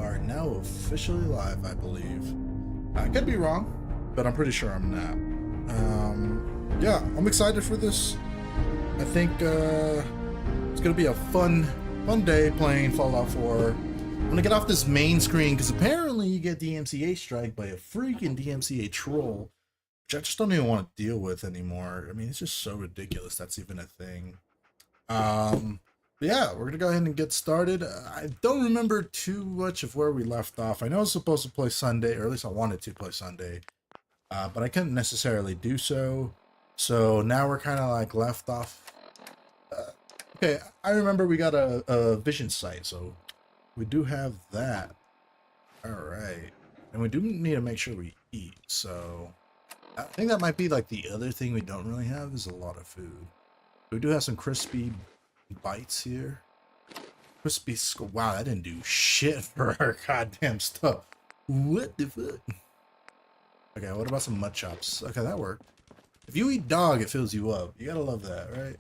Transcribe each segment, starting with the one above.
are now officially live, I believe. I could be wrong, but I'm pretty sure I'm not. Yeah, I'm excited for this. I think it's gonna be a fun day playing Fallout 4. I'm gonna get off this main screen because apparently you get DMCA strike by a freaking DMCA troll, which I just don't even want to deal with anymore. I mean, it's just so ridiculous that's even a thing. But yeah, we're gonna go ahead and get started. I don't remember too much of where we left off. I know I was supposed to play Sunday, or at least I wanted to play Sunday, but I couldn't necessarily do so. So now we're kind of like left off. Okay, I remember we got a vision sight, so we do have that. All right, and we do need to make sure we eat. So I think that might be like the other thing we don't really have is a lot of food. We do have some crispy bites here. Crispy skull. Wow, that didn't do shit for our goddamn stuff. What the fuck? Okay, what about some mud chops? Okay, that worked. If you eat dog, it fills you up. You gotta love that, right?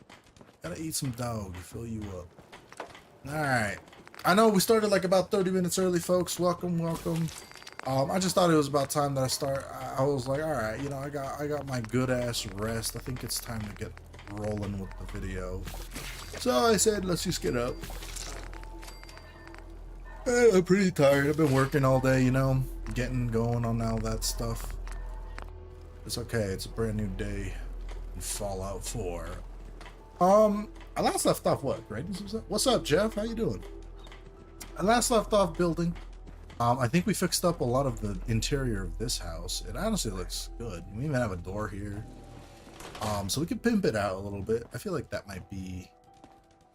Gotta eat some dog to fill you up. Alright. I know we started like about 30 minutes early, folks. Welcome, welcome. I just thought it was about time that I start. I was like, alright, you know, I got my good ass rest. I think it's time to get rolling with the video. So I said, let's just get up. I'm pretty tired. I've been working all day, you know, getting going on all that stuff. It's okay. It's a brand new day in Fallout 4. I last left off what? Right? What's up, Jeff? How you doing? I last left off building. I think we fixed up a lot of the interior of this house. It honestly looks good. We even have a door here. So we can pimp it out a little bit. I feel like that might be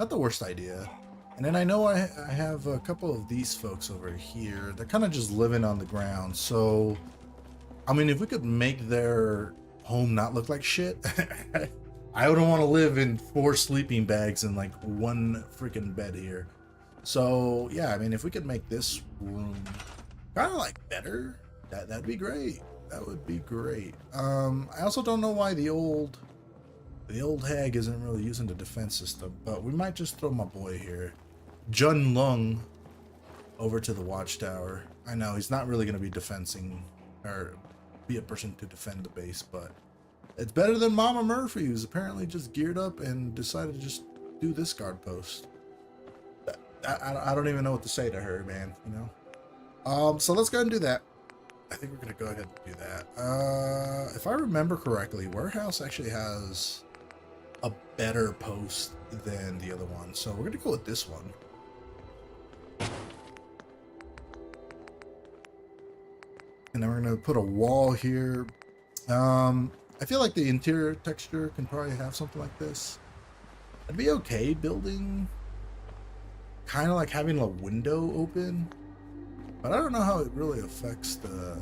not the worst idea. And then I know I have a couple of these folks over here. They're kind of just living on the ground. So, I mean, if we could make their home not look like shit, I wouldn't want to live in 4 sleeping bags and like 1 freaking bed here. So, yeah, I mean, if we could make this room kind of like better, that'd be great. That would be great. I also don't know why the old hag isn't really using the defense system, but we might just throw my boy here, Jun Lung, over to the watchtower. I know he's not really going to be defending or be a person to defend the base, but it's better than Mama Murphy, who's apparently just geared up and decided to just do this guard post. I don't even know what to say to her, man, you know? So let's go ahead and do that. I think we're going to go ahead and do that. If I remember correctly, Warehouse actually has a better post than the other one. So we're going to go with this one. And then we're going to put a wall here. I feel like the interior texture can probably have something like this. I'd be okay building kind of like having a window open, but I don't know how it really affects the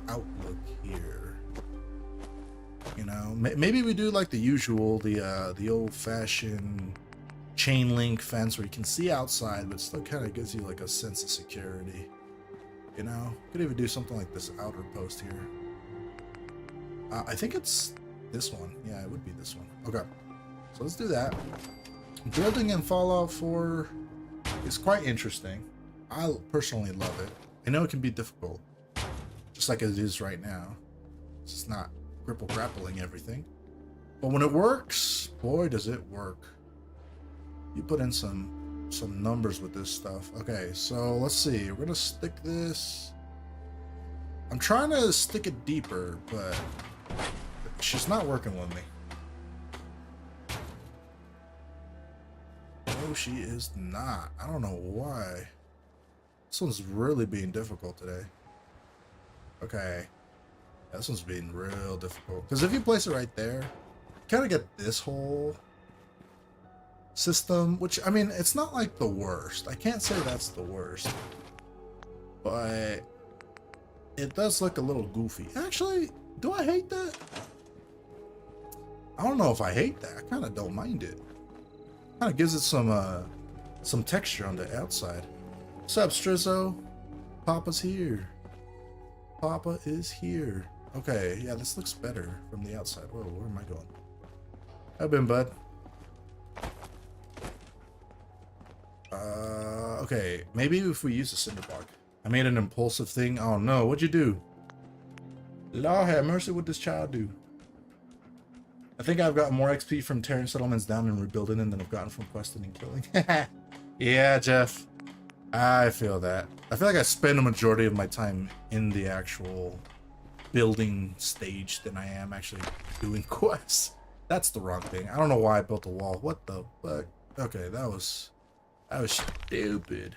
outlook here. You know, maybe we do like the usual, the old-fashioned chain link fence where you can see outside, but still kind of gives you like a sense of security. You know, could even do something like this outer post here. I think it's this one. Yeah, it would be this one. Okay, so let's do that. Building in Fallout 4 is quite interesting. I personally love it. I know it can be difficult, just like it is right now. It's just not grappling everything. But when it works, boy, does it work. You put in some numbers with this stuff. Okay, so let's see. We're gonna stick this. I'm trying to stick it deeper, but she's not working with me. No, she is not. I don't know why. This one's really being difficult today. Okay. This one's being real difficult. Because if you place it right there, you kind of get this whole system, which, I mean, it's not like the worst. I can't say that's the worst. But it does look a little goofy. Actually, do I hate that? I don't know if I hate that. I kind of don't mind it. Kind of gives it some texture on the outside. What's up, Strizzo? Papa's here. Papa is here. Okay, yeah, this looks better from the outside. Whoa, where am I going? How been, bud? Okay, maybe if we use a cinder block. I made an impulsive thing. Oh no, what'd you do? Lord have mercy, what does child do? I think I've got more XP from tearing settlements down and rebuilding them than I've gotten from questing and killing. Yeah, Jeff. I feel that. I feel like I spend a majority of my time in the actual building stage than I am actually doing quests. That's the wrong thing. I don't know why I built a wall. What the fuck? Okay, that was stupid.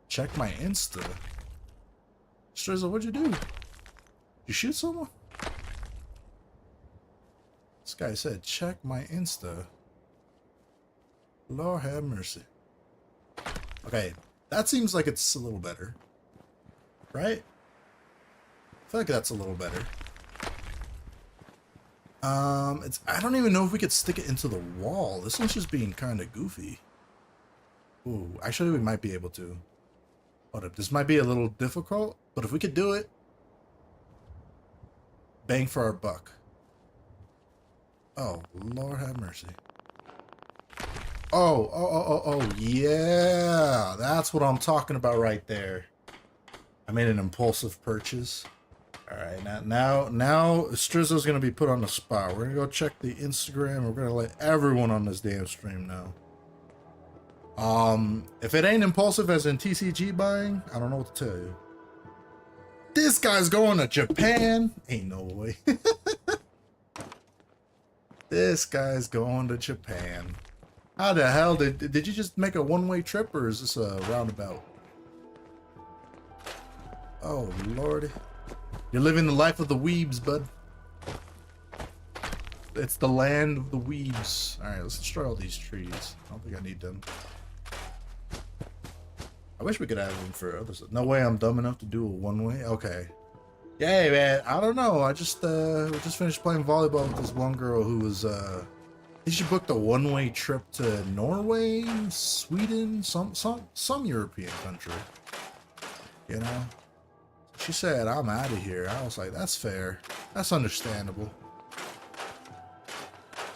Check my Insta. Strizzle, what'd you do? You shoot someone? This guy said, check my Insta. Lord have mercy. Okay, that seems like it's a little better. Right? I feel like that's a little better. I don't even know if we could stick it into the wall. This one's just being kind of goofy. Ooh, actually we might be able to. Hold up, this might be a little difficult, but if we could do it, bang for our buck. Oh, Lord have mercy. Oh, yeah. That's what I'm talking about right there. I made an impulsive purchase. Alright, now Strizzo's gonna be put on the spot. We're gonna go check the Instagram. We're gonna let everyone on this damn stream know. If it ain't impulsive as in TCG buying, I don't know what to tell you. This guy's going to Japan. Ain't no way. This guy's going to Japan. How the hell did you just make a one-way trip, or is this a roundabout? Oh lordy. You're living the life of the weebs, bud. It's the land of the weebs. Alright, let's destroy all these trees. I don't think I need them. I wish we could have them for other stuff. No way I'm dumb enough to do a one-way? Okay. Yay, man. I don't know. I just we just finished playing volleyball with this one girl who was she booked a one-way trip to Norway, Sweden, some European country. You know? She said, I'm out of here. I was like, that's fair. That's understandable.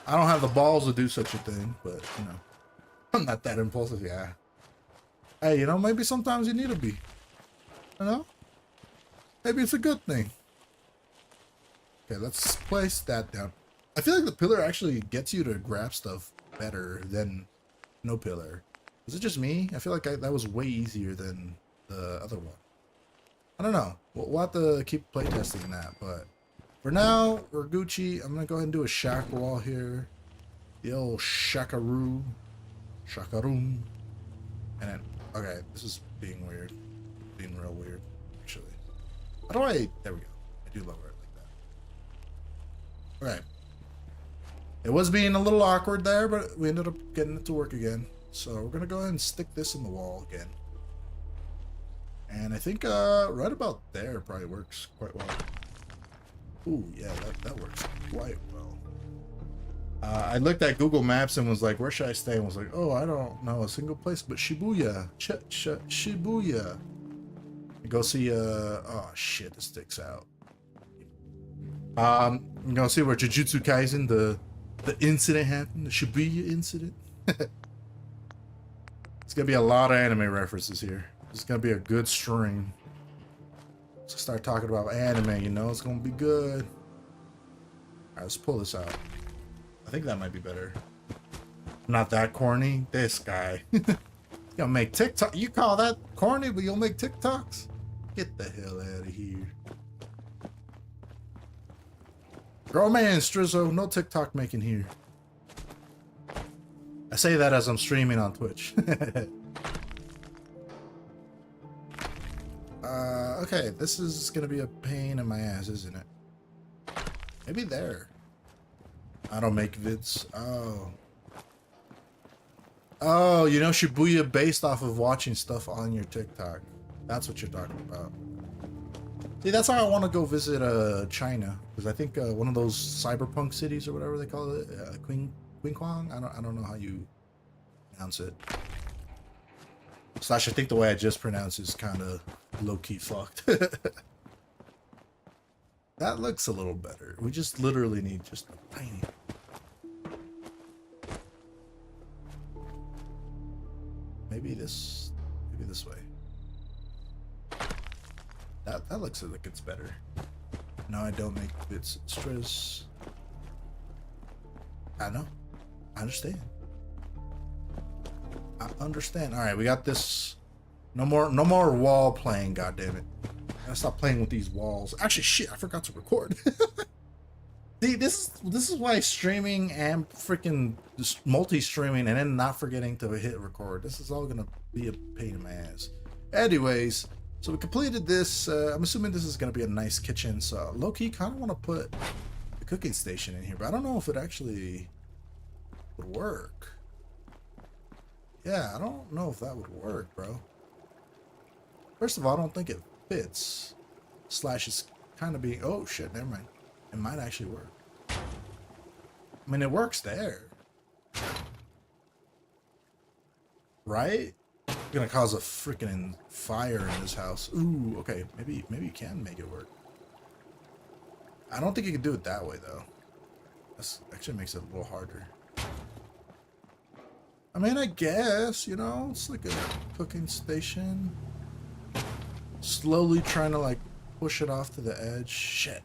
I don't have the balls to do such a thing, but, you know, I'm not that impulsive. Yeah. Hey, you know, maybe sometimes you need to be. You know? Maybe it's a good thing. Okay, let's place that down. I feel like the pillar actually gets you to grab stuff better than no pillar. Was it just me? I feel like that was way easier than the other one. I don't know. We'll have to keep playtesting that, but for now, we're Gucci. I'm gonna go ahead and do a shack wall here. The old shakaroom. Shakaroom. And then, okay, this is being weird. Being real weird, actually. How do I, there we go. I do lower it like that. Okay. It was being a little awkward there, but we ended up getting it to work again. So we're gonna go ahead and stick this in the wall again. And I think right about there probably works quite well. Ooh, yeah, that works quite well. I looked at Google Maps and was like, where should I stay? And was like, oh, I don't know a single place but Shibuya. Shibuya. And go see, oh shit, this sticks out. You know, see where Jujutsu Kaisen, the incident happened, the Shibuya incident. It's gonna be a lot of anime references here. It's gonna be a good stream. Let's start talking about anime, you know, it's gonna be good. Alright, let's pull this out. I think that might be better. Not that corny. This guy. Gonna make TikTok. You call that corny, but you'll make TikToks? Get the hell out of here. Girl, man, Strizzo, no TikTok making here. I say that as I'm streaming on Twitch. Okay, this is gonna be a pain in my ass, isn't it? Maybe there. I don't make vids. Oh. Oh, you know Shibuya based off of watching stuff on your TikTok. That's what you're talking about. See, that's how I want to go visit China, because I think one of those cyberpunk cities or whatever they call it, Quinquang. I don't know how you pronounce it. Slash, I think the way I just pronounced is kind of low-key fucked. That looks a little better. We just literally need just a tiny. Maybe this. Maybe this way. That looks like it's better. No, I don't make bits stress. I know. I understand. I understand. All right, we got this. No more wall playing. God damn it! I gotta stop playing with these walls. Actually, shit, I forgot to record. See, this is why streaming and freaking multi-streaming and then not forgetting to hit record. This is all gonna be a pain in my ass. Anyways, so we completed this. I'm assuming this is gonna be a nice kitchen. So low-key, kind of want to put the cooking station in here, but I don't know if it actually would work. Yeah, I don't know if that would work, bro. First of all, I don't think it fits. Slash is kind of being... Oh, shit, never mind. It might actually work. I mean, it works there. Right? It's gonna cause a freaking fire in this house. Ooh, okay. Maybe you can make it work. I don't think you can do it that way, though. That actually makes it a little harder. I mean, I guess, you know, it's like a cooking station. Slowly trying to, like, push it off to the edge. Shit.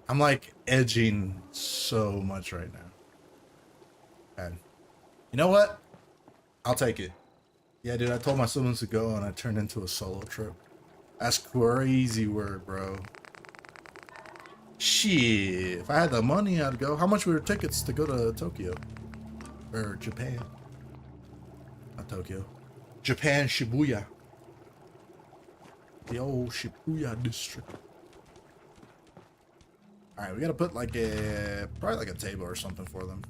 I'm, like, edging so much right now. And you know what? I'll take it. Yeah, dude, I told my siblings to go, and I turned into a solo trip. That's crazy work, bro. Shit, if I had the money, I'd go. How much were tickets to go to Tokyo? Or Japan? Not Tokyo. Japan, Shibuya. The old Shibuya district. Alright, we gotta put like probably like a table or something for them.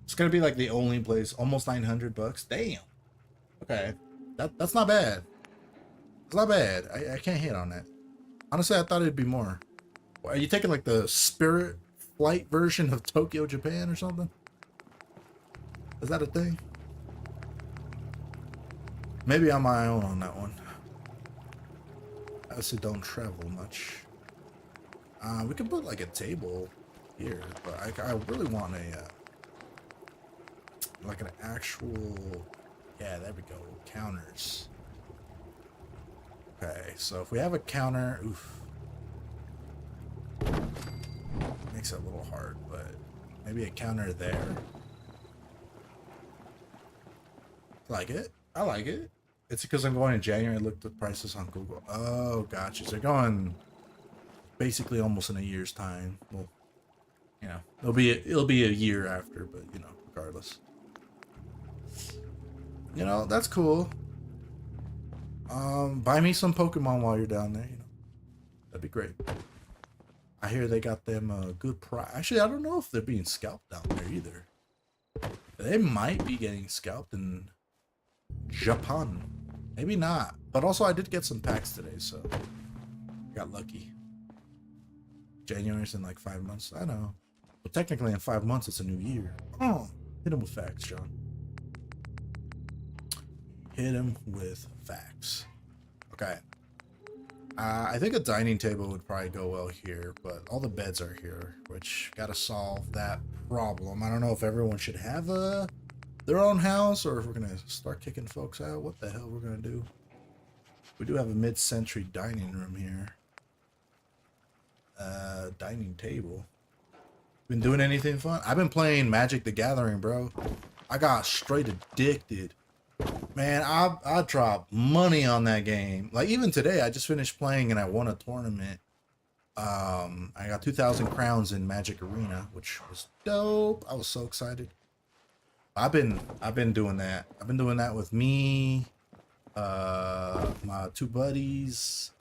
It's gonna be like the only place. Almost 900 bucks. Damn. Okay. That's not bad. It's not bad. I can't hit on that. Honestly, I thought it'd be more. Are you taking like the Spirit Flight version of Tokyo, Japan or something? Is that a thing? Maybe I'm my own on that one. I also don't travel much. We can put like a table here, but I really want a like an actual, yeah, there we go, counters. Okay, so if we have a counter, oof. Makes it a little hard, but maybe a counter there. I like it. I like it. It's because I'm going in January. I looked at prices on Google. Oh, gotcha. So they're going basically almost in a year's time. Well, you know, it'll be a year after, but you know, regardless. You know, that's cool. Buy me some Pokemon while you're down there. You know, that'd be great. I hear they got them a good price. Actually, I don't know if they're being scalped down there either. They might be getting scalped in Japan. Maybe not. But also, I did get some packs today, so I got lucky. January's in like 5 months. I know. But technically, in 5 months, it's a new year. Oh, hit him with facts, John. Hit him with facts. Okay. I think a dining table would probably go well here, but all the beds are here, which gotta solve that problem. I don't know if everyone should have their own house or if we're gonna start kicking folks out. What the hell we're gonna do? We do have a mid-century dining room here. Dining table. Been doing anything fun? I've been playing Magic the Gathering, bro. I got straight addicted. Man, I dropped money on that game. Like, even today, I just finished playing and I won a tournament. I got 2,000 crowns in Magic Arena, which was dope. I was so excited. I've been doing that. I've been doing that with me, my two buddies,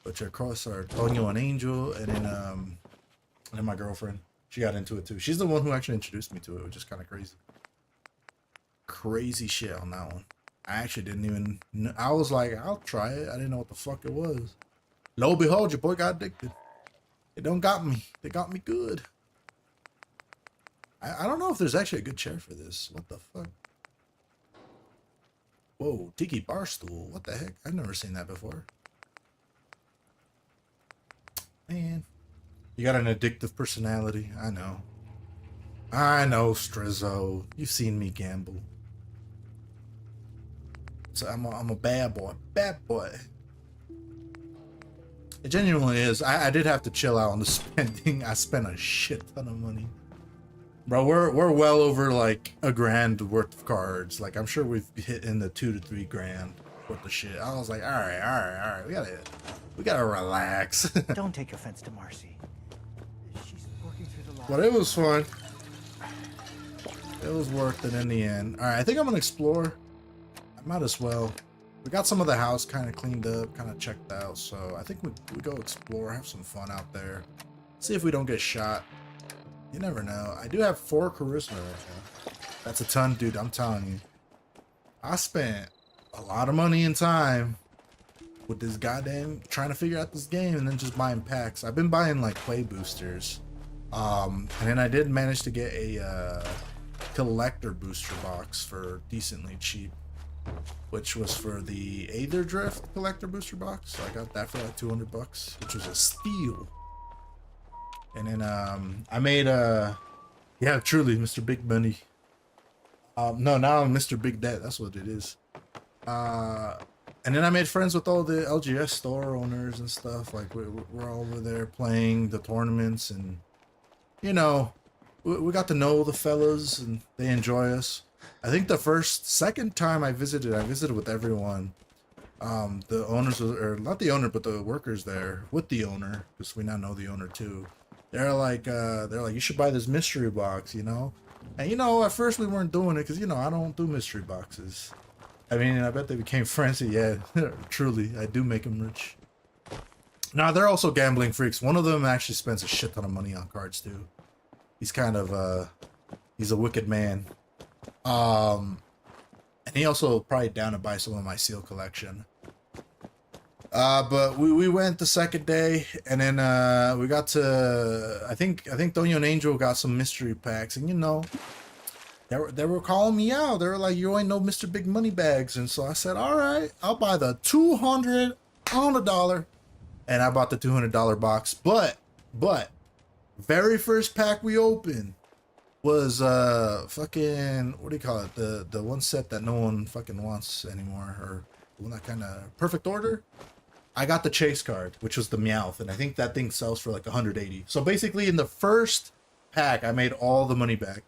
which of course are Tonyo and Angel, and then my girlfriend. She got into it too. She's the one who actually introduced me to it, which is kind of crazy. Crazy shit on that one. I actually didn't even know. I was like, I'll try it. I didn't know what the fuck it was. Lo and behold, your boy got addicted. It don't got me. They got me good. I don't know if there's actually a good chair for this. What the fuck? Whoa, Tiki bar stool. What the heck? I've never seen that before. Man. You got an addictive personality. I know. I know, Strizzo. You've seen me gamble. So I'm a bad boy. Bad boy. It genuinely is. I did have to chill out on the spending. I spent a shit ton of money. Bro, we're well over like $1,000 worth of cards. Like I'm sure we've hit in the 2 to 3 grand worth of shit. I was like, all right. We gotta relax. Don't take offense to Marcy. She's working through the lab. But it was fun. It was worth it in the end. All right, I think I'm gonna explore. I might as well. We got some of the house kind of cleaned up, kind of checked out. So I think we go explore, have some fun out there. See if we don't get shot. You never know. I do have 4 charisma right now. That's a ton, dude. I'm telling you. I spent a lot of money and time with this goddamn trying to figure out this game and then just buying packs. I've been buying like play boosters. And then I did manage to get a collector booster box for decently cheap, which was for the Aether Drift collector booster box. So I got that for like $200, which was a steal. And then I made yeah, truly Mr. Big Money. No, now I'm Mr. Big Debt. That's what it is. And then I made friends with all the LGS store owners and stuff. Like we're all over there playing the tournaments, and you know, we got to know the fellas, and they enjoy us. I think the second time I visited with everyone. The owners, or not the owner, but the workers there with the owner, because we now know the owner too. They're like, you should buy this mystery box, you know? And you know, at first we weren't doing it because, you know, I don't do mystery boxes. I mean, I bet they became friends. Yeah, truly, I do make them rich. Now, they're also gambling freaks. One of them actually spends a shit ton of money on cards too. He's kind of, he's a wicked man. And he also probably down to buy some of my seal collection. But we went the second day, and then we got to I think Doña and Angel got some mystery packs, and you know, they were calling me out. They were like, "You ain't no Mr. Big Money bags," and so I said, "All right, I'll buy the 200 on the dollar," and I bought the $200 box. But very first pack we opened was fucking, what do you call it? The one set that no one fucking wants anymore, or one that kind of perfect order. I got the chase card, which was the Meowth, and I think that thing sells for like 180. So basically, in the first pack, I made all the money back,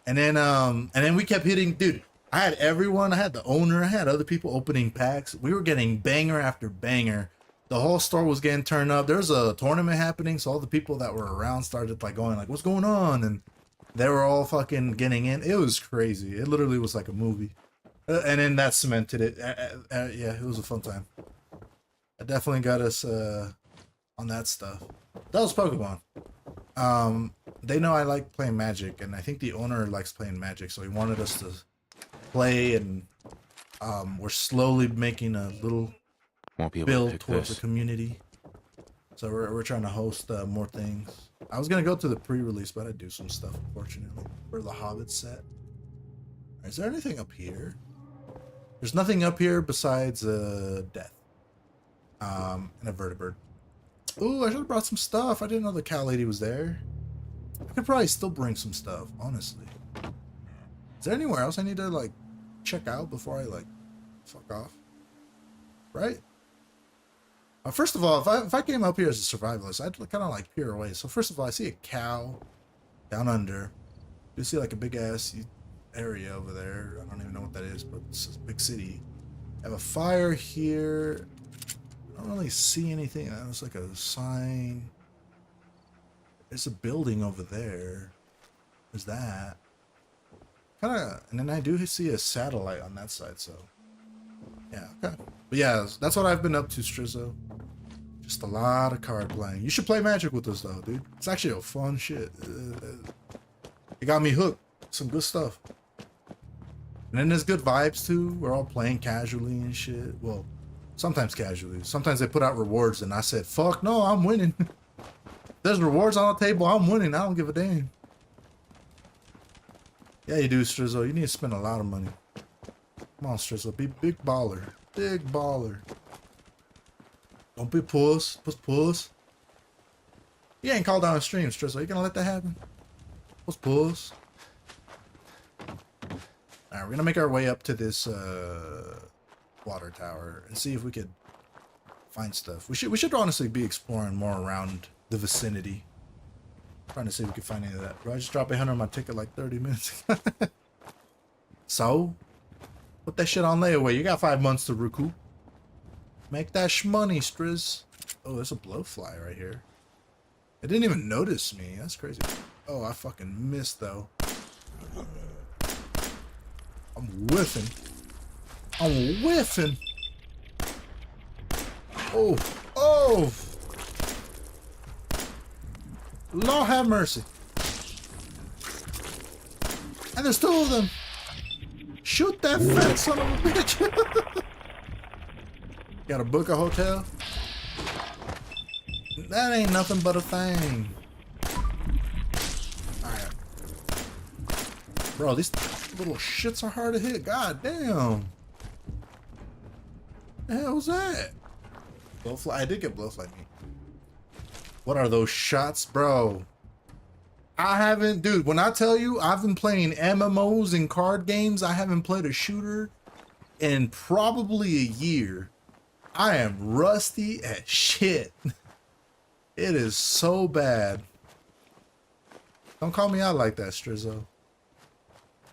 and then we kept hitting. Dude, I had everyone. I had the owner. I had other people opening packs. We were getting banger after banger. The whole store was getting turned up. There was a tournament happening, so all the people that were around started like going like, "What's going on?" And they were all fucking getting in. It was crazy. It literally was like a movie. And then that cemented it. Yeah, it was a fun time. I definitely got us on that stuff. That was Pokemon. They know I like playing Magic, and I think the owner likes playing Magic, so he wanted us to play, and we're slowly making a little build towards the community. So we're trying to host more things. I was gonna go to the pre-release, but I do some stuff, unfortunately, for the Hobbit set. Is there anything up here? There's nothing up here besides death. And a vertibird. Ooh, I should have brought some stuff. I didn't know the cow lady was there. I could probably still bring some stuff, honestly. Is there anywhere else I need to like check out before I like fuck off? Right? First of all, if I came up here as a survivalist, I'd kind of like peer away. So first of all, I see a cow down under. You see like a big ass area over there. I don't even know what that is, but it's a big city. I have a fire here. I don't really see anything. There's like a sign. There's a building over there. There's that. Kind of, and then I do see a satellite on that side, so yeah, okay. But yeah, that's what I've been up to, Strizzo. Just a lot of card playing. You should play Magic with us though, dude. It's actually a fun shit. It got me hooked. Some good stuff. And then there's good vibes too. We're all playing casually and shit. Well, sometimes casually. Sometimes they put out rewards, and I said, "Fuck no, I'm winning." There's rewards on the table. I'm winning. I don't give a damn. Yeah, you do, Strizzo. You need to spend a lot of money. Come on, Strizzo. Be big baller. Big baller. Don't be puss. Puss. You ain't called down a stream, Strizzo. You gonna let that happen? Pause. Alright, we're gonna make our way up to this water tower and see if we could find stuff. We should honestly be exploring more around the vicinity. Trying to see if we can find any of that. Bro, I just dropped 800 on my ticket like 30 minutes ago. So, put that shit on layaway. You got 5 months to recoup. Make that shmoney, Striz. Oh, there's a blowfly right here. It didn't even notice me. That's crazy. Oh, I fucking missed though. I'm whiffing. I'm whiffing. Oh, oh. Lord have mercy. And there's 2 of them. Shoot that fat son of a bitch. Gotta book a hotel? That ain't nothing but a thing. Alright. Bro, these little shits are hard to hit. God damn. The hell was that? Blowfly. I did get blowfly meat. What are those shots, bro? I haven't, dude, when I tell you I've been playing MMOs and card games, I haven't played a shooter in probably a year. I am rusty as shit. It is so bad. Don't call me out like that, Strizzo.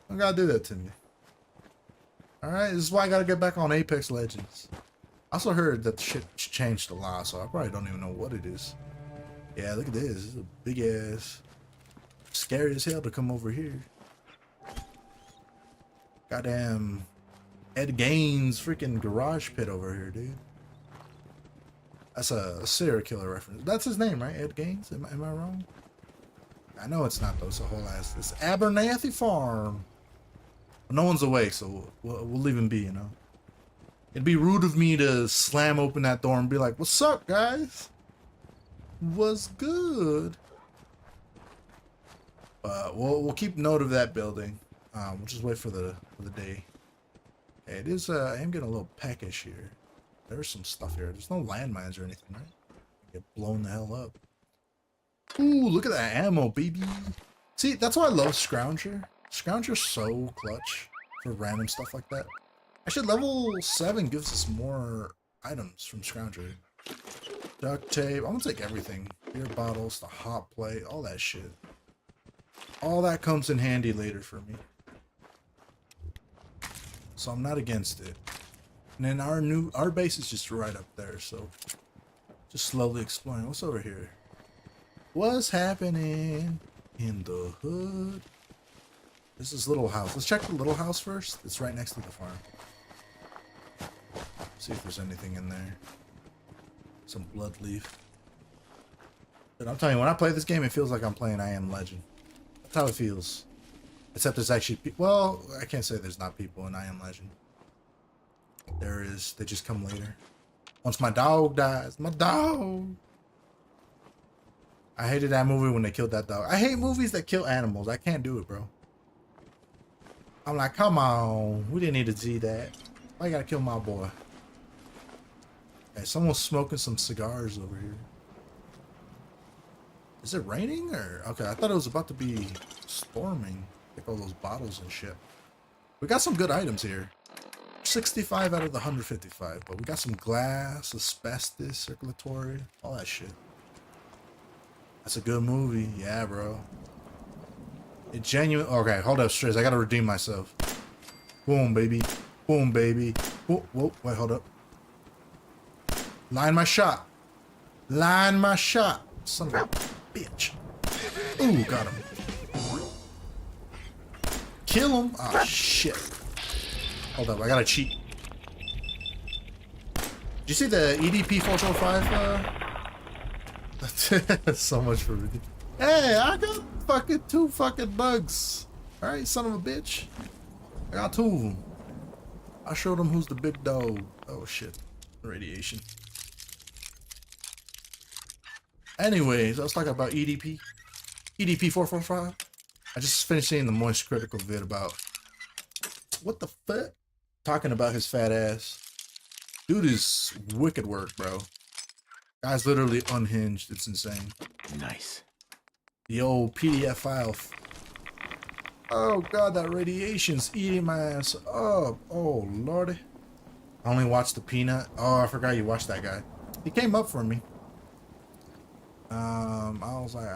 Don't gotta do that to me. Alright, this is why I gotta get back on Apex Legends. I also heard that the shit changed a lot, so I probably don't even know what it is. Yeah, look at this. This is a big ass. Scary as hell to come over here. Goddamn Ed Gaines freaking garage pit over here, dude. That's a serial killer reference. That's his name, right? Ed Gaines? Am I wrong? I know it's not though. It's a whole ass. This Abernathy Farm. But no one's awake, so we'll leave him be, you know. It'd be rude of me to slam open that door and be like, "What's up, guys? What's good?" We'll keep note of that building. We'll just wait for the day. Okay, it is. I am getting a little peckish here. There's some stuff here. There's no landmines or anything, right? Get blown the hell up. Ooh, look at that ammo, baby. See, that's why I love Scrounger. Scrounger's so clutch for random stuff like that. Actually, level 7 gives us more items from Scrounger. Duct tape. I'm gonna take everything. Beer bottles, the hot plate, all that shit. All that comes in handy later for me. So I'm not against it. And then our base is just right up there, so just slowly exploring. What's over here? What's happening in the hood? This is little house. Let's check the little house first. It's right next to the farm. See if there's anything in there. Some blood leaf. But I'm telling you, when I play this game, it feels like I'm playing I Am Legend. That's how it feels. Except there's actually well, I can't say there's not people in I Am Legend. There is. They just come later. Once my dog dies. My dog! I hated that movie when they killed that dog. I hate movies that kill animals. I can't do it, bro. I'm like, come on. We didn't need to see that. Why you gotta kill my boy? Hey, someone's smoking some cigars over here. Is it raining or? Okay, I thought it was about to be storming. Like all those bottles and shit. We got some good items here. 65 out of the 155, but we got some glass, asbestos, circulatory, all that shit. That's a good movie. Yeah, bro. It genuine. Okay, hold up, Striz. I gotta redeem myself. Boom, baby. Boom, baby. Whoa, whoa, wait, hold up. Line my shot. Line my shot. Son of a bitch. Ooh, got him. Kill him. Oh, shit. Hold up, I gotta cheat. Did you see the EDP 445? That's so much for me. Hey, I got fucking 2 fucking bugs. Alright, son of a bitch. I got 2 of them. I showed them who's the big dog. Oh shit. Radiation. Anyways, I was talking about EDP. EDP 445. I just finished seeing the Moist Critical vid about what the fuck? Talking about his fat ass. Dude is wicked work, bro. Guy's literally unhinged. It's insane. Nice. The old PDF file Oh god, that radiation's eating my ass up. Oh lordy. I only watched the peanut. Oh, I forgot you watched that guy. He came up for me. I was like,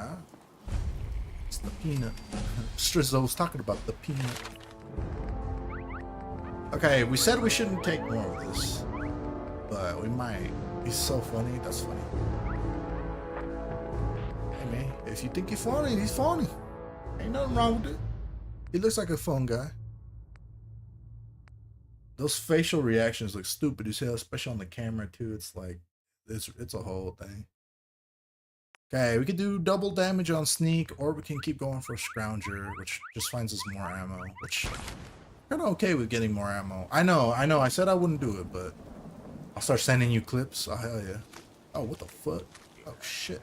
it's the peanut. Strizzo was talking about the peanut. Okay, we said we shouldn't take more of this, but we might. He's so funny. That's funny. Hey man, if you think he's funny, he's funny. Ain't nothing wrong with it. He looks like a fun guy. Those facial reactions look stupid as hell, especially on the camera too. It's like, it's a whole thing. Okay, we could do double damage on sneak, or we can keep going for scrounger, which just finds us more ammo, which I'm kind of okay with getting more ammo. I know, I said I wouldn't do it, but I'll start sending you clips. Oh, hell yeah. Oh, what the fuck? Oh, shit.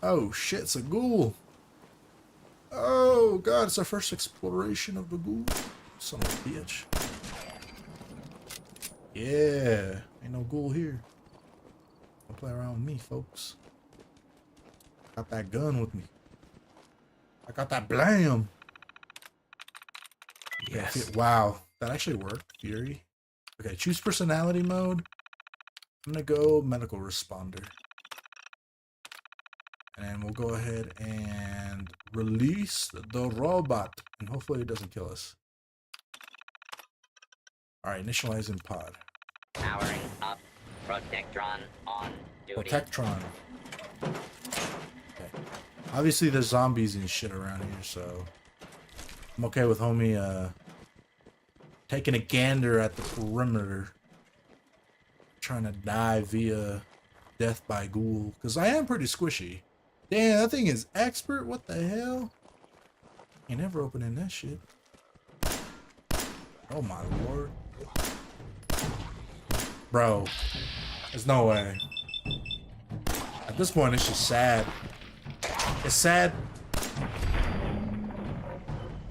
Oh, shit, it's a ghoul. Oh, God, it's our first exploration of the ghoul. Son of a bitch. Yeah, ain't no ghoul here. Don't play around with me, folks. Got that gun with me. I got that blam. Yes. Wow, that actually worked. Fury. Okay, choose personality mode. I'm gonna go medical responder. And we'll go ahead and release the robot. And hopefully it doesn't kill us. Alright, initializing pod. Powering up. Protectron on duty. Protectron. Okay. Obviously there's zombies and shit around here, so I'm okay with homie taking a gander at the perimeter. Trying to die via death by ghoul. Because I am pretty squishy. Damn, that thing is expert. What the hell? Ain't never opening that shit. Oh my lord. Bro. There's no way. At this point, it's just sad. It's sad.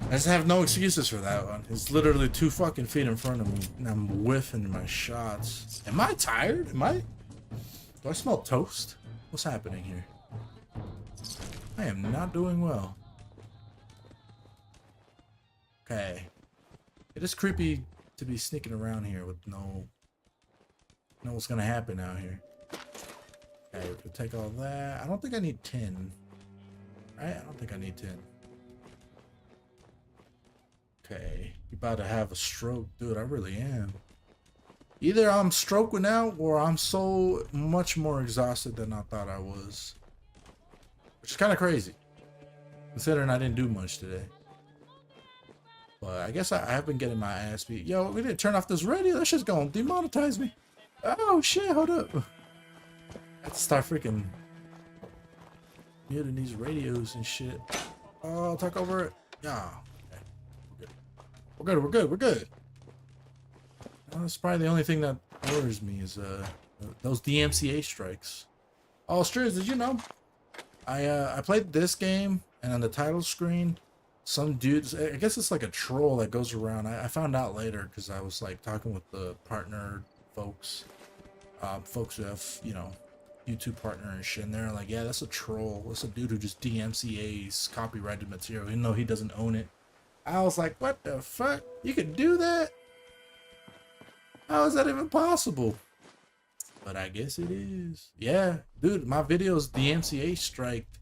I just have no excuses for that one. It's literally 2 fucking feet in front of me, and I'm whiffing my shots. Am I tired? Do I smell toast? What's happening here? I am not doing well. Okay. It is creepy to be sneaking around here with know what's gonna happen out here. Okay, we can take all that. I don't think I need 10. Right? I don't think I need 10. Okay, you about to have a stroke, dude. I really am. Either I'm stroking out or I'm so much more exhausted than I thought I was. Which is kind of crazy, considering I didn't do much today. But I guess I have been getting my ass beat. Yo, we didn't turn off this radio. That shit's gonna demonetize me. Oh shit, hold up. I have to start freaking muting these radios and shit. Oh, I'll talk over it. Yeah. We're good. That's probably the only thing that worries me is those DMCA strikes. Oh, Striz, did you know? I played this game, and on the title screen, some dudes, I guess it's like a troll that goes around. I found out later because I was like talking with the partner folks, folks who have, you know, YouTube partner and shit, and they're like, yeah, that's a troll. That's a dude who just DMCA's copyrighted material, even though he doesn't own it. I was like, what the fuck? You could do that? How is that even possible? But I guess it is. Yeah, dude, my video's DMCA striked.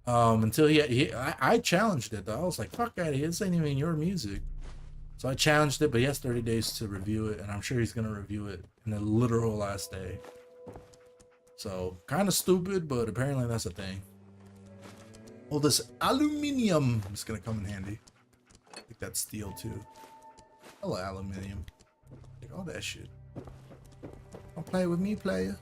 Until I challenged it though. I was like, fuck out of here. This ain't even your music. So I challenged it, but he has 30 days to review it, and I'm sure he's gonna review it in the literal last day. So kind of stupid, but apparently that's a thing. Well, this aluminium is gonna come in handy. I think that's steel too. Hello, aluminium. Take all that shit. Don't play with me, player.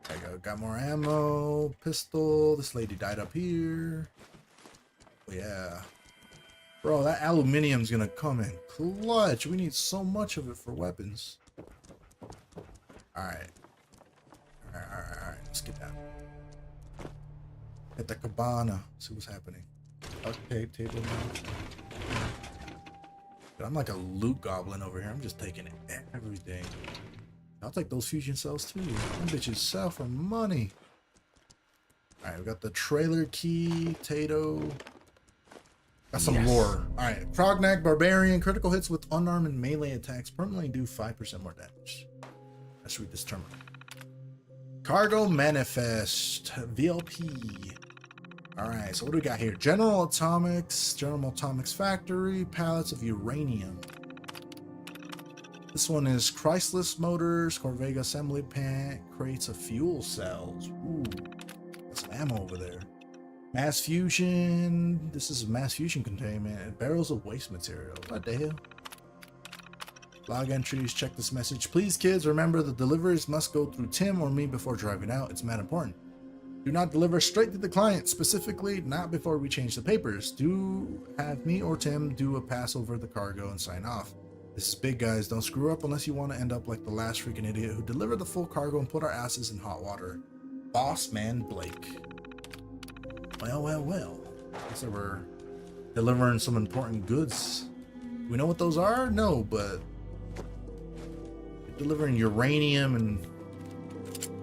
There you go. Got more ammo. Pistol. This lady died up here. Oh, yeah. Bro, that aluminium's gonna come in clutch. We need so much of it for weapons. Alright. Alright. Let's get down. Hit the cabana. See what's happening. Okay, table now. Dude, I'm like a loot goblin over here. I'm just taking everything. I'll take those fusion cells too. Them bitches sell for money. Alright, we got the trailer key, Tato. Got some lore. Alright. Prognac Barbarian. Critical hits with unarmed and melee attacks permanently do 5% more damage. Let's read this terminal. Cargo Manifest. VLP. Alright, so what do we got here? General Atomics Factory. Pallets of uranium. This one is Chrysalis Motors. Corvega Assembly Plant. Crates of fuel cells. Ooh. Got some ammo over there. Mass fusion. This is mass fusion containment. Barrels of waste material. What the hell? Log entries. Check this message. Please, kids, remember the deliveries must go through Tim or me before driving out. It's mad important. Do not deliver straight to the client. Specifically, not before we change the papers. Do have me or Tim do a pass over the cargo and sign off. This is big, guys. Don't screw up unless you want to end up like the last freaking idiot who delivered the full cargo and put our asses in hot water. Boss Man Blake. Well. So we're delivering some important goods. We know what those are? No, but delivering uranium and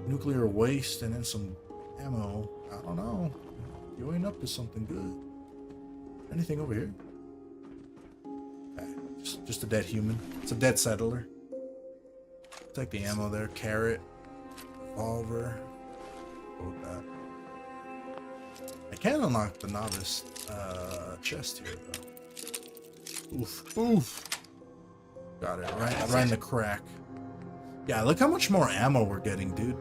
nuclear waste and then some ammo. I don't know. You ain't up to something good. Anything over here? Okay, just a dead human. It's a dead settler. Take the ammo there. Carrot. Revolver. Go with that. I can unlock the novice chest here though. Oof. Got it. Right in the crack. Yeah, look how much more ammo we're getting, dude.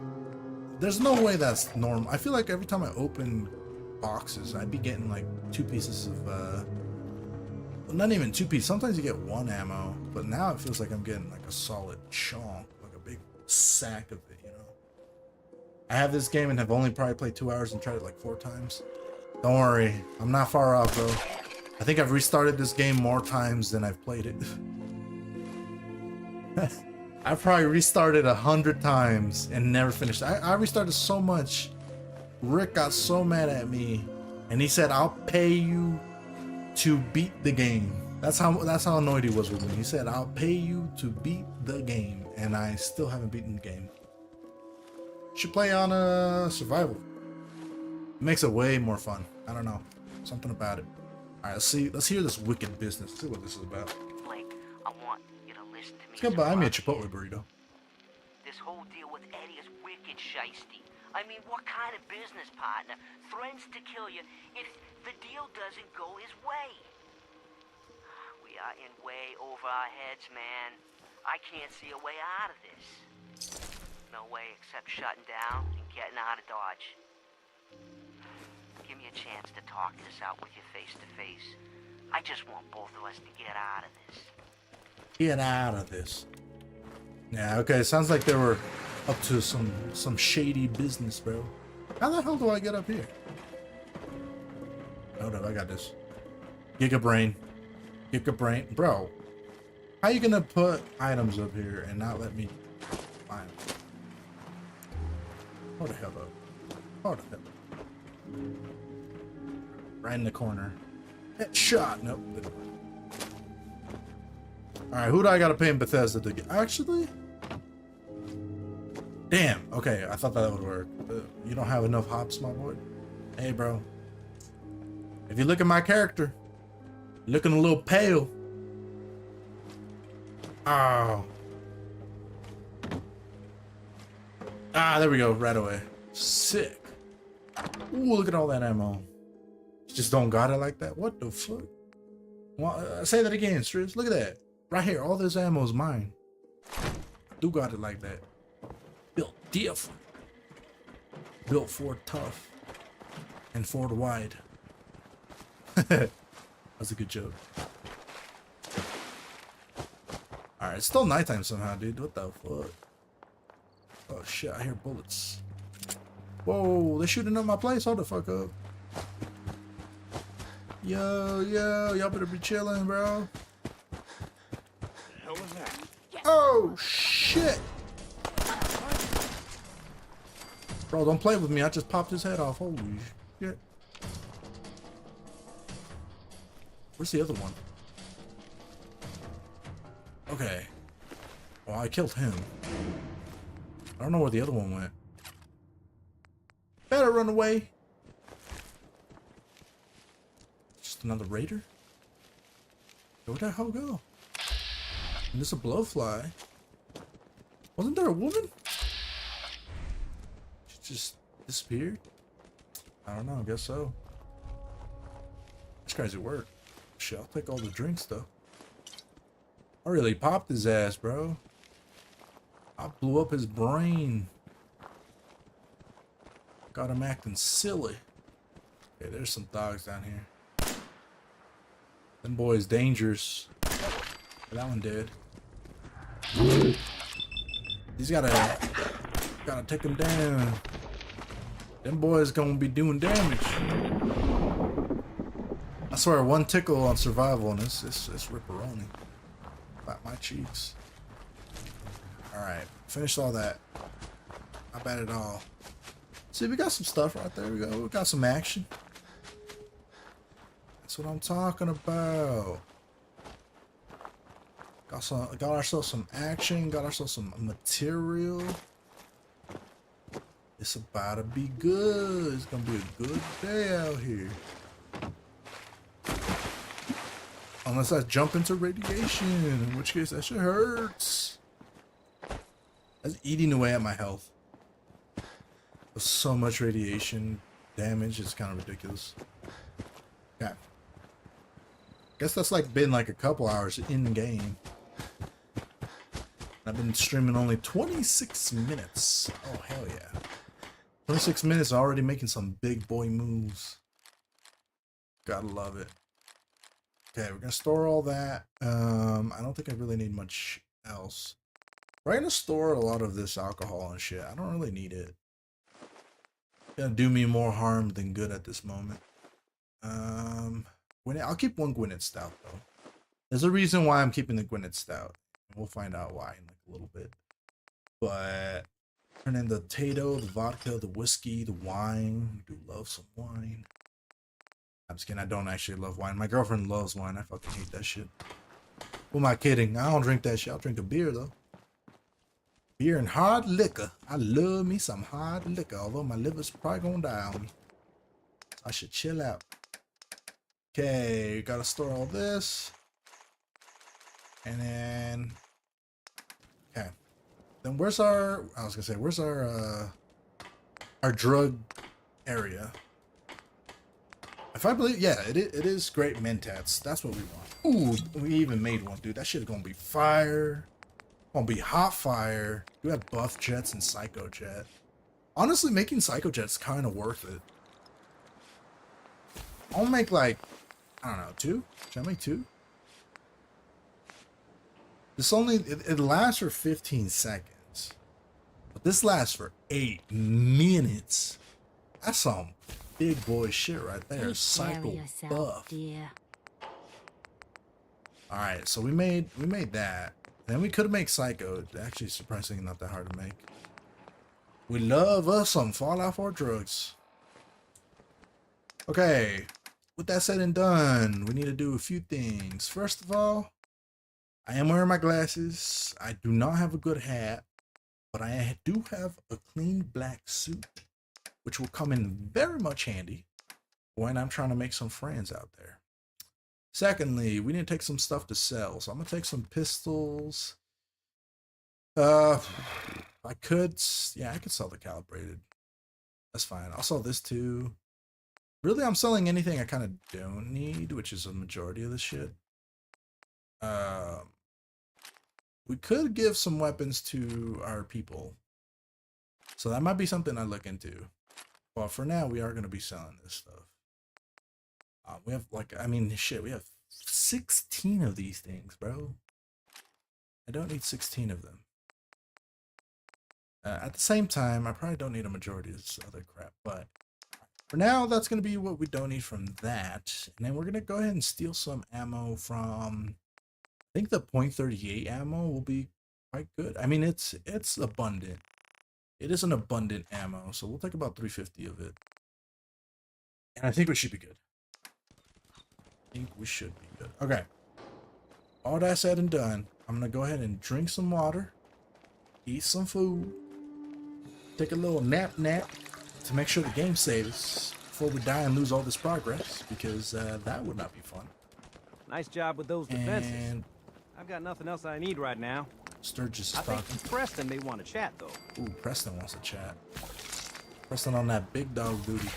There's no way that's normal. I feel like every time I open boxes, I'd be getting like 2 pieces of well, not even 2 pieces. Sometimes you get 1 ammo, but now it feels like I'm getting like a solid chunk, like a big sack of it, you know. I have this game and have only probably played 2 hours and tried it like 4 times. Don't worry, I'm not far off though. I think I've restarted this game more times than I've played it. I've probably restarted 100 times and never finished. I restarted so much. Rick got so mad at me, and he said, "I'll pay you to beat the game." That's how annoyed he was with me. He said, "I'll pay you to beat the game," and I still haven't beaten the game. Should play on a survival. It makes it way more fun. I don't know, something about it. All right, let's hear this wicked business. Let's see what this is about. Blake, I want you to listen to me. Let's go buy me a Chipotle burrito. This whole deal with Eddie is wicked shiesty. I mean, what kind of business partner threatens to kill you if the deal doesn't go his way? We are in way over our heads, man. I can't see a way out of this. No way except shutting down and getting out of Dodge. Give me a chance to talk this out with you face to face. I just want both of us to get out of this. Get out of this. Yeah, okay, sounds like they were up to some shady business, bro. How the hell do I get up here? Hold up, I got this. Gigabrain. Bro, how you gonna put items up here and not let me find them? Hold the hell up. Right in the corner. Headshot. Nope. Alright, who do I gotta pay in Bethesda to get? Actually? Damn. Okay, I thought that would work. You don't have enough hops, my boy? Hey, bro. If you look at my character, you're looking a little pale. Oh. Ah, there we go. Right away. Sick. Ooh, look at all that ammo. You just don't got it like that? What the fuck? Well, say that again, Striz. Look at that. Right here. All this ammo is mine. I do got it like that. Built different. Built for tough. And for the wide. That's a good joke. Alright, it's still nighttime somehow, dude. What the fuck? Oh shit, I hear bullets. Whoa, they're shooting up my place. Hold the fuck up. Yo, y'all better be chilling, bro. Hell was that? Oh shit! Bro, don't play with me. I just popped his head off. Holy shit. Where's the other one? Okay. Well, I killed him. I don't know where the other one went. Better run away. Just another raider? Where'd that hoe go? And there's a blowfly. Wasn't there a woman? She just disappeared? I don't know, I guess so. This guy's at work. Shit, I'll take all the drinks though. I really popped his ass, bro. I blew up his brain. Got him acting silly. Okay, there's some dogs down here. Them boys dangerous. That one did. He's gotta take him down. Them boys gonna be doing damage. I swear, one tickle on survival and it's ripperoni. About my cheeks. Alright, finished all that. Not bad at all. See, we got some stuff right there. We got some action. That's what I'm talking about. Got ourselves some action. Got ourselves some material. It's about to be good. It's gonna be a good day out here. Unless I jump into radiation, in which case that shit hurts. That's eating away at my health. There's so much radiation damage, it's kind of ridiculous. Yeah. Guess that's like been like a couple hours in game. I've been streaming only 26 minutes. Oh hell yeah. 26 minutes already making some big boy moves. Gotta love it. Okay, we're gonna store all that. I don't think I really need much else. We're gonna store a lot of this alcohol and shit. I don't really need it. It's gonna do me more harm than good at this moment. I'll keep one Gwinnett Stout though. There's a reason why I'm keeping the Gwinnett Stout. We'll find out why in like a little bit. But turn in the potato, the vodka, the whiskey, the wine. I do love some wine. I'm just kidding, I don't actually love wine. My girlfriend loves wine. I fucking hate that shit. Who am I kidding? I don't drink that shit. I'll drink a beer though. Beer and hard liquor. I love me some hard liquor, although my liver's probably gonna die on me. I should chill out. Okay, gotta store all this. And then okay. Then where's our our drug area? If I believe, yeah, it is great mentats. That's what we want. Ooh, we even made one, dude. That shit is gonna be fire. Gonna be hot fire. We have buff jets and psycho jet. Honestly, making psycho jet's kind of worth it. I'll make like, I don't know, 2? Should I make 2? This only, it lasts for 15 seconds. But this lasts for 8 minutes. That's some big boy shit right there. Psycho buff. Alright, so we made that. Then we could make Psycho. Actually, surprisingly not that hard to make. We love us some Fallout 4 drugs. Okay, with that said and done, we need to do a few things. First of all, I am wearing my glasses. I do not have a good hat, but I do have a clean black suit, which will come in very much handy when I'm trying to make some friends out there. Secondly, we need to take some stuff to sell. So I'm going to take some pistols. I could sell the calibrated. That's fine. I'll sell this too. Really, I'm selling anything I kind of don't need, which is a majority of the shit. We could give some weapons to our people. So that might be something I look into. But for now, we are going to be selling this stuff. We have like, I mean, shit, we have 16 of these things, bro. I don't need 16 of them. At the same time, I probably don't need a majority of this other crap, but for now, that's going to be what we don't need from that. And then we're going to go ahead and steal some ammo from, I think the .38 ammo will be quite good. I mean, it's abundant. It is an abundant ammo, so we'll take about 350 of it. And I think we should be good. Okay. All that said and done, I'm going to go ahead and drink some water, eat some food, take a little nap to make sure the game saves before we die and lose all this progress, because that would not be fun. Nice job with those defenses. And I've got nothing else I need right now. Sturgis is I talking. think Preston may want to chat, though. Ooh, Preston wants to chat. Preston on that big dog duty.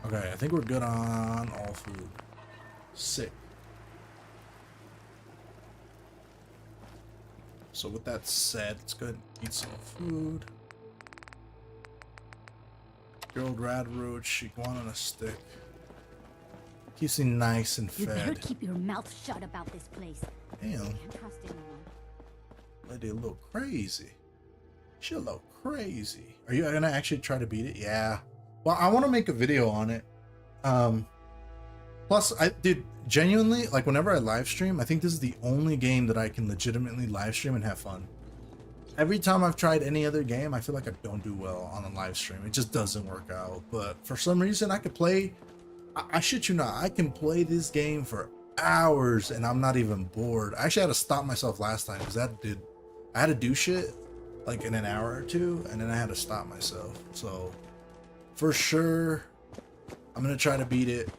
Okay, I think we're good on all food. Sick. So with that said, let's go ahead and eat some food. Grilled radroach, iguana on a stick. Keeps me nice and You better fed. keep your mouth shut about this place. Damn, Can't trust anyone. lady a little crazy. She a little crazy. Are you gonna actually try to beat it? Yeah. Well, I want to make a video on it. Plus, dude, genuinely, like whenever I live stream, I think this is the only game that I can legitimately live stream and have fun. Every time I've tried any other game, I feel like I don't do well on a live stream. It just doesn't work out. But for some reason, I could play. I shit you not, I can play this game for hours and I'm not even bored. I actually had to stop myself last time because I had to do shit like in an hour or two, and then I had to stop myself. So for sure, I'm gonna try to beat it.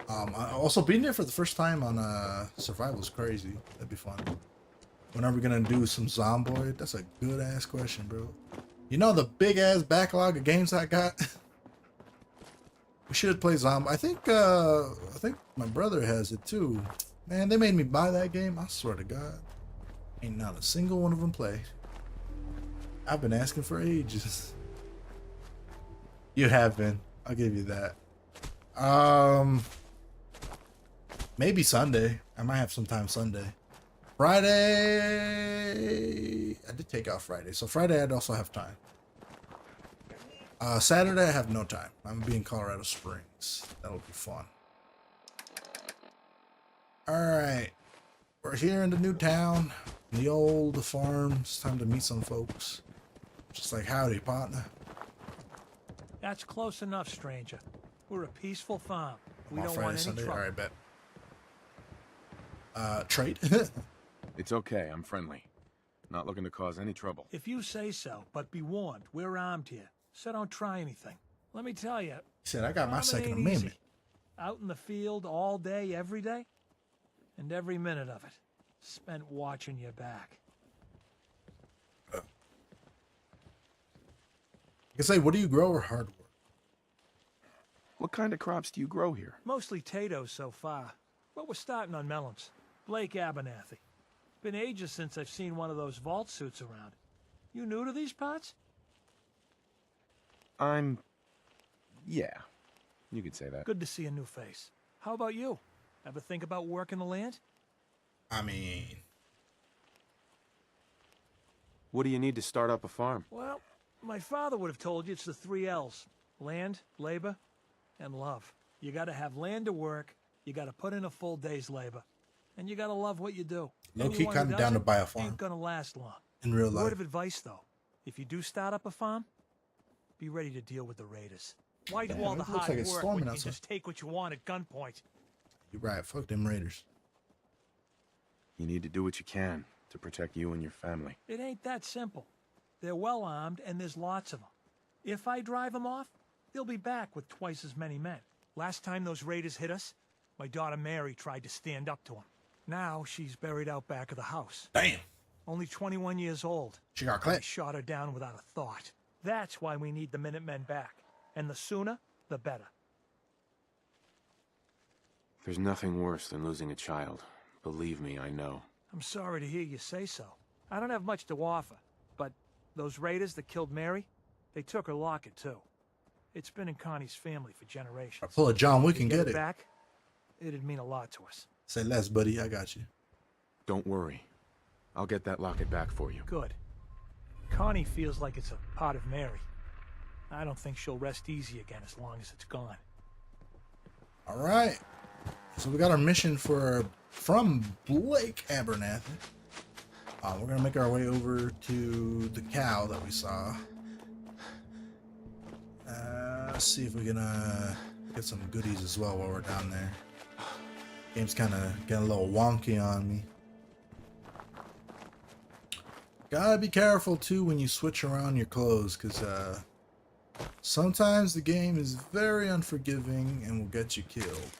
I also beating it for the first time on survival is crazy. That'd be fun. When are we gonna do some Zomboid? That's a good ass question, bro. You know the big ass backlog of games I got. We should play Zombie. I think my brother has it too. Man, they made me buy that game. I swear to God, ain't not a single one of them played. I've been asking for ages. You have been. I'll give you that. Maybe Sunday. I might have some time Sunday. Friday, I did take out Friday, so Friday I'd also have time. Saturday I have no time. I'm gonna be in Colorado Springs. That'll be fun. Alright. We're here in the new town. In the old farm. It's time to meet some folks. Just like, howdy, partner. That's close enough, stranger. We're a peaceful farm. We On don't Friday, want any Sunday. trouble. Alright, bet. Trade. It's okay, I'm friendly. Not looking to cause any trouble. If you say so, but be warned, we're armed here. So don't try anything. Let me tell you. He said, I got my farming Second ain't Amendment. easy. Out in the field all day, every day. And every minute of it spent watching your back. I can say, what do you grow or hard work? What kind of crops do you grow here? Mostly potatoes so far. But we're starting on melons. Blake Abernathy. Been ages since I've seen one of those vault suits around. You new to these parts? Yeah, you could say that. Good to see a new face. How about you? Ever think about working the land? I mean, What do you need to start up a farm? Well, my father would have told you it's the 3 L's. Land, labor, and love. You gotta have land to work, you gotta put in a full day's labor, and you gotta love what you do. low-key Anyone who kind of down to doesn't buy a farm ain't gonna last long. in real Word life. of advice, though. If you do start up a farm, be ready to deal with the raiders. Why do Damn, all the it looks hard like it's work storming when you can outside. just take what you want at gunpoint? You're right. Fuck them Raiders. You need to do what you can to protect you and your family. It ain't that simple. They're well armed, and there's lots of them. If I drive them off, they'll be back with twice as many men. Last time those raiders hit us, my daughter Mary tried to stand up to them. Now she's buried out back of the house. Damn. Only 21 years old. She got They clipped. shot her down without a thought. That's why we need the Minutemen back. And the sooner, the better. There's nothing worse than losing a child. Believe me, I know. I'm sorry to hear you say so. I don't have much to offer, but those raiders that killed Mary, they took her locket too. It's been in Connie's family for generations. I pull a John Wick and To get it. back, it'd mean a lot to us. Say less, buddy. I got you. Don't worry. I'll get that locket back for you. Good. Connie feels like it's a part of Mary. I don't think she'll rest easy again as long as it's gone. All right. So we got our mission from Blake Abernathy. We're gonna make our way over to the cow that we saw. Let's see if we can get some goodies as well while we're down there. Game's kind of getting a little wonky on me. Gotta be careful too when you switch around your clothes, because sometimes the game is very unforgiving and will get you killed.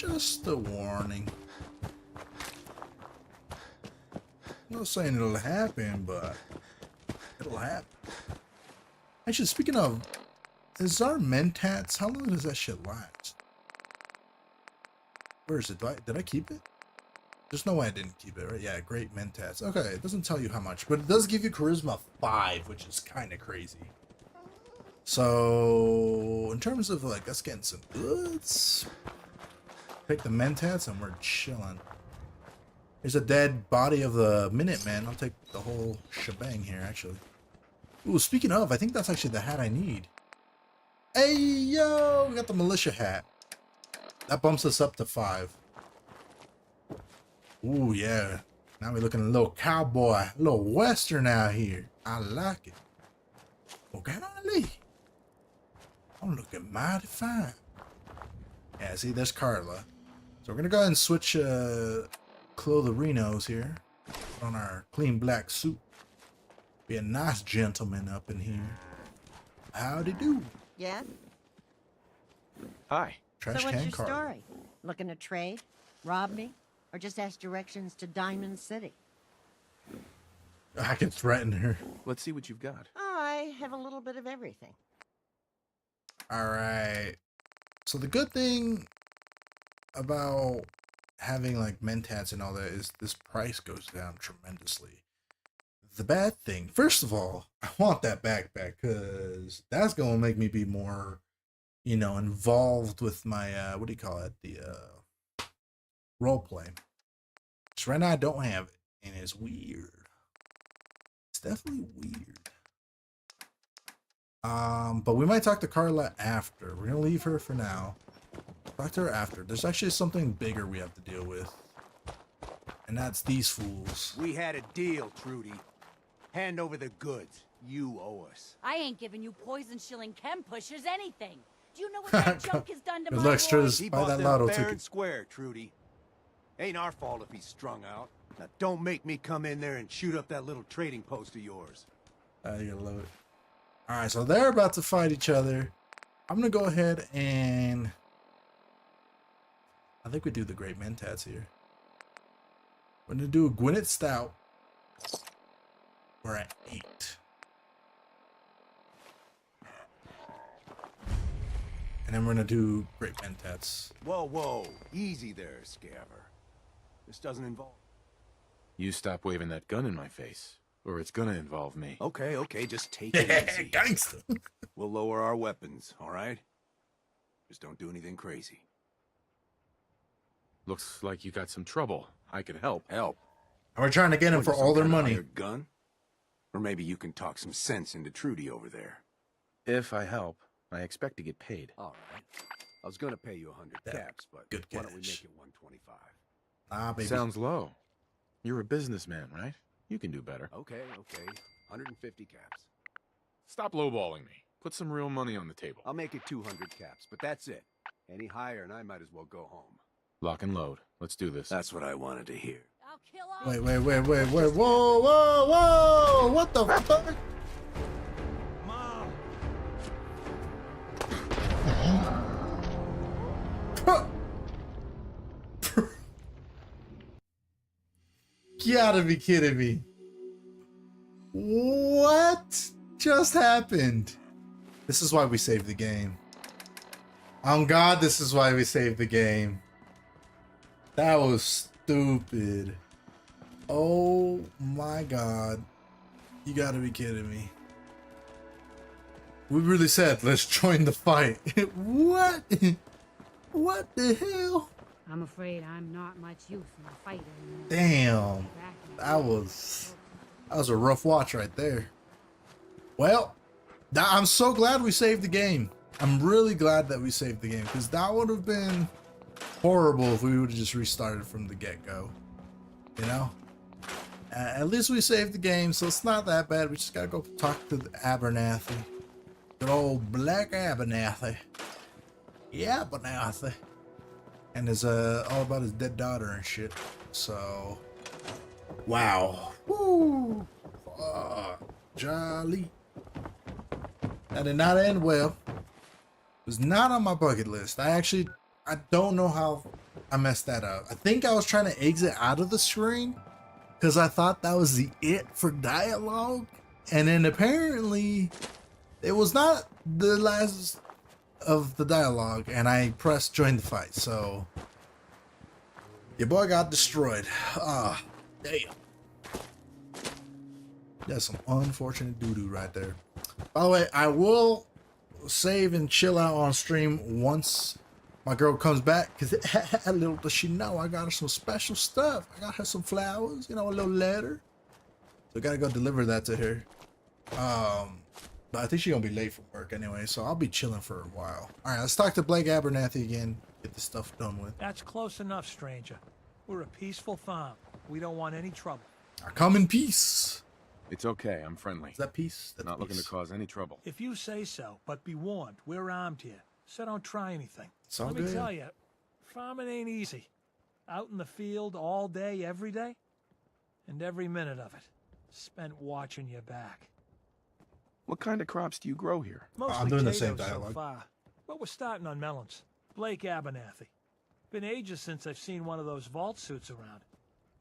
Just a warning. I'm not saying it'll happen, but it'll happen. Actually, speaking of, is our mentats, how long does that shit last? Where is it? Did I keep it? There's no way I didn't keep it, right? Yeah, great mentats. Okay, it doesn't tell you how much, but it does give you charisma 5, which is kind of crazy. So, in terms of like us getting some goods, pick the mentats and we're chilling. There's a dead body of the Minuteman. I'll take the whole shebang here, actually. Ooh, speaking of, I think that's actually the hat I need. Hey, yo, we got the militia hat. That bumps us up to 5. Ooh, yeah. Now we're looking a little cowboy, a little western out here. I like it. Oh, golly. I'm looking mighty fine. Yeah, see, there's Carla. So we're going to go ahead and switch clotherinos here. Put on our clean black suit. Be a nice gentleman up in here. Howdy do. Yeah? Hi. Trash So what's can your Carla. story? Looking to trade? Rob me? Or just ask directions to Diamond City? I can threaten her. Let's see what you've got. I have a little bit of everything. Alright. So the good thing about having like mentats and all that is this price goes down tremendously. The bad thing, first of all, I want that backpack because that's going to make me be more, you know, involved with my, what do you call it? The, role play. So right now I don't have it, and it's weird. It's definitely weird. But we might talk to Carla after. We're gonna leave her for now. Talk to her after. There's actually something bigger we have to deal with, and that's these fools. We had a deal, Trudy. Hand over the goods. You owe us. I ain't giving you poison shilling chem pushers anything. Do you know what that junk has done to Good my luck, boy? Striz. He Buy bought that them lotto fair ticket. and square, Trudy. Ain't our fault if he's strung out. Now don't make me come in there and shoot up that little trading post of yours. You're gonna love it. Alright, so they're about to fight each other. I'm gonna go ahead and I think we do the great mentats here. We're gonna do a Gwyneth Stout. We're at 8. And then we're gonna do great mentats. Whoa, whoa. Easy there, Scaver. This doesn't involve... You stop waving that gun in my face, or it's gonna involve me. Okay, okay, just take it easy. Gangster. We'll lower our weapons, all right? Just don't do anything crazy. Looks like you got some trouble. I could help. Help. And we're trying to get them What, for you some all their kind of money. hired gun? Or maybe you can talk some sense into Trudy over there. If I help, I expect to get paid. All right. I was gonna pay you 100 Yeah, caps, but good why don't we cash. make it 125? Ah, baby. Sounds low. You're a businessman, right? You can do better. Okay, okay. 150 caps. Stop lowballing me. Put some real money on the table. I'll make it 200 caps, but that's it. Any higher and I might as well go home. Lock and load. Let's do this. That's what I wanted to hear. I'll kill all Wait. Whoa. What the fuck? Mom! Gotta be kidding me. What just happened? This is why we saved the game. On God, this is why we saved the game. That was stupid. Oh my God. You gotta be kidding me. We really said, let's join the fight. What? What the hell? I'm afraid I'm not much use in a fight anymore. Damn. That was a rough watch right there. Well, I'm so glad we saved the game. I'm really glad that we saved the game, because that would have been horrible if we would have just restarted from the get-go. You know? At least we saved the game, so it's not that bad. We just gotta go talk to the Abernathy. Good old Black Abernathy. Yeah, Abernathy. And it's all about his dead daughter and shit. So, wow. Woo! Jolly. That did not end well. It was not on my bucket list. I don't know how I messed that up. I think I was trying to exit out of the screen because I thought that was the it for dialogue. And then apparently it was not the last of the dialogue, and I pressed join the fight. So your boy got destroyed. Ah, damn. That's some unfortunate doo-doo right there. By the way, I will save and chill out on stream once my girl comes back, because little does she know I got her some special stuff. I got her some flowers, you know, a little letter. So I gotta go deliver that to her. But I think she's gonna be late for work anyway, so I'll be chilling for a while. All right, let's talk to Blake Abernathy again. Get this stuff done with. That's close enough, stranger. We're a peaceful farm. We don't want any trouble. I come in peace. It's okay, I'm friendly. Is that peace? That's Not looking peace. to cause any trouble. If you say so, but be warned, we're armed here, so don't try anything. It's all Let me good. tell you, farming ain't easy. Out in the field all day, every day, and every minute of it spent watching your back. What kind of crops do you grow here? Mostly I'm doing the same potatoes dialogue. so far, but we're starting on melons. Blake Abernathy. Been ages since I've seen one of those vault suits around.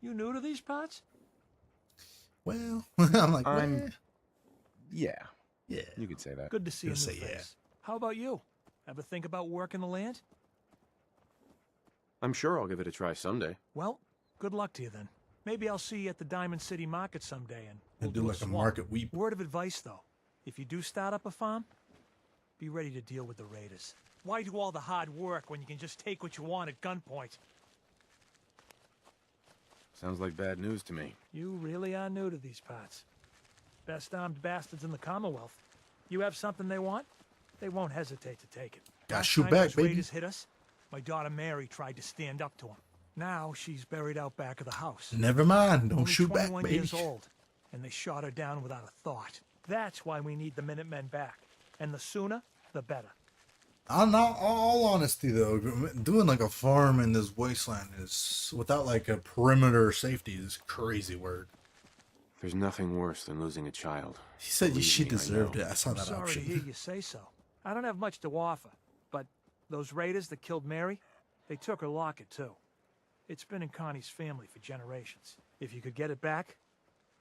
You new to these parts? Well, I'm like, I'm- well, Yeah, yeah. you could say that. Good to see a new Gonna say face. yeah. How about you? Ever think about working the land? I'm sure I'll give it a try someday. Well, good luck to you then. Maybe I'll see you at the Diamond City Market someday, and we'll And do like a swap. market weep. Word of advice, though. If you do start up a farm, be ready to deal with the raiders. Why do all the hard work when you can just take what you want at gunpoint? Sounds like bad news to me. You really are new to these parts. Best armed bastards in the Commonwealth. You have something they want, they won't hesitate to take it. Gotta Last shoot time back, those baby. raiders hit us, my daughter Mary tried to stand up to them. Now she's buried out back of the house. Never mind. Don't Only shoot back, 21 baby. years old, and they shot her down without a thought. That's why we need the Minutemen back. And the sooner, the better. I'm not, all honesty though, doing like a farm in this wasteland is without like a perimeter safety is crazy work. There's nothing worse than losing a child. He said Believe she me, I deserved know. it. I saw I'm that sorry to hear option. you say so. I don't have much to offer, but those raiders that killed Mary, they took her locket too. It's been in Connie's family for generations. If you could get it back,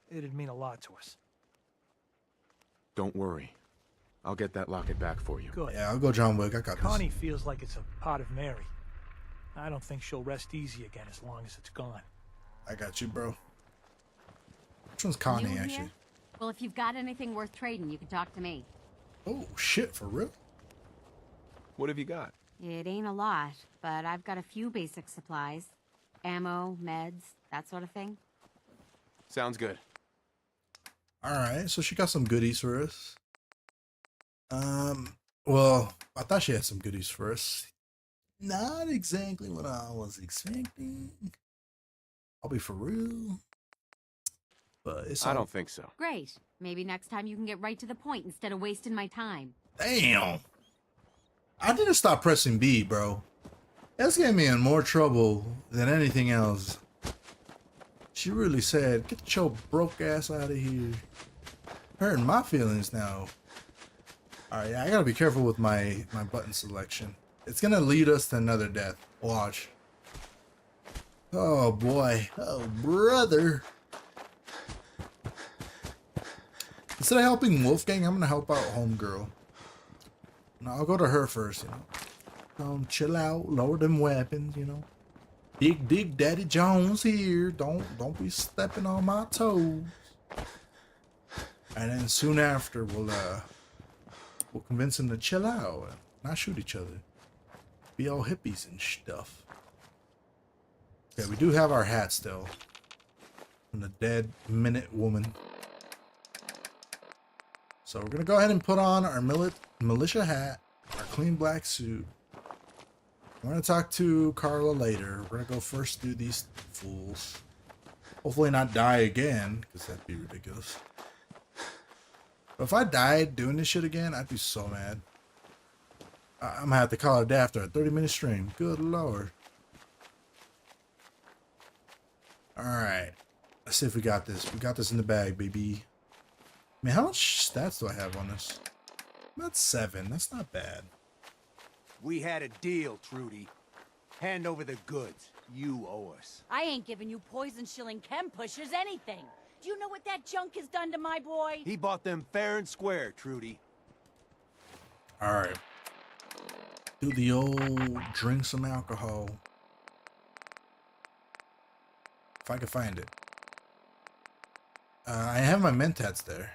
it'd mean a lot to us. Don't worry. I'll get that locket back for you. Good. Yeah, I'll go John Wick. I got Connie this. feels like it's a part of Mary. I don't think she'll rest easy again as long as it's gone. I got you, bro. Which one's Connie, New here? actually? Well, if you've got anything worth trading, you can talk to me. Oh, shit, for real? What have you got? It ain't a lot, but I've got a few basic supplies. Ammo, meds, that sort of thing. Sounds good. Alright, so she got some goodies for us. Well, I thought she had some goodies for us. Not exactly what I was expecting. I'll be for real. But it's I all- don't think so. Great. Maybe next time you can get right to the point instead of wasting my time. Damn. I need to stop pressing B, bro. That's getting me in more trouble than anything else. She really said, get your broke ass out of here. Hurting my feelings now. Alright, I gotta be careful with my button selection. It's gonna lead us to another death. Watch. Oh boy. Oh brother. Instead of helping Wolfgang, I'm gonna help out Homegirl. No, I'll go to her first, you know. Chill out, lower them weapons, you know. Big Daddy Jones here. Don't be stepping on my toes. And then soon after we'll convince him to chill out and not shoot each other. Be all hippies and stuff. Okay, we do have our hat still. From the dead minute woman. So we're gonna go ahead and put on our militia hat, our clean black suit. We're gonna talk to Carla later. We're gonna go first do these fools. Hopefully not die again, because that'd be ridiculous. But if I died doing this shit again, I'd be so mad. I'm gonna have to call it a day after a 30-minute stream. Good lord. Alright. Let's see if we got this. We got this in the bag, baby. I mean, how much stats do I have on this? That's 7. That's not bad. We had a deal, Trudy. Hand over the goods. You owe us. I ain't giving you poison shilling chem pushers anything. Do you know what that junk has done to my boy? He bought them fair and square, Trudy. All right. Do the old drink some alcohol. If I can find it. I have my mentats there.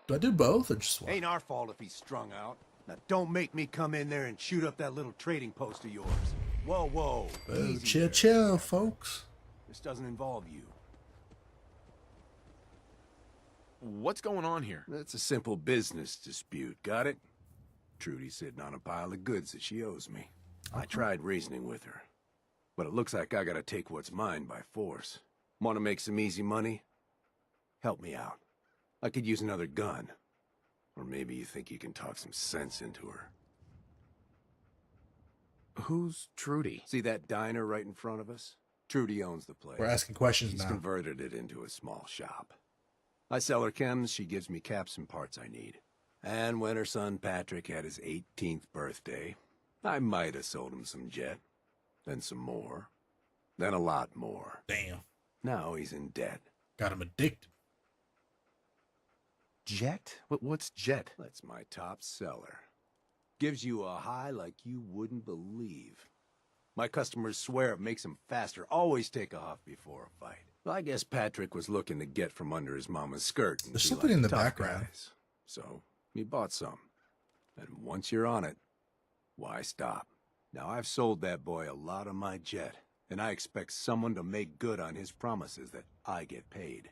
Do I do both or just one? Ain't our fault if he's strung out. Now don't make me come in there and shoot up that little trading post of yours. Whoa, whoa. Easy Chill, there. chill, folks. This doesn't involve you. What's going on here? It's a simple business dispute, got it? Trudy's sitting on a pile of goods that she owes me. I tried reasoning with her, but it looks like I gotta take what's mine by force. Want to make some easy money? Help me out. I could use another gun. Or maybe you think you can talk some sense into her. Who's Trudy? See that diner right in front of us? Trudy owns the place. We're asking questions She's now. converted it into a small shop. I sell her chems, she gives me caps and parts I need. And when her son Patrick had his 18th birthday, I might have sold him some jet. Then some more. Then a lot more. Damn. Now he's in debt. Got him addicted. Jet? What's Jet? That's my top seller. Gives you a high like you wouldn't believe. My customers swear it makes them faster. Always take a huff before a fight. Well, I guess Patrick was looking to get from under his mama's skirt. And There's be something like in the tough background. guys. So he bought some. And once you're on it, why stop? Now I've sold that boy a lot of my jet, and I expect someone to make good on his promises that I get paid.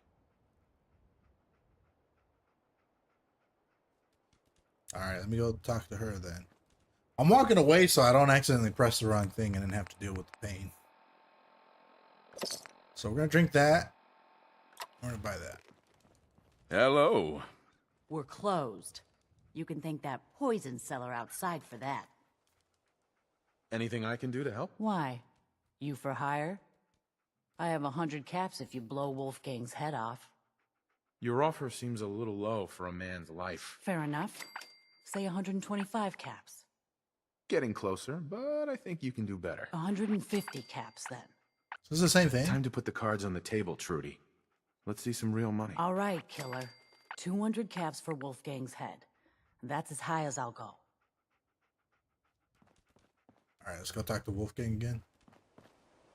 All right, let me go talk to her then. I'm walking away so I don't accidentally press the wrong thing and then have to deal with the pain. So we're gonna drink that. We're gonna buy that. Hello. We're closed. You can thank that poison seller outside for that. Anything I can do to help? Why? You for hire? I have 100 caps if you blow Wolfgang's head off. Your offer seems a little low for a man's life. Fair enough. Say 125 caps. Getting closer, but I think you can do better. 150 caps then. So this is the same thing. Time to put the cards on the table, Trudy. Let's see some real money. All right, killer. 200 caps for Wolfgang's head. That's as high as I'll go. All right, let's go talk to Wolfgang again.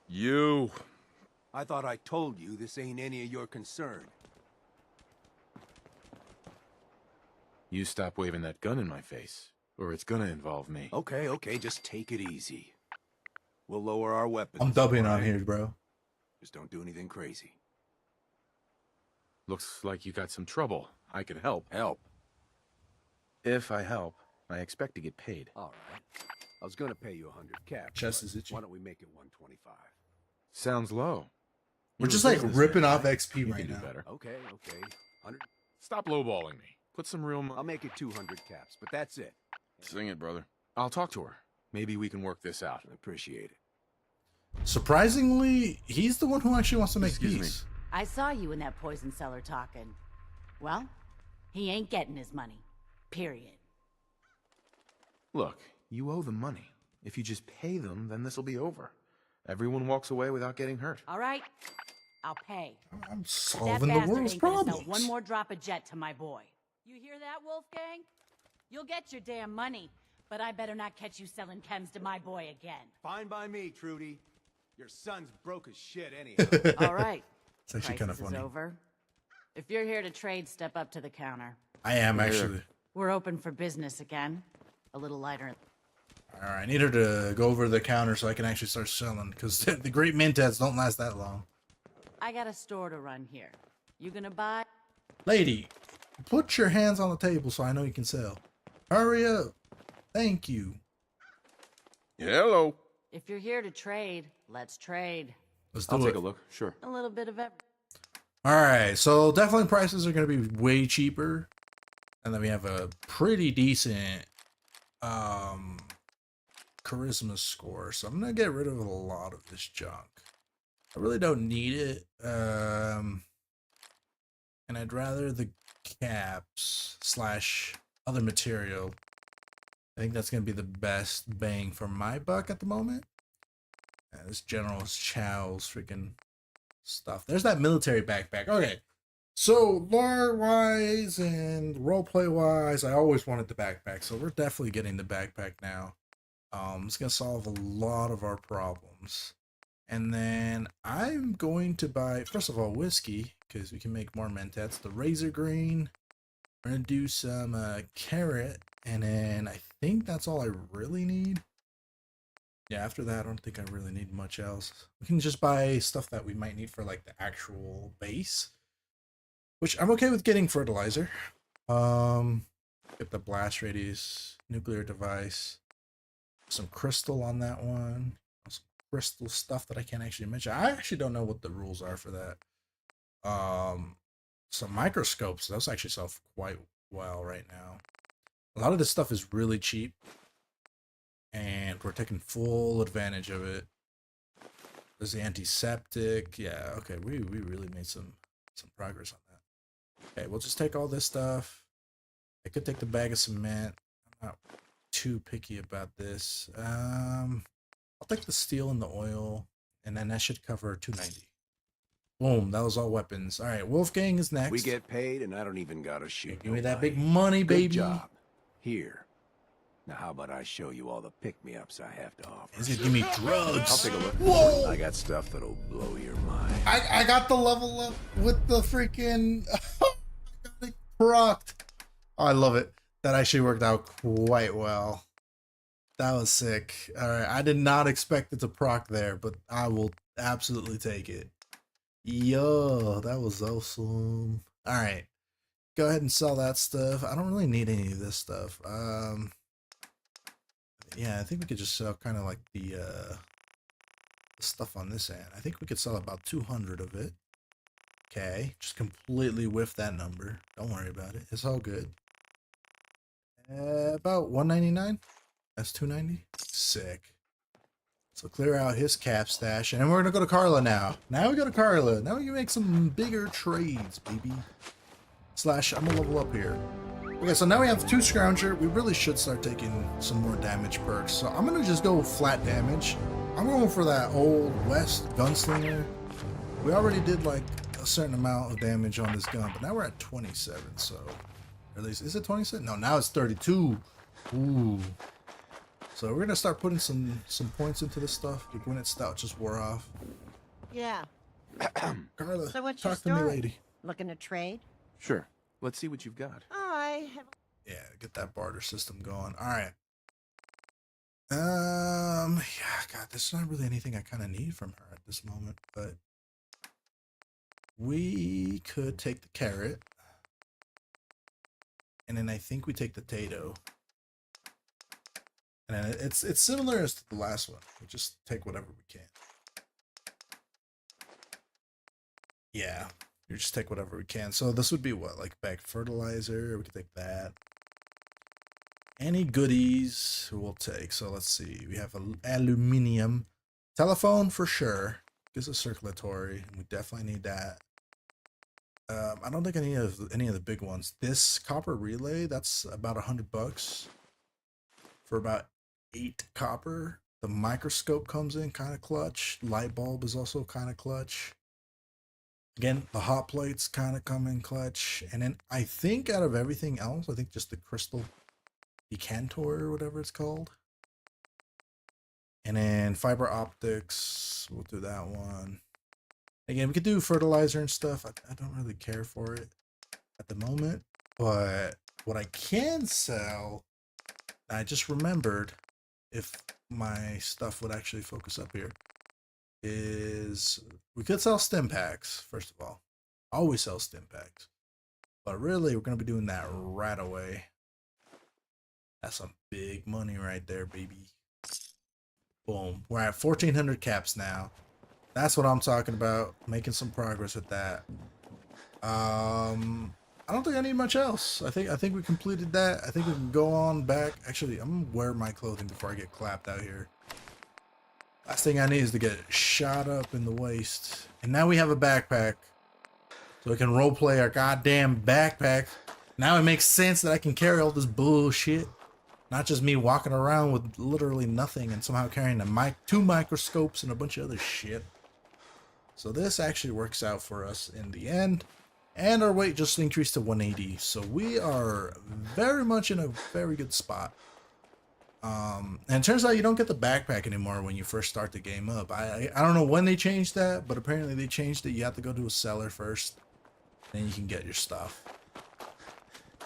You. I thought I told you this ain't any of your concern. You stop waving that gun in my face, or it's gonna involve me. Okay, okay, just take it easy. We'll lower our weapons. I'm dubbing all on right? here, bro. Just don't do anything crazy. Looks like you got some trouble. I could help. Help. If I help, I expect to get paid. All right. I was gonna pay you 100 caps. Chest but is itchy. Why don't we make it 125? Sounds low. We're You're just a like businessman, ripping off right? XP You right can do now. better. Okay, okay. 100. Stop lowballing me. Put some real money. I'll make it 200 caps, but that's it. Sing it, brother. I'll talk to her. Maybe we can work this out. I appreciate it. Surprisingly, he's the one who actually wants to make Excuse me. peace. I saw you in that poison cellar talking. Well, he ain't getting his money. Period. Look, you owe them money. If you just pay them, then this'll be over. Everyone walks away without getting hurt. All right, I'll pay. I'm That solving the bastard world's ain't gonna sell problems. one more drop of jet to my boy. You hear that, Wolfgang? You'll get your damn money, but I better not catch you selling chems to my boy again. Fine by me, Trudy. Your son's broke as shit anyhow. All right. It's actually kind of Crisis is funny. over. If you're here to trade, step up to the counter. I am actually. We're open for business again. A little lighter. All right, I need her to go over to the counter so I can actually start selling because the great mentats don't last that long. I got a store to run here. You gonna buy? Lady, put your hands on the table so I know you can sell. Hurry up. Thank you. Hello. If you're here to trade, let's trade. Let's do I'll it. take a look. Sure. A little bit of everything. All right, so definitely prices are going to be way cheaper. And then we have a pretty decent charisma score. So I'm going to get rid of a lot of this junk. I really don't need it. And I'd rather the caps / other material I think that's gonna be the best bang for my buck at the moment. This General Chow's freaking stuff. There's that military backpack. Okay. So lore wise and roleplay wise, I always wanted the backpack. So we're definitely getting the backpack now. It's gonna solve a lot of our problems. And then I'm going to buy, first of all, whiskey, because we can make more mentats. The razor green. We're gonna do some carrot, and then I think that's all I really need. Yeah, after that, I don't think I really need much else. We can just buy stuff that we might need for like the actual base, which I'm okay with getting fertilizer. Get the blast radius, nuclear device, some crystal on that one, some crystal stuff that I can't actually mention. I actually don't know what the rules are for that. Some microscopes, those actually sell quite well right now. A lot of this stuff is really cheap, and we're taking full advantage of it. There's the antiseptic. Yeah, okay, we really made some progress on that. Okay, we'll just take all this stuff. I could take the bag of cement. I'm not too picky about this. I'll take the steel and the oil, and then that should cover 290. Boom, that was all weapons. All right, Wolfgang is next. We get paid, and I don't even gotta shoot. Give me that big money, baby. Good job. Here. Now, how about I show you all the pick-me-ups I have to offer? He's gonna give me drugs. I'll take a look. Whoa! I got stuff that'll blow your mind. I got the level up with the freaking. I got it procced. Oh, I love it. That actually worked out quite well. That was sick. All right, I did not expect it to proc there, but I will absolutely take it. Yo, that was awesome. All right, go ahead and sell that stuff. I don't really need any of this stuff. Yeah, I think we could just sell kind of like the stuff on this end. I think we could sell about 200 of it. Okay, just completely whiff that number. Don't worry about it. It's all good. About 199. That's 290. Sick. So clear out his cap stash, and then we're gonna go to Carla now. Now we go to Carla. Now we can make some bigger trades, baby. Slash, I'm gonna level up here. Okay, so now we have 2 Scrounger. We really should start taking some more damage perks. So I'm gonna just go flat damage. I'm going for that old West gunslinger. We already did like a certain amount of damage on this gun, but now we're at 27. So, or at least is it 27? No, now it's 32. Ooh. So we're gonna start putting some points into this stuff. The Gwinnett Stout just wore off. Yeah. Carla, So what's your talk to me, story? lady. Looking to trade? Sure. Let's see what you've got. I have... Yeah, get that barter system going. All right. Yeah, God, there's not really anything I kind of need from her at this moment, but we could take the carrot, and then I think we take the potato, and then it's similar as to the last one. We just take whatever we can. Yeah, you just take whatever we can. So this would be what, like bag fertilizer? We could take that. Any goodies we'll take. So let's see. We have aluminium. Telephone for sure. Gives us circulatory. We definitely need that. I don't think any of the big ones. This copper relay, that's about $100 for about 8 copper. The microscope comes in kind of clutch. Light bulb is also kind of clutch. Again, the hot plates kind of come in clutch. And then I think out of everything else, I think just the crystal decantor or whatever it's called. And then fiber optics, we'll do that one. Again, we could do fertilizer and stuff. I don't really care for it at the moment. But what I can sell, I just remembered, if my stuff would actually focus up here, is we could sell stim packs, first of all. Always sell stim packs. But really, we're going to be doing that right away. That's some big money right there, baby. Boom. We're at 1,400 caps now. That's what I'm talking about. Making some progress with that. I don't think I need much else. I think we completed that. I think we can go on back. Actually, I'm gonna wear my clothing before I get clapped out here. Last thing I need is to get shot up in the waist. And now we have a backpack. So we can roleplay our goddamn backpack. Now it makes sense that I can carry all this bullshit. Not just me walking around with literally nothing and somehow carrying two microscopes and a bunch of other shit. So this actually works out for us in the end. And our weight just increased to 180. So we are very much in a very good spot. And it turns out you don't get the backpack anymore when you first start the game up. I don't know when they changed that, but apparently they changed it. You have to go to a seller first, then you can get your stuff.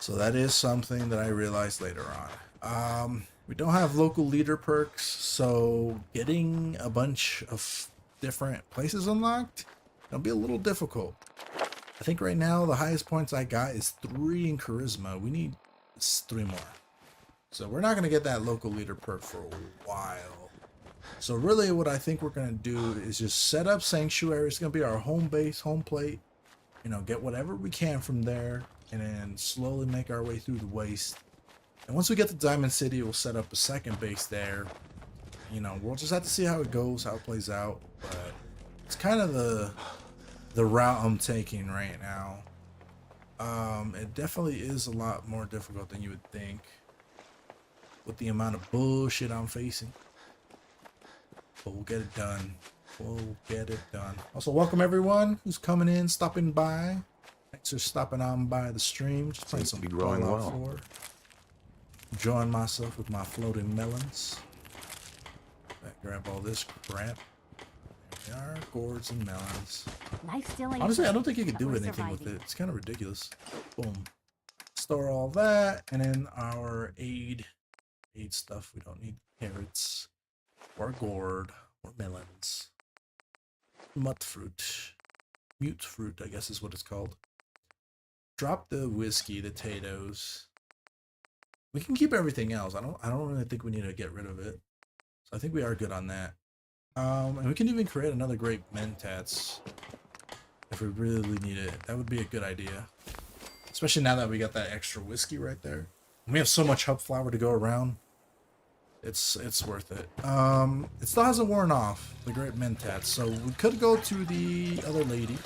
So that is something that I realized later on. We don't have local leader perks, so getting a bunch of different places unlocked, it'll be a little difficult. I think right now the highest points I got is 3 in charisma. We need 3 more. So we're not going to get that local leader perk for a while. So really what I think we're going to do is just set up Sanctuary. It's going to be our home base, home plate. You know, get whatever we can from there and then slowly make our way through the waste. And once we get to Diamond City, we'll set up a second base there. You know, we'll just have to see how it goes, how it plays out. But it's kind of the route I'm taking right now. It definitely is a lot more difficult than you would think with the amount of bullshit I'm facing. But we'll get it done. We'll get it done. Also, welcome everyone who's coming in, stopping by. Thanks for stopping on by the stream. Just playing some growing well. 4. Enjoying myself with my floating melons. Grab all this crap. There we are, gourds and melons. Life still ain't Honestly, I good, don't think you could but do we're anything with surviving. it. It's kind of ridiculous. Boom. Store all that, and then our aid stuff. We don't need carrots or gourd or melons. Mut fruit. Mute fruit, I guess is what it's called. Drop the whiskey, the potatoes. We can keep everything else. I don't really think we need to get rid of it. So I think we are good on that. And we can even create another grape mentats if we really need it. That would be a good idea. Especially now that we got that extra whiskey right there. We have so much hub flour to go around. It's worth it. It still hasn't worn off, the grape mentats. So we could go to the other lady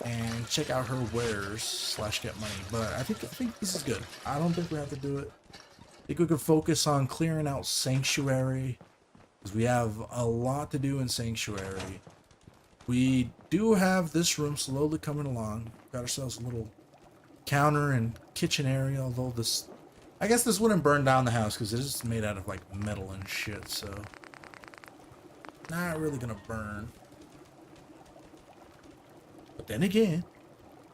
and check out her wares / get money. But I think this is good. I don't think we have to do it. I think we could focus on clearing out Sanctuary, because we have a lot to do in Sanctuary. We do have this room slowly coming along. Got ourselves a little counter and kitchen area, although this, I guess this wouldn't burn down the house because it is made out of like metal and shit, so not really gonna burn. But then again,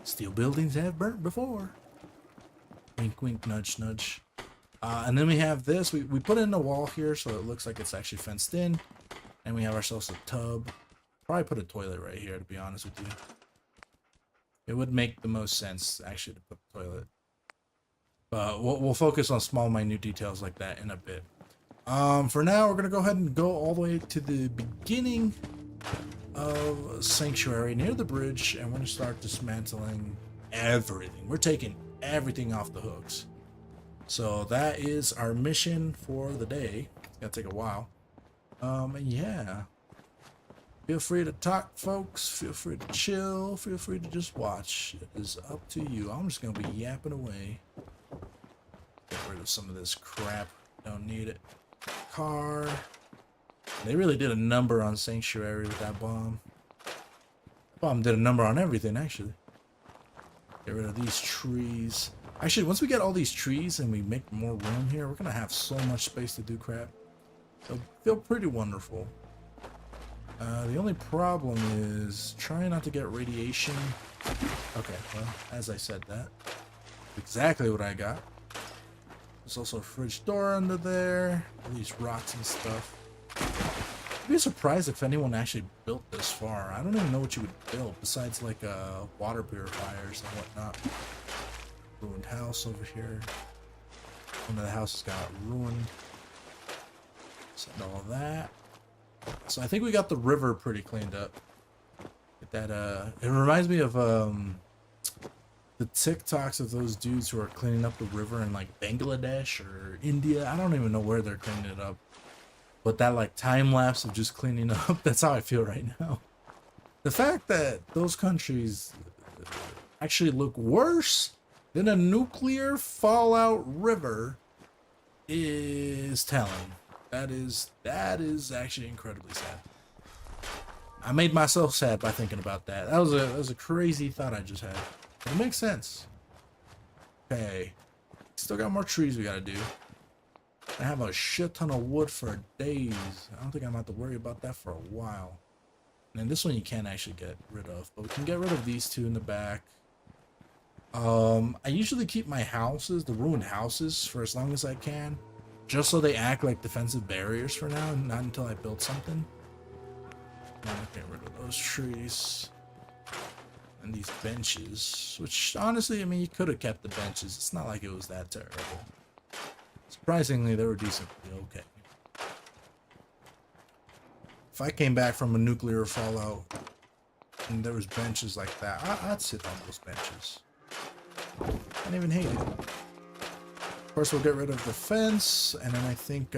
steel buildings have burnt before. Wink wink, nudge nudge. And then we have this. We put in a wall here so it looks like it's actually fenced in. And we have ourselves a tub. Probably put a toilet right here, to be honest with you. It would make the most sense, actually, to put the toilet. But we'll focus on small, minute details like that in a bit. For now, we're going to go ahead and go all the way to the beginning of Sanctuary, near the bridge. And we're going to start dismantling everything. We're taking everything off the hooks. So that is our mission for the day. It's gonna take a while. And yeah. Feel free to talk, folks. Feel free to chill. Feel free to just watch. It is up to you. I'm just gonna be yapping away. Get rid of some of this crap. Don't need it. Car. They really did a number on Sanctuary with that bomb. Bomb did a number on everything, actually. Get rid of these trees. Actually, once we get all these trees and we make more room here, we're gonna have so much space to do crap. It'll feel pretty wonderful. The only problem is trying not to get radiation. Okay, well, as I said that. Exactly what I got. There's also a fridge door under there. All these rocks and stuff. I'd be surprised if anyone actually built this far. I don't even know what you would build besides like water purifiers and whatnot. Ruined house over here. One of the houses got ruined. Send all that. So I think we got the river pretty cleaned up. Get that, it reminds me of the TikToks of those dudes who are cleaning up the river in like Bangladesh or India. I don't even know where they're cleaning it up. But that like time lapse of just cleaning up, that's how I feel right now. The fact that those countries actually look worse than a nuclear fallout river is telling. That is actually incredibly sad. I made myself sad by thinking about that. That was a crazy thought I just had. It makes sense. Okay. Still got more trees we gotta do. I have a shit ton of wood for days. I don't think I'm gonna have to worry about that for a while. And this one you can't actually get rid of, but we can get rid of these two in the back. I usually keep my houses, the ruined houses, for as long as I can, just so they act like defensive barriers for now, and not until I build something. I'm gonna get rid of those trees and these benches, which honestly, I mean, you could have kept the benches. It's not like it was that terrible. Surprisingly, they were decently okay. If I came back from a nuclear fallout and there was benches like that, I'd sit on those benches. I didn't even hate it. Of course, we'll get rid of the fence, and then I think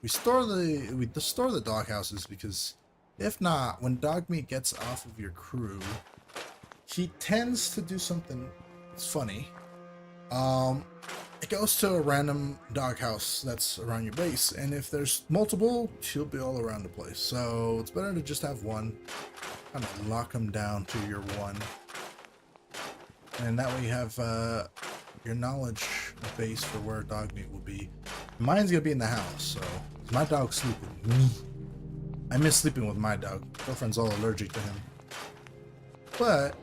we store the dog houses, because if not, when dog meat gets off of your crew, he tends to do something. It's funny. It goes to a random doghouse that's around your base, and if there's multiple, she'll be all around the place. So it's better to just have one, kind of lock them down to your one, and that way you have your knowledge base for where dog meat will be. Mine's gonna be in the house, so my dog's sleeping with me. I miss sleeping with my dog. Girlfriend's all allergic to him, but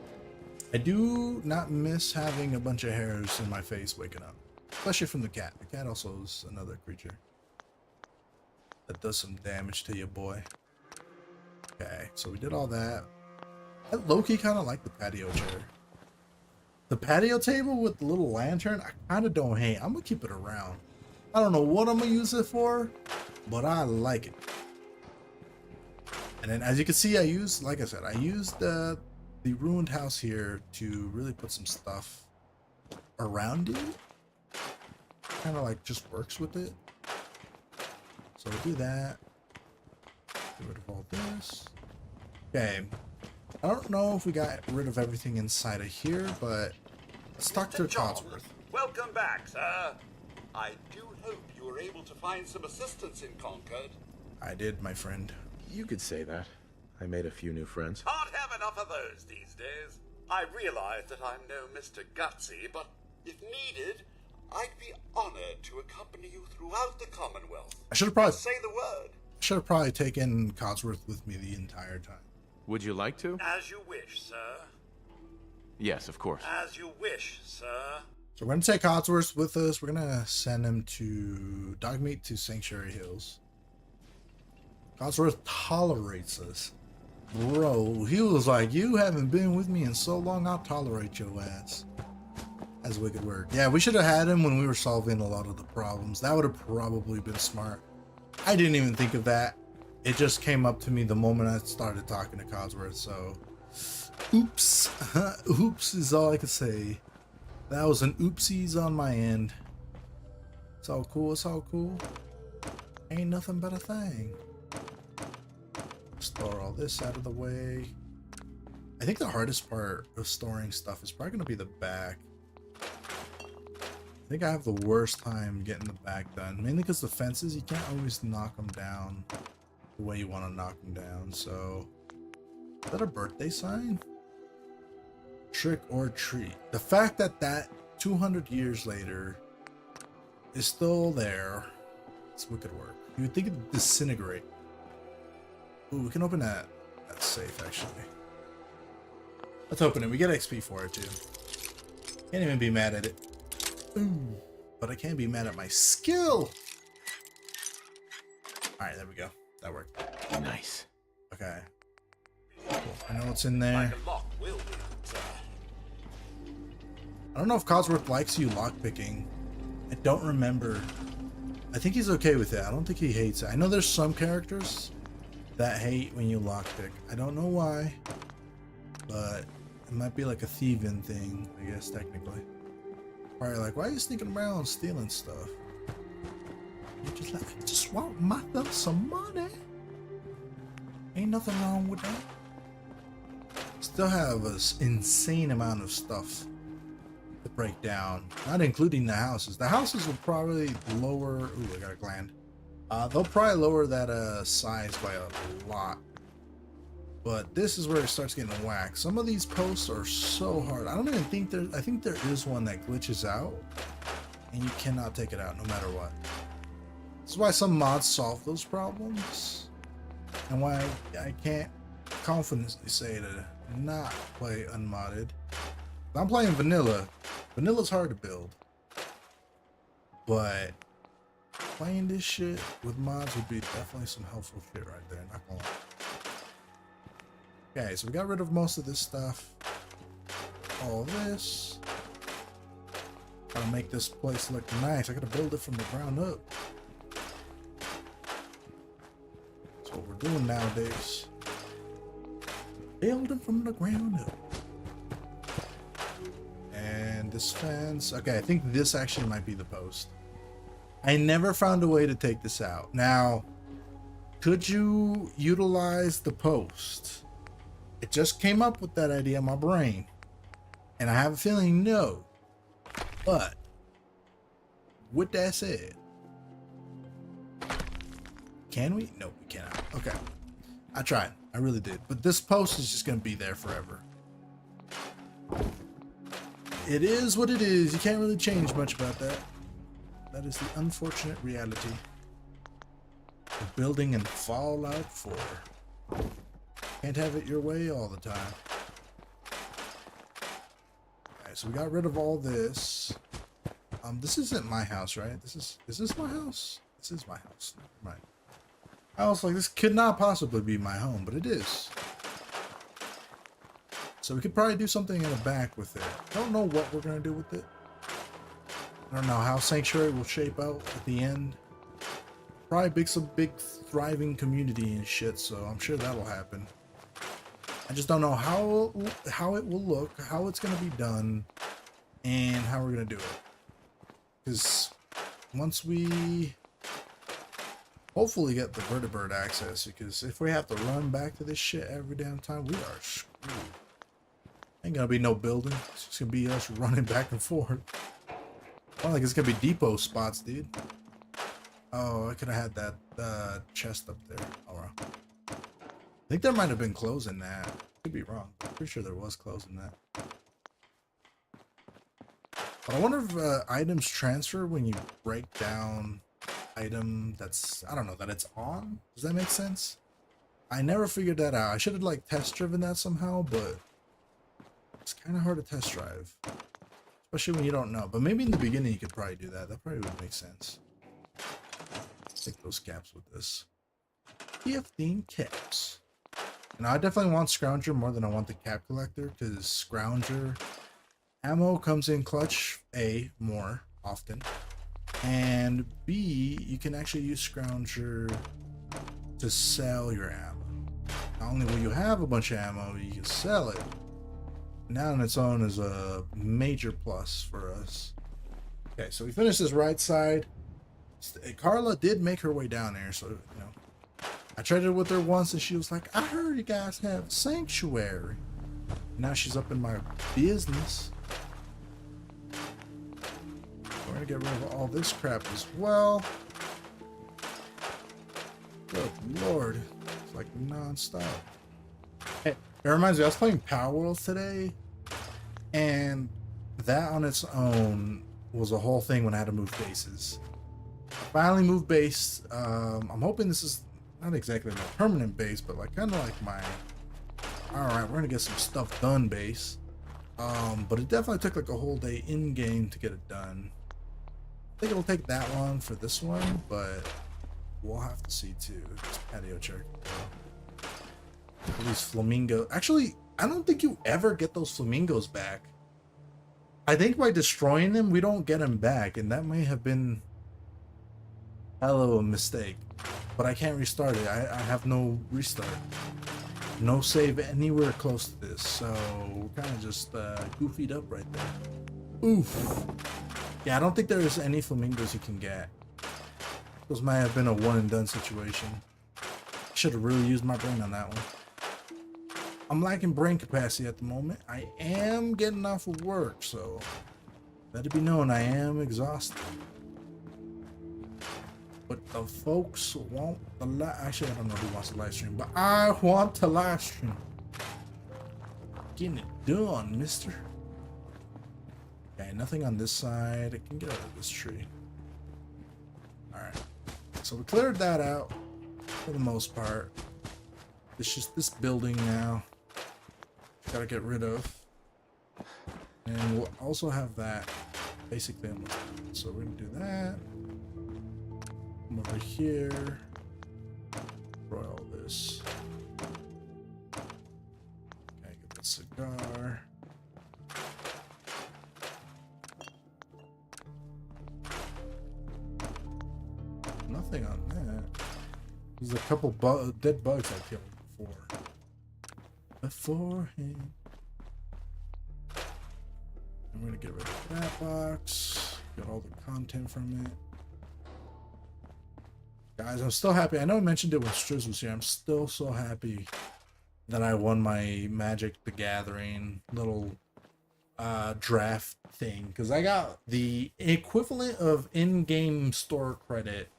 I do not miss having a bunch of hairs in my face waking up. Especially from the cat. The cat also is another creature that does some damage to your boy. Okay, so we did all that. I low-key kind of like the patio chair. The patio table with the little lantern, I kind of don't hate. I'm going to keep it around. I don't know what I'm going to use it for, but I like it. And then as you can see, I used, like I said, I used the ruined house here to really put some stuff around it. Kind of like just works with it. So we'll do that. Get rid of all this. Okay. I don't know if we got rid of everything inside of here, but let's talk to Codsworth. Welcome back, sir. I do hope you were able to find some assistance in Concord. I did, my friend. You could say that. I made a few new friends. Can't have enough of those these days. I realize that I'm no Mr. Gutsy, but if needed, I'd be honored to accompany you throughout the Commonwealth. I should have probably say the word. Should have probably taken Codsworth with me the entire time. Would you like to? As you wish, sir. Yes, of course. As you wish, sir. So we're gonna take Codsworth with us. We're gonna send him to Dogmeat to Sanctuary Hills. Codsworth tolerates us. Bro, he was like, you haven't been with me in so long, I'll tolerate your ass. That's wicked word. Yeah, we should have had him when we were solving a lot of the problems. That would have probably been smart. I didn't even think of that. It just came up to me the moment I started talking to Codsworth, so... Oops. Oops is all I can say. That was an oopsies on my end. It's all cool, it's all cool. Ain't nothing but a thing. Store all this out of the way. I think the hardest part of storing stuff is probably going to be the back. I think I have the worst time getting the back done. Mainly because the fences, you can't always knock them down the way you want to knock them down. So, is that a birthday sign? Trick or treat. The fact that that 200 years later is still there, it's wicked work. You would think it'd disintegrate. Ooh, we can open that safe, actually. Let's open it. We get XP for it, too. Can't even be mad at it. Ooh, but I can be mad at my skill. Alright, there we go. That worked. Nice. Okay. Cool. I know what's in there. I don't know if Codsworth likes you lockpicking. I don't remember. I think he's okay with it. I don't think he hates it. I know there's some characters that hate when you lockpick. I don't know why, but it might be like a thieving thing, I guess, technically. Probably like, why are you sneaking around stealing stuff? You're just like, I just want myself some money. Ain't nothing wrong with that. Still have an insane amount of stuff to break down, not including the houses. The houses will probably lower. Ooh, I got a gland. They'll probably lower that size by a lot. But this is where it starts getting whacked. Some of these posts are so hard. I don't even think there. I think there is one that glitches out, and you cannot take it out no matter what. This is why some mods solve those problems, and why I can't confidently say to not play unmodded. I'm playing vanilla. Vanilla's hard to build, but playing this shit with mods would be definitely some helpful shit right there. Not gonna lie. Okay, so we got rid of most of this stuff. All this. Gotta make this place look nice. I gotta build it from the ground up. That's what we're doing nowadays. Building from the ground up. And this fence. Okay, I think this actually might be the post. I never found a way to take this out. Now, could you utilize the post? It just came up with that idea in my brain. And I have a feeling no. But, with that said, can we? No, we cannot. Okay. I tried. I really did. But this post is just going to be there forever. It is what it is. You can't really change much about that. That is the unfortunate reality of building in Fallout 4. Can't have it your way all the time. Alright, so we got rid of all this. This isn't my house, right? Is this my house? This is my house. Never mind. I was like, this could not possibly be my home, but it is. So we could probably do something in the back with it. I don't know what we're gonna do with it. I don't know how Sanctuary will shape out at the end. Probably some big thriving community and shit, so I'm sure that'll happen. I just don't know how it will look, how it's gonna be done, and how we're gonna do it. Because once we hopefully get the vertibird access, because if we have to run back to this shit every damn time, we are screwed. Ain't gonna be no building. It's just gonna be us running back and forth. I don't think it's gonna be depot spots, dude. Oh, I could have had that chest up there. Oh, well. I think there might have been clothes in that. Could be wrong. Pretty sure there was clothes in that. But I wonder if items transfer when you break down item that's, I don't know, that it's on. Does that make sense? I never figured that out. I should have like test driven that somehow, but it's kind of hard to test drive, especially when you don't know. But maybe in the beginning you could probably do that. That probably would make sense. Take those caps with this. 15 caps. And I definitely want Scrounger more than I want the cap collector, because Scrounger ammo comes in clutch A more often, and B, you can actually use Scrounger to sell your ammo. Not only will you have a bunch of ammo, you can sell it. Now on its own is a major plus for us. Okay, so we finished this right side. Carla did make her way down there, so you know, I traded with her once and she was like, I heard you guys have Sanctuary. Now she's up in my business. We're gonna get rid of all this crap as well. Good lord, it's like non-stop. Hey, it reminds me, I was playing Power Worlds today, and that on its own was a whole thing when I had to move bases. I finally moved base. I'm hoping this is not exactly my permanent base, but like kind of like my, alright, we're gonna get some stuff done base. But it definitely took like a whole day in game to get it done. I think it'll take that long for this one, but we'll have to see too. It's patio chair. These flamingo. Actually, I don't think you ever get those flamingos back. I think by destroying them, we don't get them back, and that may have been hell of a mistake. But I can't restart it. I have no restart. No save anywhere close to this, so we're kind of just goofied up right there. Oof. Yeah, I don't think there's any flamingos you can get. Those might have been a one and done situation. Should have really used my brain on that one. I'm lacking brain capacity at the moment. I am getting off of work, so Let it be known I am exhausted. But the folks want the actually, I don't know who wants the live stream, but I want to live stream. Getting it done, mister. Okay, nothing on this side. I can get out of this tree. Alright. So we cleared that out for the most part. It's just this building now. Gotta get rid of. And we'll also have that basically almost done. So we're gonna do that. Come over here. Destroy all this. Okay, get the cigar. Nothing on that. There's a couple dead bugs I killed before. Beforehand. I'm gonna get rid of that box. Get all the content from it. Guys, I'm still happy. I know I mentioned it when Striz was here. I'm still so happy that I won my Magic the Gathering little draft thing. Because I got the equivalent of in-game store credit.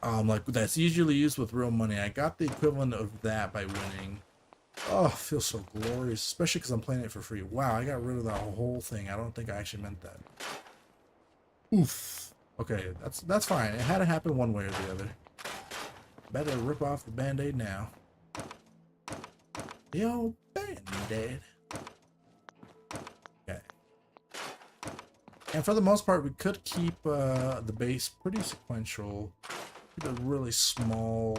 Like that's usually used with real money. I got the equivalent of that by winning. Oh, it feels so glorious, especially because I'm playing it for free. Wow, I got rid of that whole thing. I don't think I actually meant that. Oof. Okay, that's fine. It had to happen one way or the other. Better rip off the band-aid now. The old band-aid. Okay. And for the most part, we could keep the base pretty sequential. Keep it really small,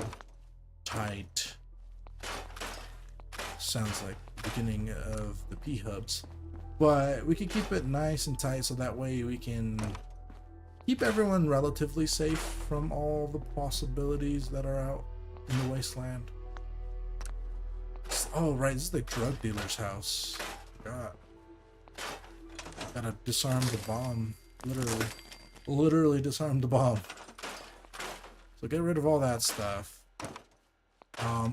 tight. Sounds like the beginning of the P-hubs. But we can keep it nice and tight so that way we can keep everyone relatively safe from all the possibilities that are out in the wasteland. Oh, right, this is the drug dealer's house. God. Gotta disarm the bomb. Literally disarm the bomb. So get rid of all that stuff.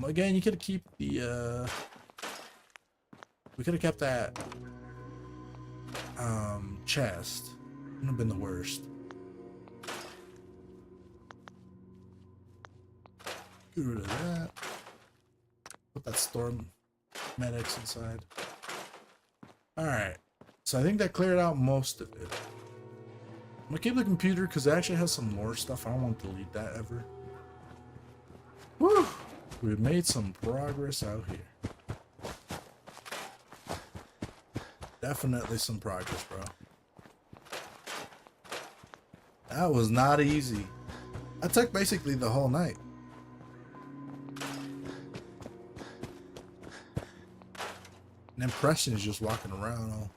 Again, you could keep the, we could have kept that, chest. Wouldn't have been the worst. Get rid of that. Put that storm medics inside. Alright. So I think that cleared out most of it. I'm gonna keep the computer because it actually has some more stuff. I don't want to delete that ever. Woo! We've made some progress out here. Definitely some progress, bro. That was not easy. I took basically the whole night. And Impression is just walking around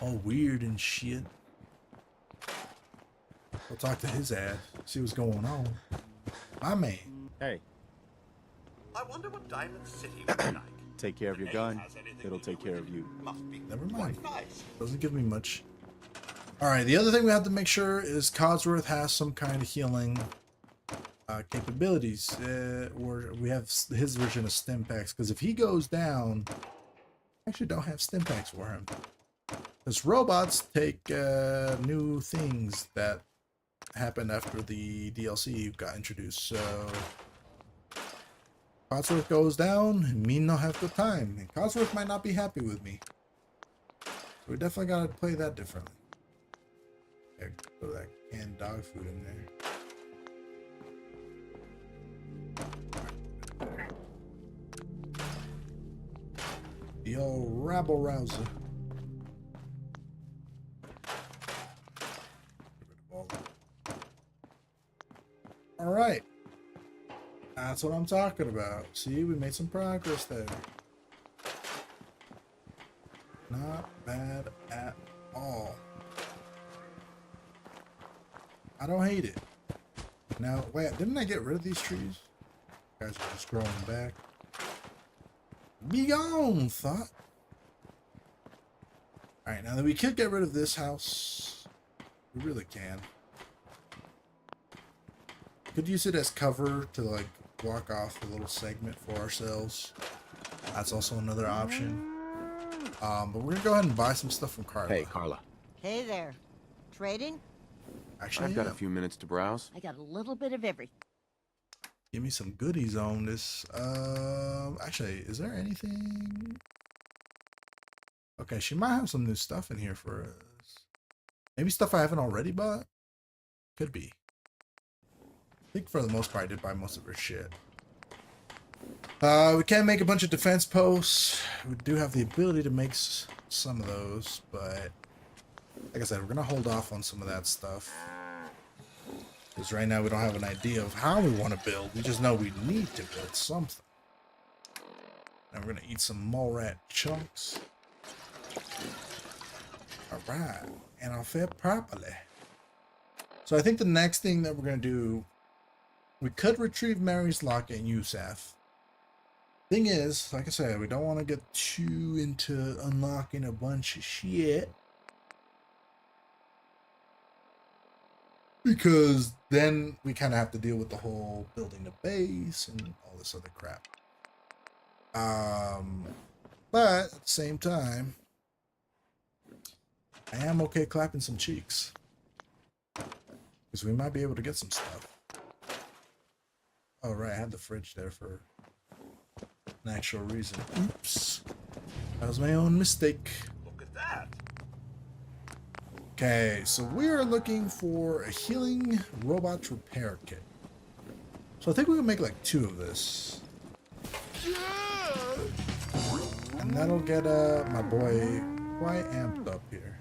all weird and shit. I'll talk to his ass, see what's going on. My man. Hey. I wonder what Diamond City would be like. Take care of your gun. It'll take care of you. Must be Never mind. quite nice. Doesn't give me much. Alright, the other thing we have to make sure is Codsworth has some kind of healing capabilities. Or we have his version of stim packs, because if he goes down, I actually don't have stim packs for him. Because robots take new things that happened after the DLC got introduced, so Codsworth goes down, me not have good time, and Codsworth might not be happy with me. So we definitely gotta play that differently. Okay, put that canned dog food in there. The old rabble rouser. All right. That's what I'm talking about. See, we made some progress there. Not bad at all. I don't hate it. Now, wait, didn't I get rid of these trees? You guys are just growing back. Be gone, thought. Alright, now that we could get rid of this house, we really can. Could use it as cover to, like, block off a little segment for ourselves. That's also another option. But we're gonna go ahead and buy some stuff from Carla. Hey, Carla. Hey there. Trading? Actually, I've got a few minutes to browse. I got a little bit of everything. give me some goodies on this. Actually, is there anything? Okay, she might have some new stuff in here for us. Maybe stuff I haven't already bought? Could be. I think for the most part I did buy most of her shit. We can make a bunch of defense posts. We do have the ability to make some of those, but like I said, we're gonna hold off on some of that stuff. Because right now we don't have an idea of how we want to build. We just know we need to build something. And we're gonna eat some mole rat chunks. Alright, and I'll fit properly. So I think the next thing that we're gonna do, we could retrieve Mary's locket and Yusuf. Thing is, like I said, we don't want to get too into unlocking a bunch of shit. Because then we kind of have to deal with the whole building the base and all this other crap. But at the same time, I am okay clapping some cheeks. Because we might be able to get some stuff. Oh, right, I had the fridge there for an actual reason. Oops. That was my own mistake. Look at that. Okay, so we are looking for a healing robot repair kit. So I think we can make like 2 of this. And that'll get my boy quite amped up here.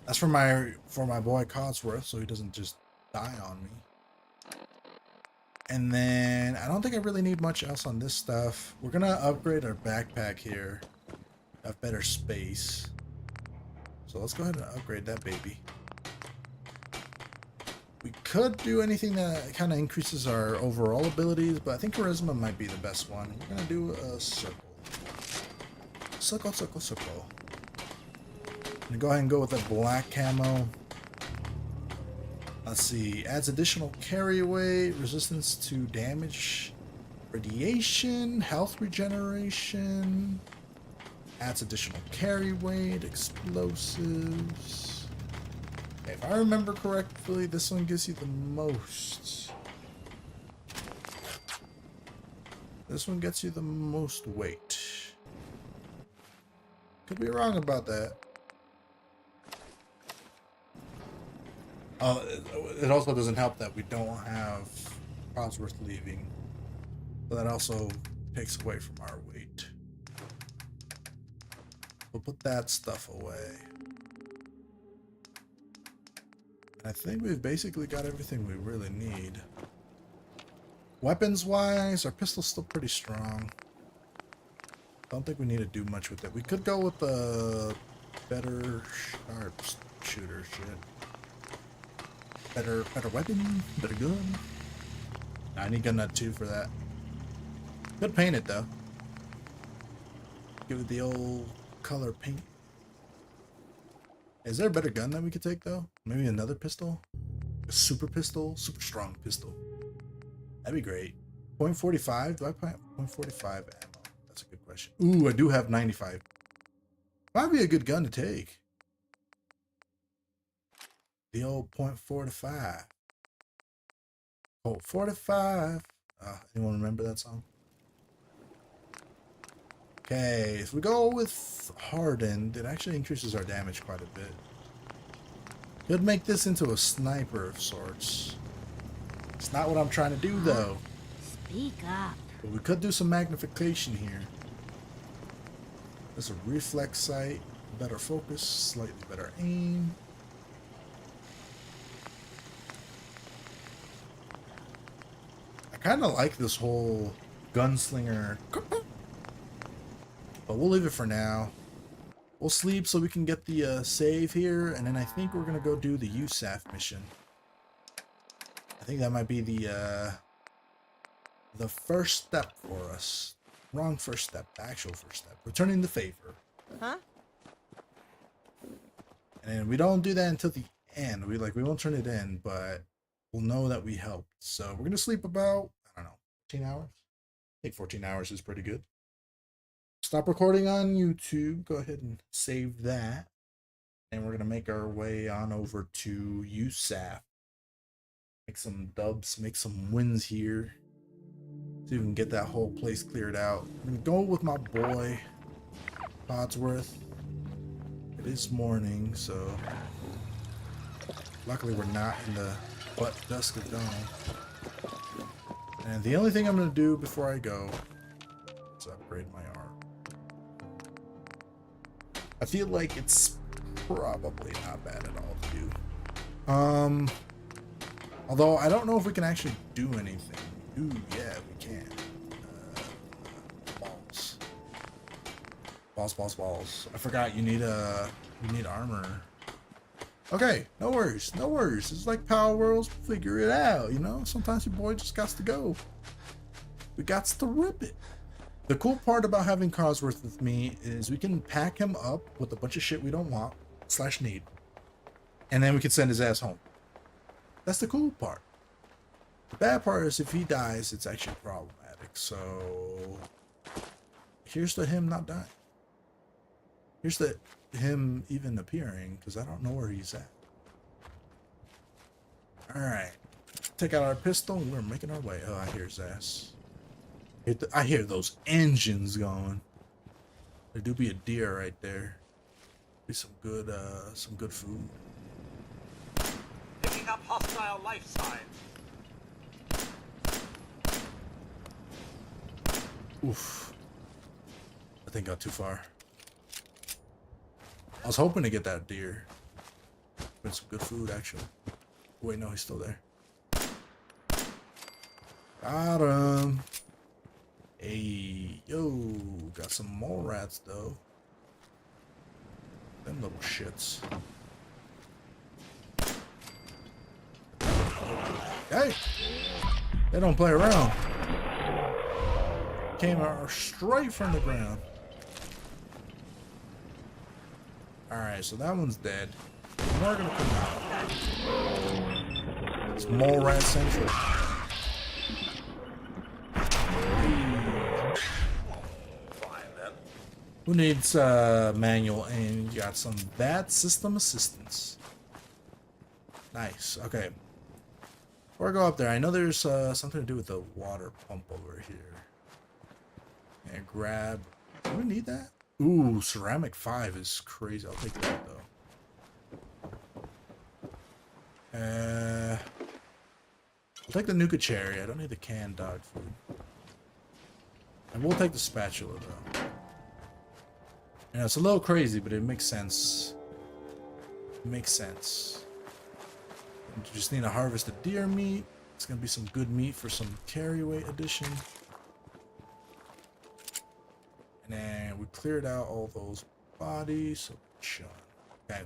That's for my boy Codsworth, so he doesn't just die on me. And then I don't think I really need much else on this stuff. We're gonna upgrade our backpack here. Have better space. So let's go ahead and upgrade that baby. We could do anything that kind of increases our overall abilities, but I think charisma might be the best one. We're gonna do a circle. Circle, circle, circle. I'm gonna go ahead and go with the black camo. Let's see, adds additional carry weight, resistance to damage, radiation, health regeneration, adds additional carry weight, explosives. Okay, if I remember correctly, this one gives you the most. This one gets you the most weight. Could be wrong about that. It also doesn't help that we don't have Codsworth leaving. So that also takes away from our weight. We'll put that stuff away. And I think we've basically got everything we really need. Weapons-wise, our pistol's still pretty strong. Don't think we need to do much with it. We could go with the better sharp shooter shit. Better weapon, better gun. I need gun nut 2 for that. Could paint it though. Give it the old color paint. Is there a better gun that we could take though? Maybe another pistol? A super pistol? Super strong pistol. That'd be great. .45? Do I put .45 ammo? That's a good question. Ooh, I do have 95. Might be a good gun to take. The old .45. .45. Anyone remember that song? Okay, if we go with hardened, it actually increases our damage quite a bit. Could make this into a sniper of sorts. It's not what I'm trying to do though. Speak up. But we could do some magnification here. There's a reflex sight, better focus, slightly better aim. I kind of like this whole gunslinger, but we'll leave it for now. We'll sleep so we can get the save here, and then I think we're gonna go do the USAF mission. I think that might be the first step for us. Wrong first step, the actual first step. Returning the favor. Huh? And we don't do that until the end. We won't turn it in, but we'll know that we helped. So we're gonna sleep about, I don't know, 14 hours? I think 14 hours is pretty good. stop recording on YouTube. Go ahead and save that. And we're going to make our way on over to USAF. Make some dubs, make some wins here. See if we can get that whole place cleared out. I'm going to go with my boy, Codsworth. It is morning, so luckily we're not in the butt dusk of dawn. And the only thing I'm going to do before I go is upgrade my arm. I feel like it's probably not bad at all to do. Although I don't know if we can actually do anything. Ooh, yeah, we can. Balls. I forgot you need armor. Okay, no worries. It's like Power Worlds, figure it out, you know? Sometimes your boy just gots to go. We gots to rip it. The cool part about having Cosworth with me is we can pack him up with a bunch of shit we don't want / need. And then we can send his ass home. That's the cool part. The bad part is if he dies, it's actually problematic. So here's to him not dying. Here's to him even appearing, because I don't know where he's at. Alright. Take out our pistol and we're making our way. Oh, I hear his ass. I hear those engines going. There do be a deer right there. Be some good food. Picking up hostile life signs. Oof. I think I got too far. I was hoping to get that deer. Been some good food, actually. Wait, no, he's still there. Got him. Hey, yo, got some mole rats, though. Them little shits. Hey! They don't play around. Came out straight from the ground. Alright, so that one's dead. More gonna come out. It's mole rat central. Who needs manual aim? You got some bad system assistance. Nice. Okay. Before I go up there, I know there's something to do with the water pump over here. And grab. Do we need that? Ooh, ceramic 5 is crazy. I'll take that though. I'll take the Nuka cherry. I don't need the canned dog food. And we'll take the spatula though. Yeah, it's a little crazy, but it makes sense. It makes sense. You just need to harvest the deer meat. It's gonna be some good meat for some carry weight addition. And then we cleared out all those bodies. So shut. Okay.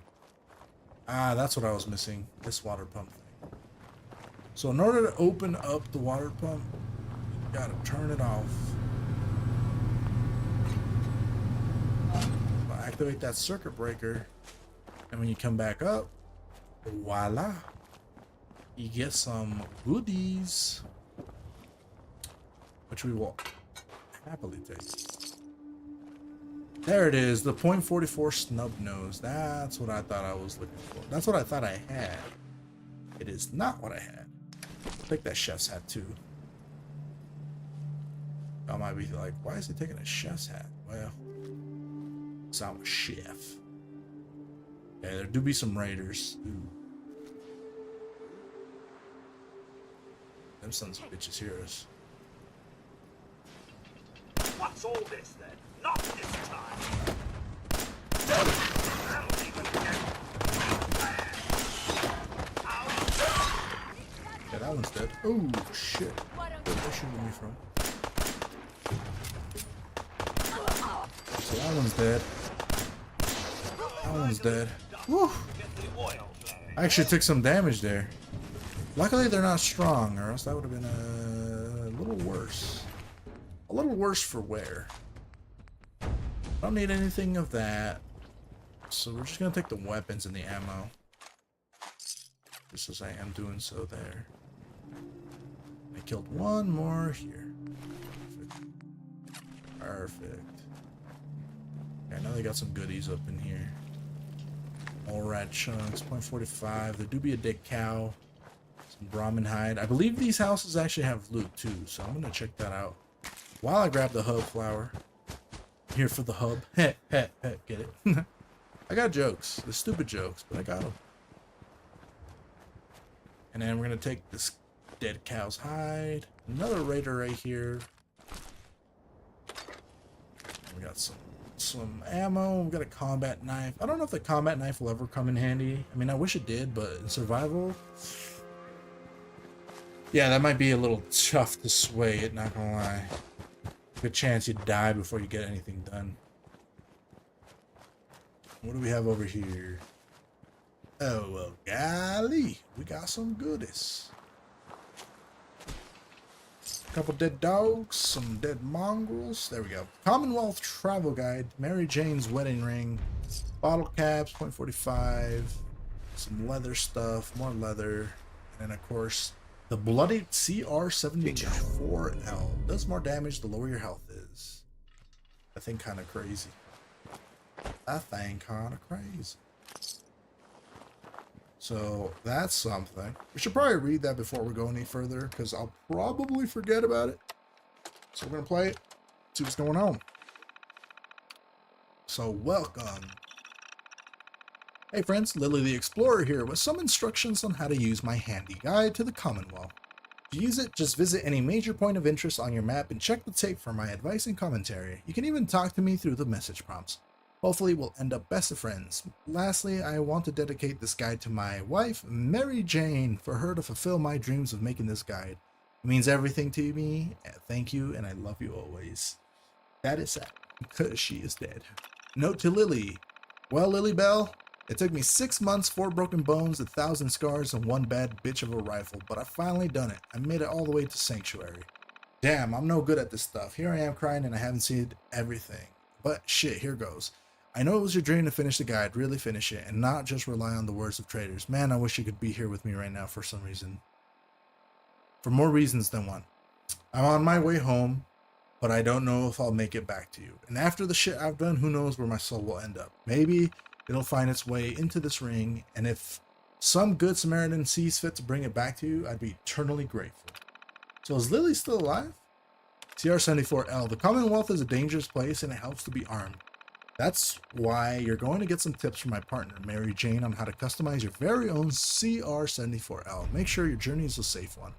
Ah, that's what I was missing. This water pump thing. So in order to open up the water pump, you gotta turn it off. Activate that circuit breaker, and when you come back up, voila, you get some goodies, which we will happily take. There it is, the .44 snub nose. That's what I thought I was looking for. That's what I thought I had. It is not what I had. I'll take that chef's hat too. I might be like, why is he taking a chef's hat? Well, so I'm a chef. Yeah, there do be some raiders. Ooh. Them sons of bitches hear us. What's all this then? Not this time. Yeah, that one's dead. Oh shit. Where's that shooting me from? So that one's dead. That one's dead. Woo! I actually took some damage there. Luckily they're not strong, or else that would have been a little worse. A little worse for wear. I don't need anything of that. So we're just gonna take the weapons and the ammo. Just as I am doing so there. I killed one more here. Perfect. Perfect. I know they got some goodies up in here. All rat chunks, .45. There do be a dead cow. Some Brahmin hide. I believe these houses actually have loot too, so I'm gonna check that out. While I grab the hub flower. Here for the hub. Get it? I got jokes. The stupid jokes, but I got them. And then we're gonna take this dead cow's hide. Another raider right here. We got some ammo. We got a combat knife. I don't know if the combat knife will ever come in handy. I mean, I wish it did, but in survival, yeah, that might be a little tough to sway it, not gonna lie. Good chance you'd die before you get anything done. What do we have over here? Oh, well, golly, we got some goodies. Couple dead dogs, some dead mongrels. There we go. Commonwealth Travel Guide, Mary Jane's Wedding Ring, bottle caps, .45, some leather stuff, more leather, and then of course the bloodied CR-74L. Does more damage the lower your health is. That thing kind of crazy. That thing kind of crazy. So that's something. We should probably read that before we go any further, because I'll probably forget about it. So we're going to play it, see what's going on. So welcome. Hey friends, Lily the Explorer here with some instructions on how to use my handy guide to the Commonwealth. To use it, just visit any major point of interest on your map and check the tape for my advice and commentary. You can even talk to me through the message prompts. Hopefully we'll end up best of friends. Lastly, I want to dedicate this guide to my wife, Mary Jane, for her to fulfill my dreams of making this guide. It means everything to me. Thank you, and I love you always. That is sad, because she is dead. Note to Lily. Well, Lily Bell, it took me 6 months, 4 broken bones, 1,000 scars, and 1 bad bitch of a rifle, but I finally done it. I made it all the way to Sanctuary. Damn, I'm no good at this stuff. Here I am crying and I haven't seen everything. But shit, here goes. I know it was your dream to finish the guide, really finish it, and not just rely on the words of traders. Man, I wish you could be here with me right now for some reason. For more reasons than one. I'm on my way home, but I don't know if I'll make it back to you. And after the shit I've done, who knows where my soul will end up. Maybe it'll find its way into this ring, and if some good Samaritan sees fit to bring it back to you, I'd be eternally grateful. So is Lily still alive? CR-74L. The Commonwealth is a dangerous place, and it helps to be armed. That's why you're going to get some tips from my partner, Mary Jane, on how to customize your very own CR-74L. Make sure your journey is a safe one.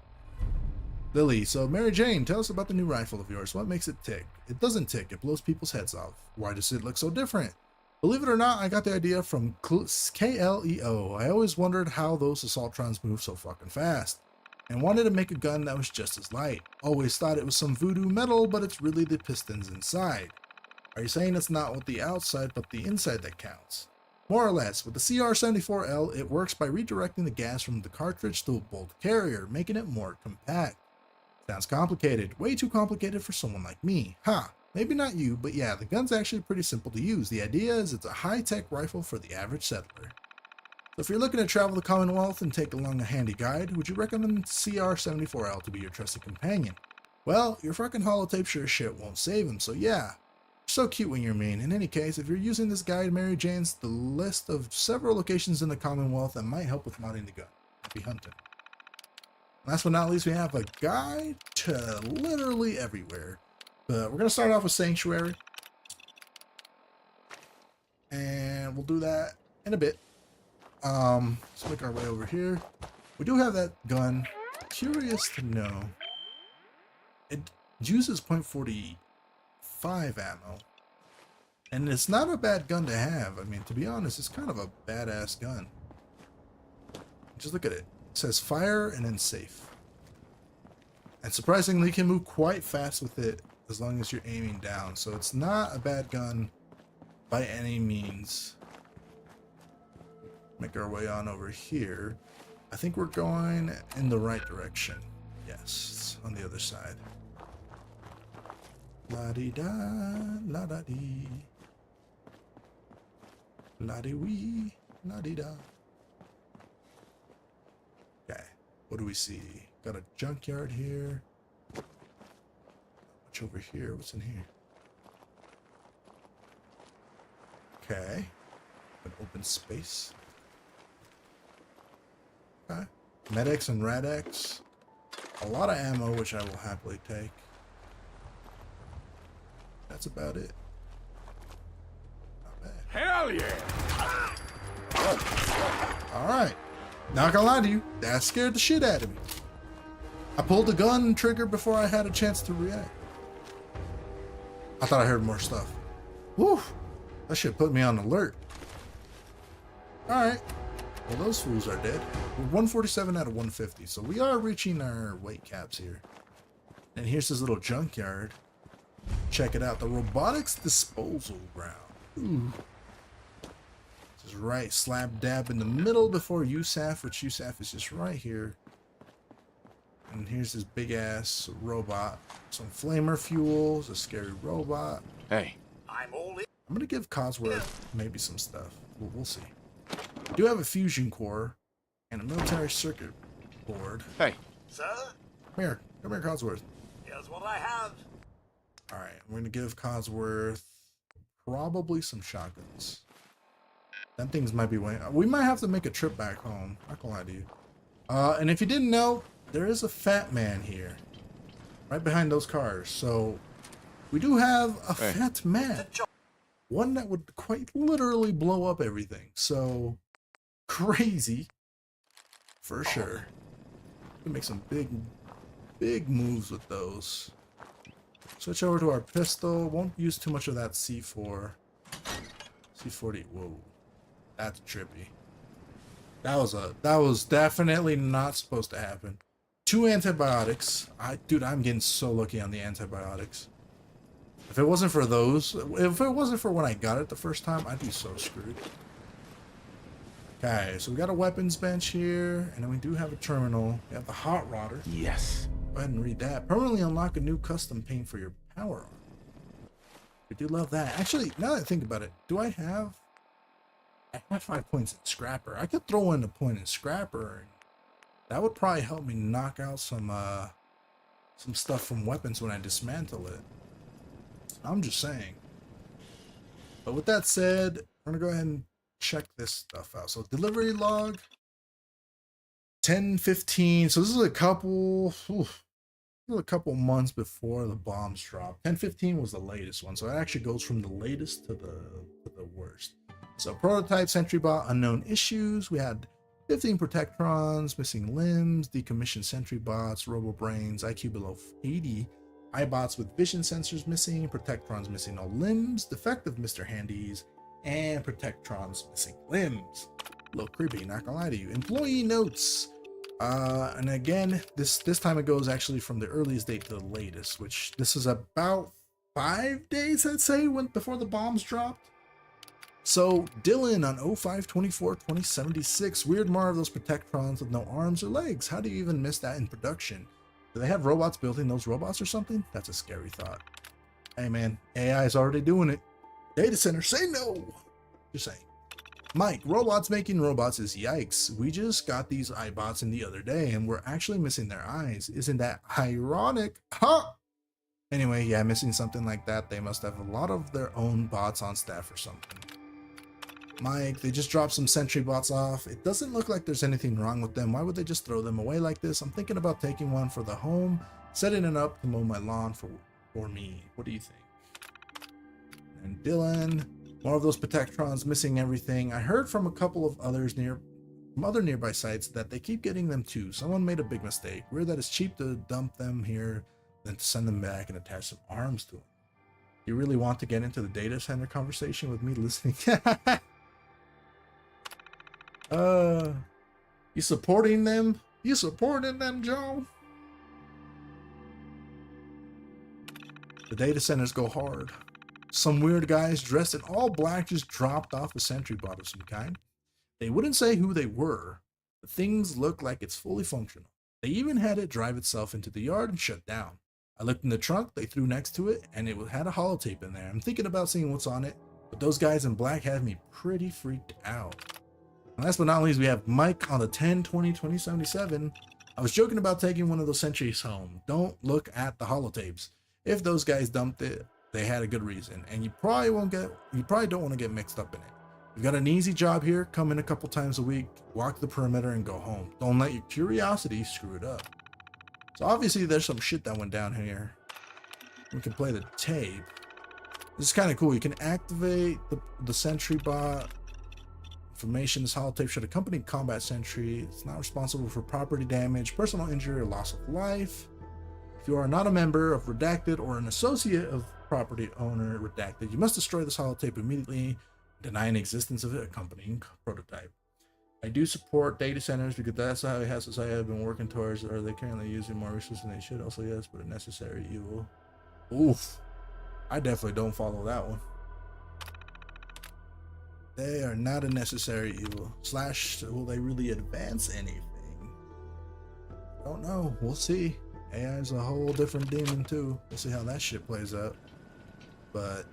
Lily, so Mary Jane, tell us about the new rifle of yours. What makes it tick? It doesn't tick, it blows people's heads off. Why does it look so different? Believe it or not, I got the idea from KLEO. I always wondered how those assaultrons move so fucking fast, and wanted to make a gun that was just as light. Always thought it was some voodoo metal, but it's really the pistons inside. Are you saying it's not with the outside, but the inside that counts? More or less. With the CR-74L, it works by redirecting the gas from the cartridge to a bolt carrier, making it more compact. Sounds complicated. Way too complicated for someone like me. Ha! Maybe not you, but yeah, the gun's actually pretty simple to use. The idea is it's a high-tech rifle for the average settler. So if you're looking to travel the Commonwealth and take along a handy guide, would you recommend CR-74L to be your trusted companion? Well, your fucking holotape sure as shit won't save him, so yeah. So cute when you're mean. In any case, if you're using this guide, Mary Jane's the list of several locations in the Commonwealth that might help with modding the gun. Happy hunting. Last but not least, we have a guide to literally everywhere. But we're going to start off with Sanctuary. And we'll do that in a bit. Let's make our way over here. We do have that gun. Curious to know. It uses .45 ammo. And it's not a bad gun to have. I mean, to be honest, it's kind of a badass gun. Just look at it. It says fire and then safe. And surprisingly, you can move quite fast with it as long as you're aiming down. So it's not a bad gun by any means. Make our way on over here. I think we're going in the right direction. Yes, on the other side. La-di-da, la-da-dee. La-di-wee, la-di-da. Okay, what do we see? Got a junkyard here. What's over here? What's in here? Okay. An open space. Okay. Medics and Radex. A lot of ammo, which I will happily take. That's about it. Not bad. Hell yeah! Alright. Not gonna lie to you, that scared the shit out of me. I pulled the gun trigger before I had a chance to react. I thought I heard more stuff. Woo! That shit put me on alert. Alright. Well, those fools are dead. We're 147 out of 150, so we are reaching our weight caps here. And here's this little junkyard. Check it out. The robotics disposal ground. Ooh. This is right slap dab in the middle before USAF, which USAF is just right here. And here's this big ass robot. Some flamer fuels, a scary robot. Hey. I'm all in. I'm gonna give Codsworth maybe some stuff. We'll see. I do have a fusion core and a military circuit board. Hey. Sir, Come here, Codsworth. here's what I have. All right, I'm gonna give Codsworth probably some shotguns. That things might be weighing. We might have to make a trip back home. Not gonna lie to you. And if you didn't know, there is a fat man here, right behind those cars. So we do have a fat man, one that would quite literally blow up everything. So crazy, for sure. We make some big moves with those. Switch over to our pistol. Won't use too much of that C4. C40. Whoa, that's trippy. That was definitely not supposed to happen. 2 antibiotics. Dude, I'm getting so lucky on the antibiotics. If it wasn't for those, if it wasn't for when I got it the first time, I'd be so screwed. Okay, so we got a weapons bench here, and then we do have a terminal. We have the hot rodder. Yes. Go ahead and read that. Permanently unlock a new custom paint for your power armor. We do love that. Actually, now that I think about it, do I have 5 points in Scrapper? I could throw in a point in Scrapper. That would probably help me knock out some stuff from weapons when I dismantle it. I'm just saying. But with that said, I'm gonna go ahead and check this stuff out. So delivery log 10:15. So this is a couple months before the bombs dropped. 10:15 was the latest one, so it actually goes from the latest to the worst. So prototype sentry bot unknown issues. We had 15 protectrons, missing limbs, decommissioned sentry bots, robo brains, IQ below 80, iBots with vision sensors missing, protectrons missing no limbs, defective Mr. Handies, and protectrons missing limbs. A little creepy, not gonna lie to you. Employee notes. And again, this time it goes actually from the earliest date to the latest, which this is about 5 days, I'd say, before the bombs dropped. So Dylan on 05/24/2076, weird more of those protectrons with no arms or legs. How do you even miss that in production? Do they have robots building those robots or something? That's a scary thought. Hey man, AI is already doing it. Data center, say no. Just saying. Mike, robots making robots is yikes. We just got these iBots in the other day and we're actually missing their eyes. Isn't that ironic? Huh? Anyway, yeah, missing something like that. They must have a lot of their own bots on staff or something. Mike, they just dropped some sentry bots off. It doesn't look like there's anything wrong with them. Why would they just throw them away like this? I'm thinking about taking one for the home, setting it up to mow my lawn for me. What do you think? And Dylan, more of those protectrons missing everything. I heard from a couple of others from other nearby sites that they keep getting them too. Someone made a big mistake. Weird that it's cheap to dump them here than to send them back and attach some arms to them. You really want to get into the data center conversation with me listening? You supporting them? You supporting them, Joe? The data centers go hard. Some weird guys dressed in all black just dropped off a sentry bot of some kind. They wouldn't say who they were, but things look like it's fully functional. They even had it drive itself into the yard and shut down. I looked in the trunk they threw next to it, and it had a holotape in there. I'm thinking about seeing what's on it, but those guys in black have me pretty freaked out. And last but not least, we have Mike on the 10/20/2077. I was joking about taking one of those sentries home. Don't look at the holotapes. If those guys dumped it, they had a good reason, and you probably don't want to get mixed up in it. You've got an easy job here. Come in a couple times a week, walk the perimeter, and go home. Don't let your curiosity screw it up. So obviously there's some shit that went down here. We can play the tape. This is kind of cool. You can activate the sentry bot. Information: this holotape should accompany combat sentry. It's not responsible for property damage, personal injury, or loss of life. If you are not a member of Redacted or an associate of property owner Redacted, you must destroy this holotape immediately, denying the existence of the accompanying prototype. I do support data centers because that's how society have been working towards. Are they currently using more resources than they should? Also, yes, but a necessary evil. Oof. I definitely don't follow that one. They are not a necessary evil. Slash, will they really advance anything? Don't know. We'll see. AI is a whole different demon too. We'll see how that shit plays out. But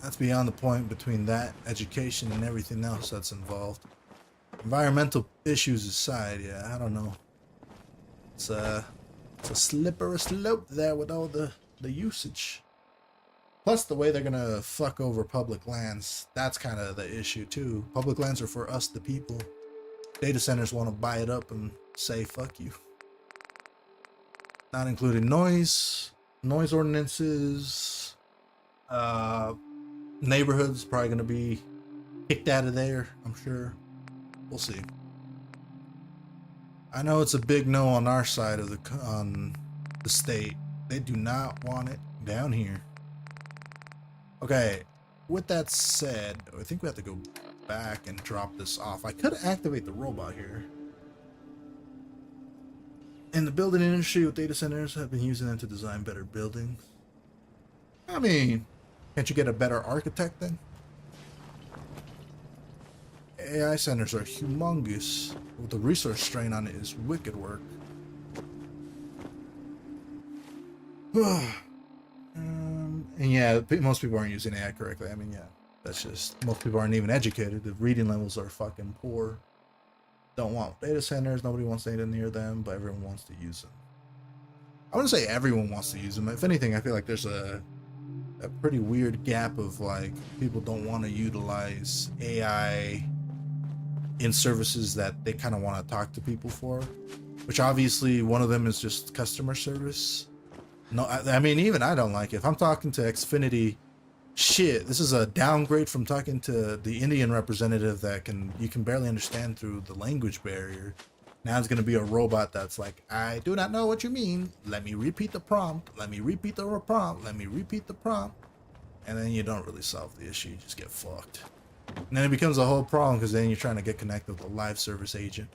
that's beyond the point between that, education, and everything else that's involved. Environmental issues aside, yeah, I don't know. It's a slippery slope there with all the usage. Plus the way they're gonna fuck over public lands, that's kind of the issue too. Public lands are for us, the people. Data centers want to buy it up and say fuck you. Not including noise ordinances. Neighborhoods probably gonna be kicked out of there, I'm sure. We'll see. I know it's a big no on our side of the state. They do not want it down here. Okay, with that said, I think we have to go back and drop this off. I could activate the robot here. In the building industry with data centers, have been using them to design better buildings. I mean, can't you get a better architect then? AI centers are humongous. With the resource strain on it is wicked work. And yeah, most people aren't using AI correctly. I mean, yeah, that's just, most people aren't even educated. The reading levels are fucking poor. Don't want data centers. Nobody wants data near them, but everyone wants to use them. I wouldn't say everyone wants to use them. If anything, I feel like there's a pretty weird gap of like people don't want to utilize AI in services that they kind of want to talk to people for, which obviously one of them is just customer service. No, I mean, even I don't like it. If I'm talking to Xfinity, shit, this is a downgrade from talking to the Indian representative that you can barely understand through the language barrier. Now it's going to be a robot that's like, I do not know what you mean. Let me repeat the prompt. Let me repeat the prompt. Let me repeat the prompt. And then you don't really solve the issue. You just get fucked. And then it becomes a whole problem because then you're trying to get connected with a live service agent.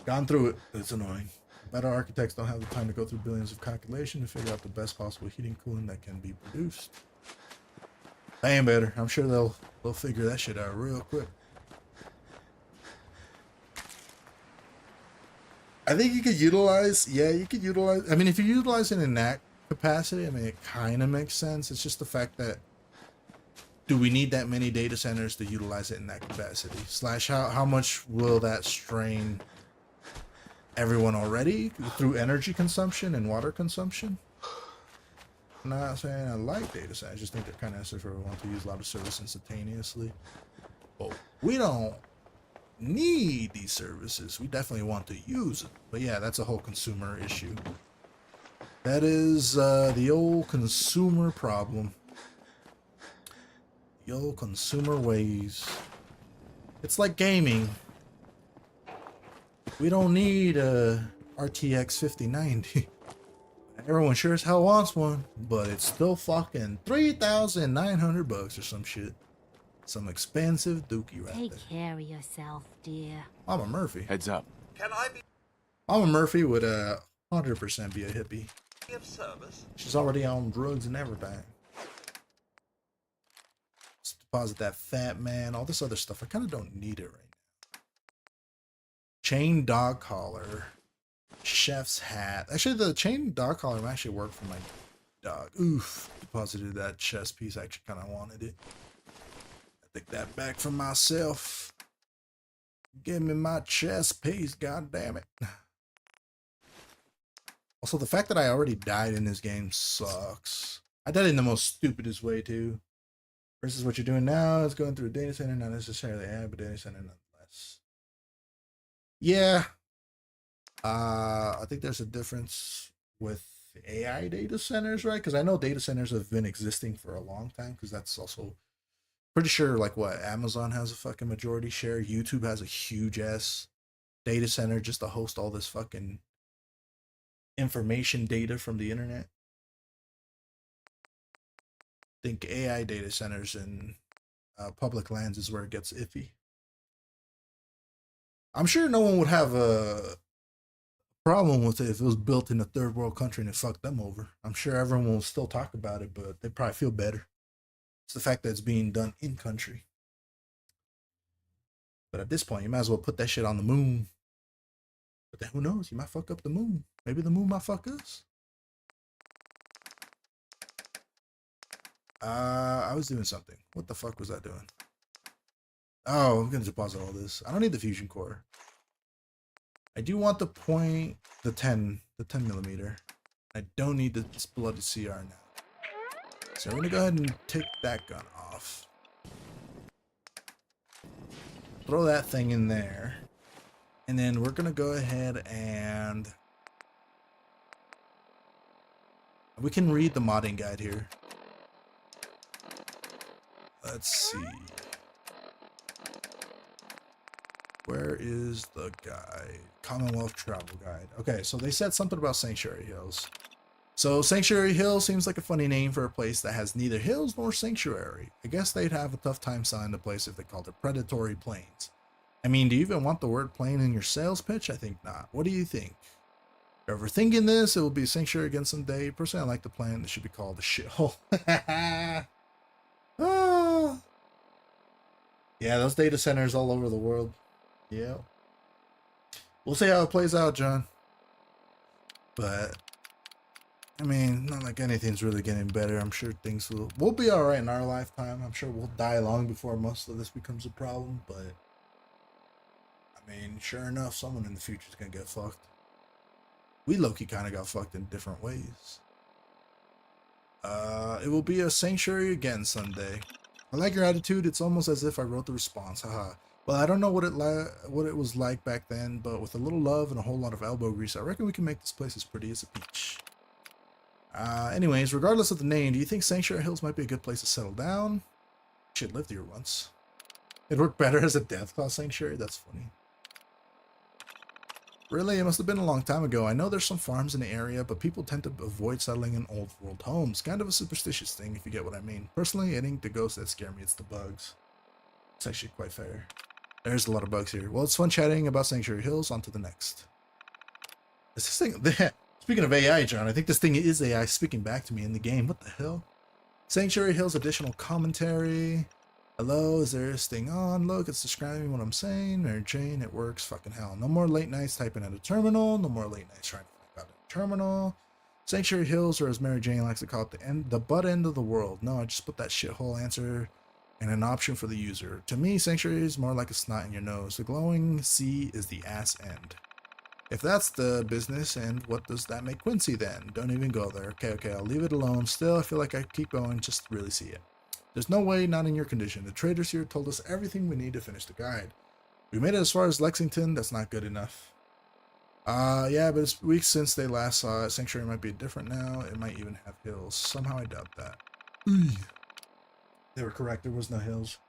Gone through it. It's annoying. Better architects don't have the time to go through billions of calculation to figure out the best possible heating cooling that can be produced. They ain't better. I'm sure they'll figure that shit out real quick. I think you could utilize, I mean, if you utilize it in that capacity, I mean, it kind of makes sense. It's just the fact that, do we need that many data centers to utilize it in that capacity? Slash, how much will that strain everyone already through energy consumption and water consumption? I'm not saying I like data centers. I just think they're kind of necessary for everyone to use a lot of service instantaneously. But we don't need these services. We definitely want to use them. But yeah, that's a whole consumer issue. That is the old consumer problem. The old consumer ways. It's like gaming. We don't need a RTX 5090. Everyone sure as hell wants one, but it's still fucking $3,900 or some shit. Some expensive dookie right there. Take care of yourself, dear. Mama Murphy. Heads up. Can I be Mama Murphy would 100% be a hippie. of service? She's already on drugs and everything. Let's deposit that fat man, all this other stuff. I kind of don't need it right now. Chain dog collar. Chef's hat. Actually, the chain dog collar might actually work for my dog. Oof. Deposited that chest piece. I actually kind of wanted it. I take that back for myself. Give me my chest piece, god damn it. Also, the fact that I already died in this game sucks. I died in the most stupidest way, too. Versus what you're doing now is going through a data center, not necessarily AI, but data center nonetheless. Yeah. I think there's a difference with AI data centers, right? Because I know data centers have been existing for a long time, because that's also pretty sure, like, what, Amazon has a fucking majority share. YouTube has a huge ass data center just to host all this fucking information data from the internet. I think AI data centers in public lands is where it gets iffy. I'm sure no one would have a problem with it if it was built in a third world country and it fucked them over. I'm sure everyone will still talk about it, but they probably feel better. It's the fact that it's being done in country. But at this point, you might as well put that shit on the moon. But then who knows? You might fuck up the moon. Maybe the moon might fuck us. I was doing something. What the fuck was I doing? Oh, I'm gonna deposit all this. I don't need the fusion core. I do want the 10 millimeter. I don't need this bloody CR now. So we're gonna go ahead and take that gun off. Throw that thing in there. And then we're gonna go ahead and we can read the modding guide here. Let's see. Where is the guide? Commonwealth Travel Guide. Okay, so they said something about Sanctuary Hills. So Sanctuary Hills seems like a funny name for a place that has neither hills nor sanctuary. I guess they'd have a tough time selling the place if they called it Predatory Plains. I mean, do you even want the word plane in your sales pitch? I think not. What do you think? If you're ever thinking this, it will be a sanctuary again someday. Personally, I like the plan. It should be called a shithole. Oh. Yeah, those data centers all over the world. Yeah. We'll see how it plays out, John. But I mean, not like anything's really getting better. I'm sure things we'll be all right in our lifetime. I'm sure we'll die long before most of this becomes a problem. But I mean, sure enough, someone in the future is gonna get fucked. We low-key kind of got fucked in different ways. It will be a sanctuary again someday. I like your attitude. It's almost as if I wrote the response. Haha. Well, I don't know what it was like back then, but with a little love and a whole lot of elbow grease, I reckon we can make this place as pretty as a peach. Anyways, regardless of the name, do you think Sanctuary Hills might be a good place to settle down? Shit, lived here once. It worked better as a Deathclaw Sanctuary? That's funny. Really? It must have been a long time ago. I know there's some farms in the area, but people tend to avoid settling in old world homes. Kind of a superstitious thing, if you get what I mean. Personally, it ain't the ghosts that scare me, it's the bugs. It's actually quite fair. There's a lot of bugs here. Well, it's fun chatting about Sanctuary Hills. On to the next. Is this thing... Speaking of AI, John, I think this thing is AI speaking back to me in the game. What the hell? Sanctuary Hills additional commentary. Hello, is there this thing on? Look, it's describing what I'm saying. Mary Jane, it works. Fucking hell. No more late nights typing at a terminal. No more late nights trying to find out a terminal. Sanctuary Hills, or as Mary Jane likes to call it, the butt end of the world. No, I just put that shithole answer and an option for the user. To me, Sanctuary is more like a snot in your nose. The glowing C is the ass end. If that's the business end, what does that make Quincy then? Don't even go there. Okay, I'll leave it alone. Still, I feel like I keep going just to really see it. There's no way, not in your condition. The traders here told us everything we need to finish the guide. We made it as far as Lexington. That's not good enough. Yeah, but it's weeks since they last saw it. Sanctuary might be different now. It might even have hills. Somehow I doubt that. They were correct. There was no hills.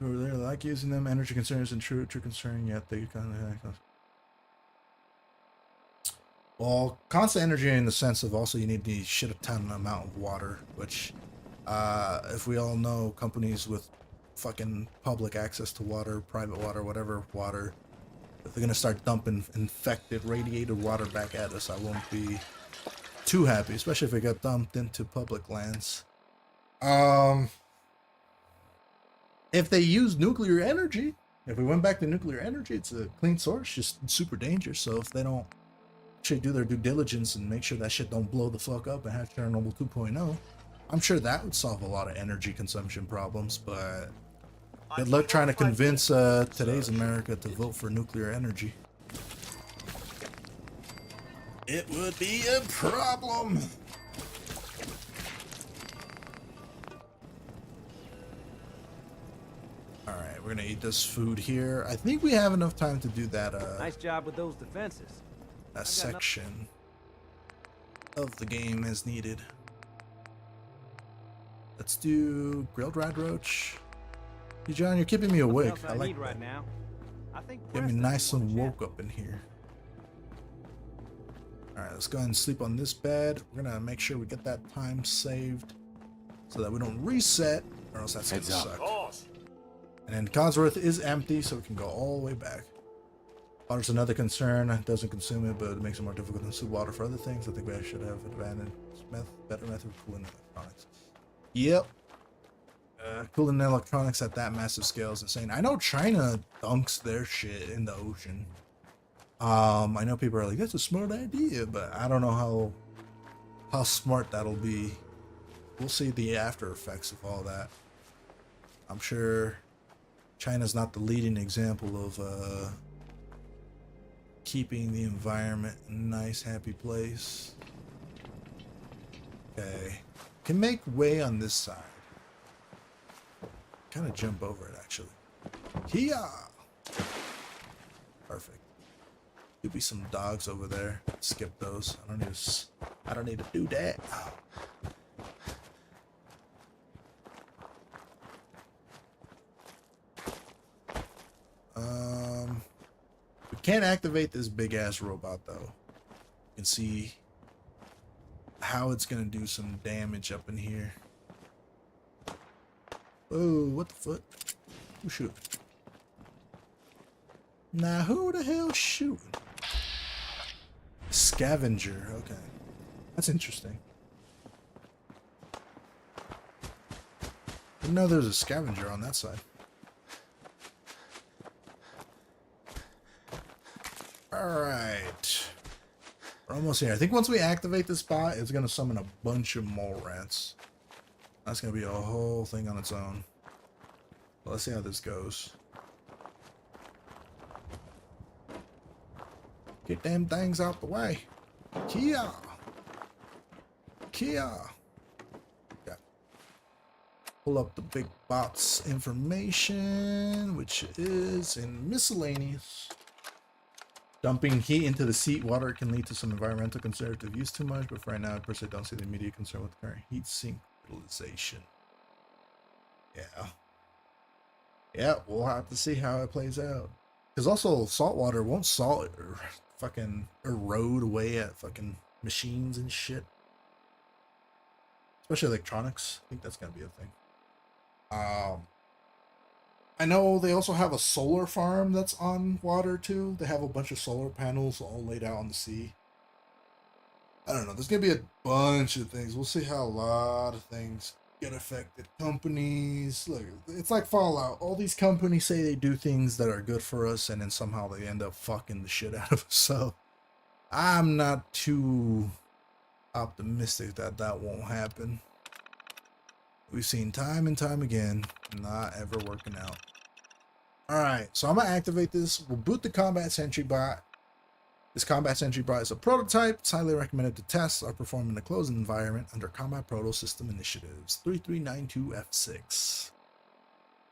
Over there, like using them. Energy concerns and true concern. Yet they kind of. Well, constant energy in the sense of also you need the shit a ton amount of water, which, if we all know, companies with fucking public access to water, private water, whatever water, if they're gonna start dumping infected, radiated water back at us, I won't be too happy, especially if it got dumped into public lands. If they use nuclear energy, if we went back to nuclear energy, it's a clean source, just super dangerous. So if they don't actually do their due diligence and make sure that shit don't blow the fuck up and have Chernobyl 2.0, I'm sure that would solve a lot of energy consumption problems. But good luck trying to convince today's America to vote for nuclear energy. It would be a problem. Alright, we're gonna eat this food here. I think we have enough time to do that, Nice job with those defenses. that section of the game as needed. Let's do grilled red roach. Hey John, you're keeping me awake. I like that. Right now. I think Get me nice and woke up in here. Alright, let's go ahead and sleep on this bed. We're gonna make sure we get that time saved so that we don't reset, or else that's gonna suck. And then Codsworth is empty, so we can go all the way back. Water's another concern. It doesn't consume it, but it makes it more difficult to consume water for other things. I think we should have advantage, better method of cooling electronics. Yep. Cooling electronics at that massive scale is insane. I know China dunks their shit in the ocean. I know people are like, that's a smart idea, but I don't know how smart that'll be. We'll see the after effects of all that. I'm sure China's not the leading example of keeping the environment a nice, happy place. Okay. Can make way on this side. Kind of jump over it, actually. Here. Perfect. Could be some dogs over there. Skip those. I don't need to do that. We can't activate this big ass robot though. You can see how it's gonna do some damage up in here. Oh, what the fuck? Who shooting? Now who the hell shooting? Scavenger, okay. That's interesting. Didn't know there's a scavenger on that side. Alright. We're almost here. I think once we activate this spot, it's going to summon a bunch of mole rats. That's going to be a whole thing on its own. Well, let's see how this goes. Get them things out the way. Kia! Kia! Yeah. Pull up the big bot's information, which is in miscellaneous. Dumping heat into the seat water can lead to some environmental conservative use too much, but for right now, I personally don't see the immediate concern with the current heat sink utilization. Yeah. Yeah, we'll have to see how it plays out. Because also, salt water won't salt or fucking erode away at fucking machines and shit. Especially electronics. I think that's gonna be a thing. I know they also have a solar farm that's on water too. They have a bunch of solar panels all laid out on the sea. I don't know. There's going to be a bunch of things. We'll see how a lot of things get affected. Companies. Look, it's like Fallout. All these companies say they do things that are good for us, and then somehow they end up fucking the shit out of us. So I'm not too optimistic that that won't happen. We've seen time and time again, not ever working out. Alright, so I'm going to activate this. We'll boot the Combat Sentry Bot. This Combat Sentry Bot is a prototype. It's highly recommended to test or perform in a closed environment under Combat Proto System Initiatives 3392F6.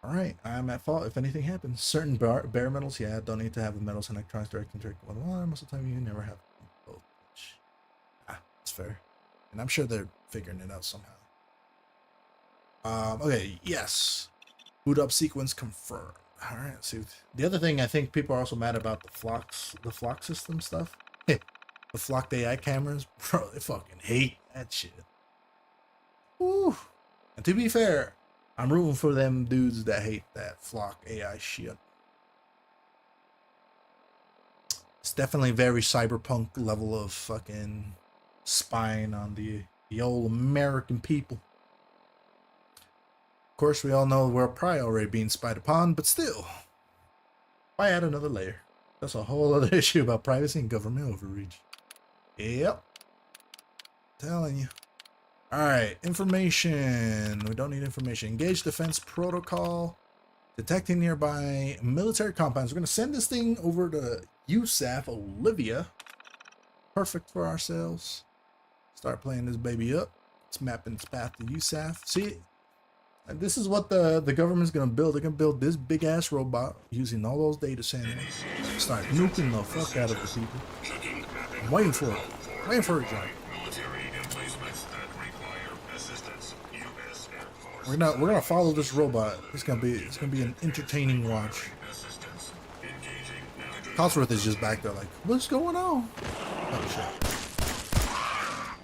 Alright, I'm at fault if anything happens. Certain bare metals, yeah, don't need to have the metals and electronics direct interact with one. Most of the time you never have both. That's fair. And I'm sure they're figuring it out somehow. Okay, yes. Boot up sequence confirmed. Alright, see. The other thing I think people are also mad about the flock system stuff. The flocked AI cameras. Bro, they fucking hate that shit. Woo. And to be fair, I'm rooting for them dudes that hate that flock AI shit. It's definitely very cyberpunk level of fucking spying on the old American people. Of course, we all know we're probably already being spied upon, but still, why add another layer? That's a whole other issue about privacy and government overreach. Yep. Telling you. Alright, information. We don't need information. Engage defense protocol. Detecting nearby military compounds. We're going to send this thing over to USAF Olivia. perfect for ourselves. Start playing this baby up. It's mapping its path to USAF. See, and this is what the government's gonna build. They're gonna build this big ass robot using all those data centers. Start nuking the fuck out of the people. I'm waiting for it. Waiting for it, John. We're gonna follow this robot. It's gonna be an entertaining watch. Cosworth is just back there like, what's going on? Oh shit.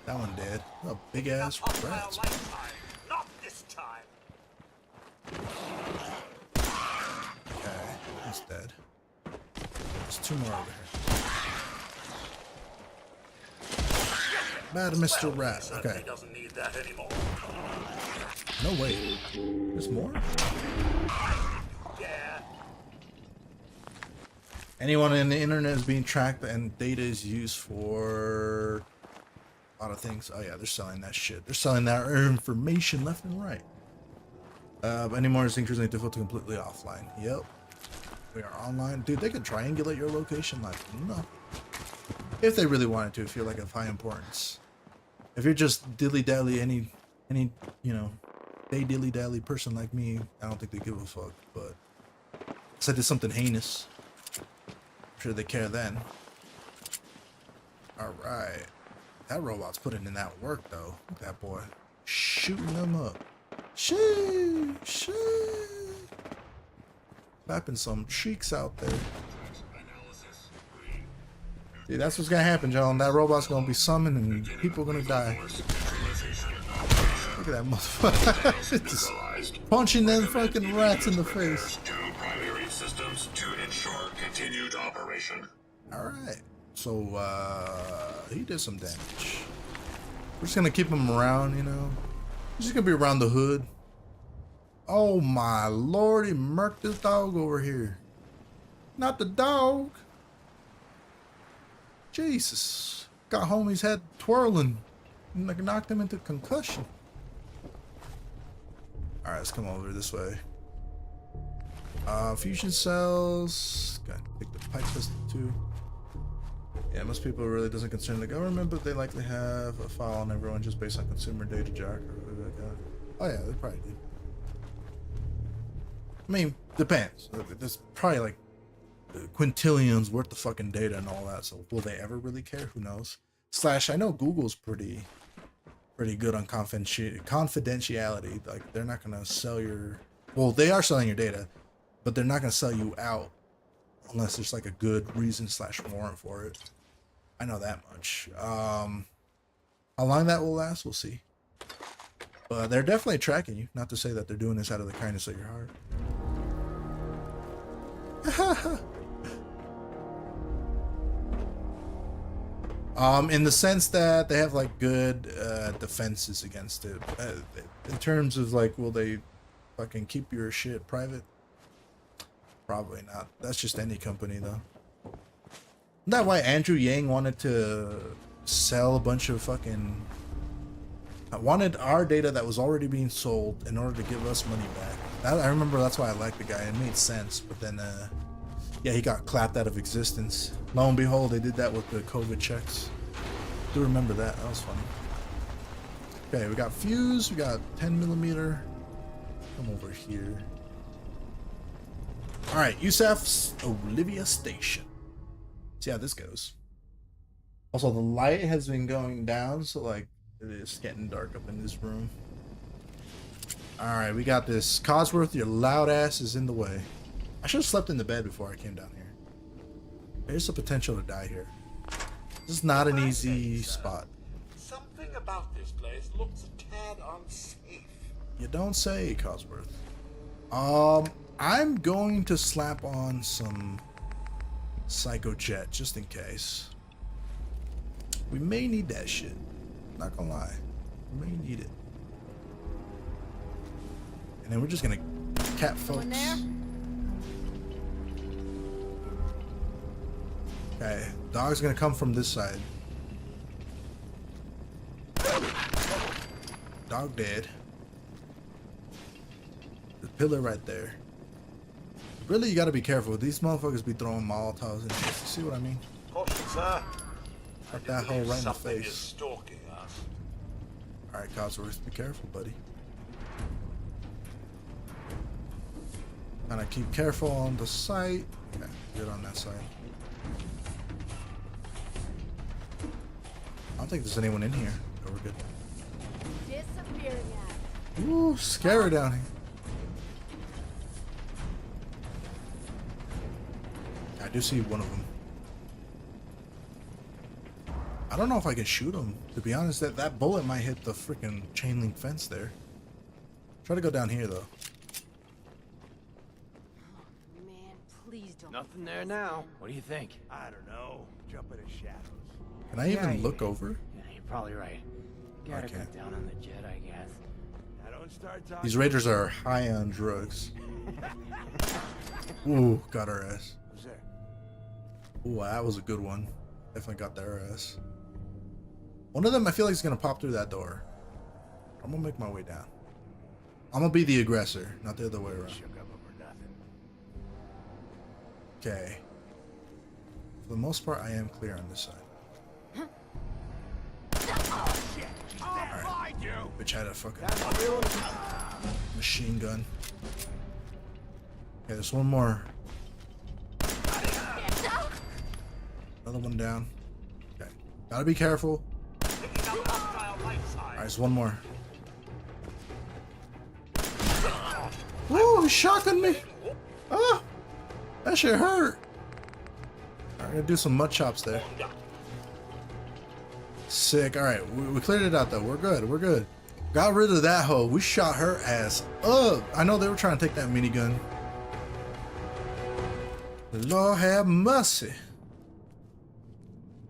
That one dead. A big ass rat. Not this time. Okay, he's dead. There's two more over here. Bad Mr. Rat. Okay. Doesn't need that anymore. No way. There's more? Yeah. Anyone in the internet is being tracked and data is used for a lot of things. Oh yeah, they're selling that shit. They're selling that information left and right. Any more is increasingly difficult to completely offline. Yep. We are online. Dude, they could triangulate your location like nothing. If they really wanted to, if you're like of high importance. If you're just dilly-dally any you know, day dilly-dally person like me, I don't think they give a fuck, but unless I did something heinous, I'm sure they care then. Alright. That robot's putting in that work though. Look at that boy. Shooting them up. Shoo! Slapping some cheeks out there. See, that's what's gonna happen, John. That robot's gonna be summoned and people are gonna die. Look at that motherfucker. Just punching them fucking rats in the face. Primary systems to ensure continued operation. Alright. So, he did some damage. We're just gonna keep him around, you know. He's just gonna be around the hood. Oh my lord, he murked this dog over here. Not the dog. Jesus. Got homie's head twirling. And like knocked him into concussion. Alright, let's come over this way. Fusion cells. Gotta take the pipe pistol too. Yeah, most people really doesn't concern the government, but they likely have a file on everyone just based on consumer data jack or whatever like that. Oh yeah, they probably do. I mean, depends. There's probably like quintillions worth of fucking data and all that, so will they ever really care? Who knows? Slash, I know Google's pretty good on confidentiality. Like, they're not gonna sell your... Well, they are selling your data, but they're not gonna sell you out unless there's like a good reason slash warrant for it. I know that much. How long that will last, we'll see. But they're definitely tracking you. Not to say that they're doing this out of the kindness of your heart. In the sense that they have like good defenses against it. In terms of like, will they fucking keep your shit private? Probably not. That's just any company though. Isn't that why Andrew Yang wanted to sell a bunch of fucking... wanted our data that was already being sold in order to give us money back. I remember that's why I liked the guy. It made sense, but then yeah, he got clapped out of existence. Lo and behold, they did that with the COVID checks. I do remember that. That was funny. Okay, we got fuse. We got 10mm. Come over here. All right, USAF's Olivia Station. See how this goes. Also, the light has been going down, so like it is getting dark up in this room. All right, we got this. Cosworth, your loud ass is in the way. I should have slept in the bed before I came down here. There's the potential to die here. This is not an easy spot. Something about this place looks a tad unsafe. You don't say, Cosworth. I'm going to slap on some Psycho Jet just in case. We may need that shit. Not gonna lie. We may need it. And then we're just gonna cap folks. Okay, dog's gonna come from this side. Dog dead. The pillar right there. Really, you gotta be careful. These motherfuckers be throwing Molotovs and shit. You see what I mean? Caution, sir. Got that hole right in the Something is face. stalking us. Alright, Cosworth, be careful, buddy. Gotta keep careful on the site. Okay, good on that side. I don't think there's anyone in here. Oh, we're good. Disappearing at. Ooh, scary down here. I do see one of them. I don't know if I can shoot him. To be honest, that bullet might hit the freaking chain link fence there. Try to go down here though. Man, please don't. Nothing there now. What do you think? I don't know. Jump in the shadows. Can I even look over? Yeah, you're probably right. Gotta Okay. cut down on the jet, I guess. Now don't start talking. These raiders are high on drugs. Ooh, got our ass. Who's there? Ooh, that was a good one. Definitely got their ass. One of them I feel like is gonna pop through that door. I'm gonna make my way down. I'm gonna be the aggressor, not the other way around. Shook up over nothing. Okay. For the most part, I am clear on this side. Alright. Bitch had a fucking machine gun. Okay, there's one more. Another one down. Okay. Gotta be careful. Alright, there's one more. Ooh, he shotgunned me. Ah! That shit hurt. Alright, gonna do some mud chops there. Sick. Alright, we cleared it out though. We're good. We're good. Got rid of that hoe. We shot her ass up. I know they were trying to take that minigun. Lord have mercy.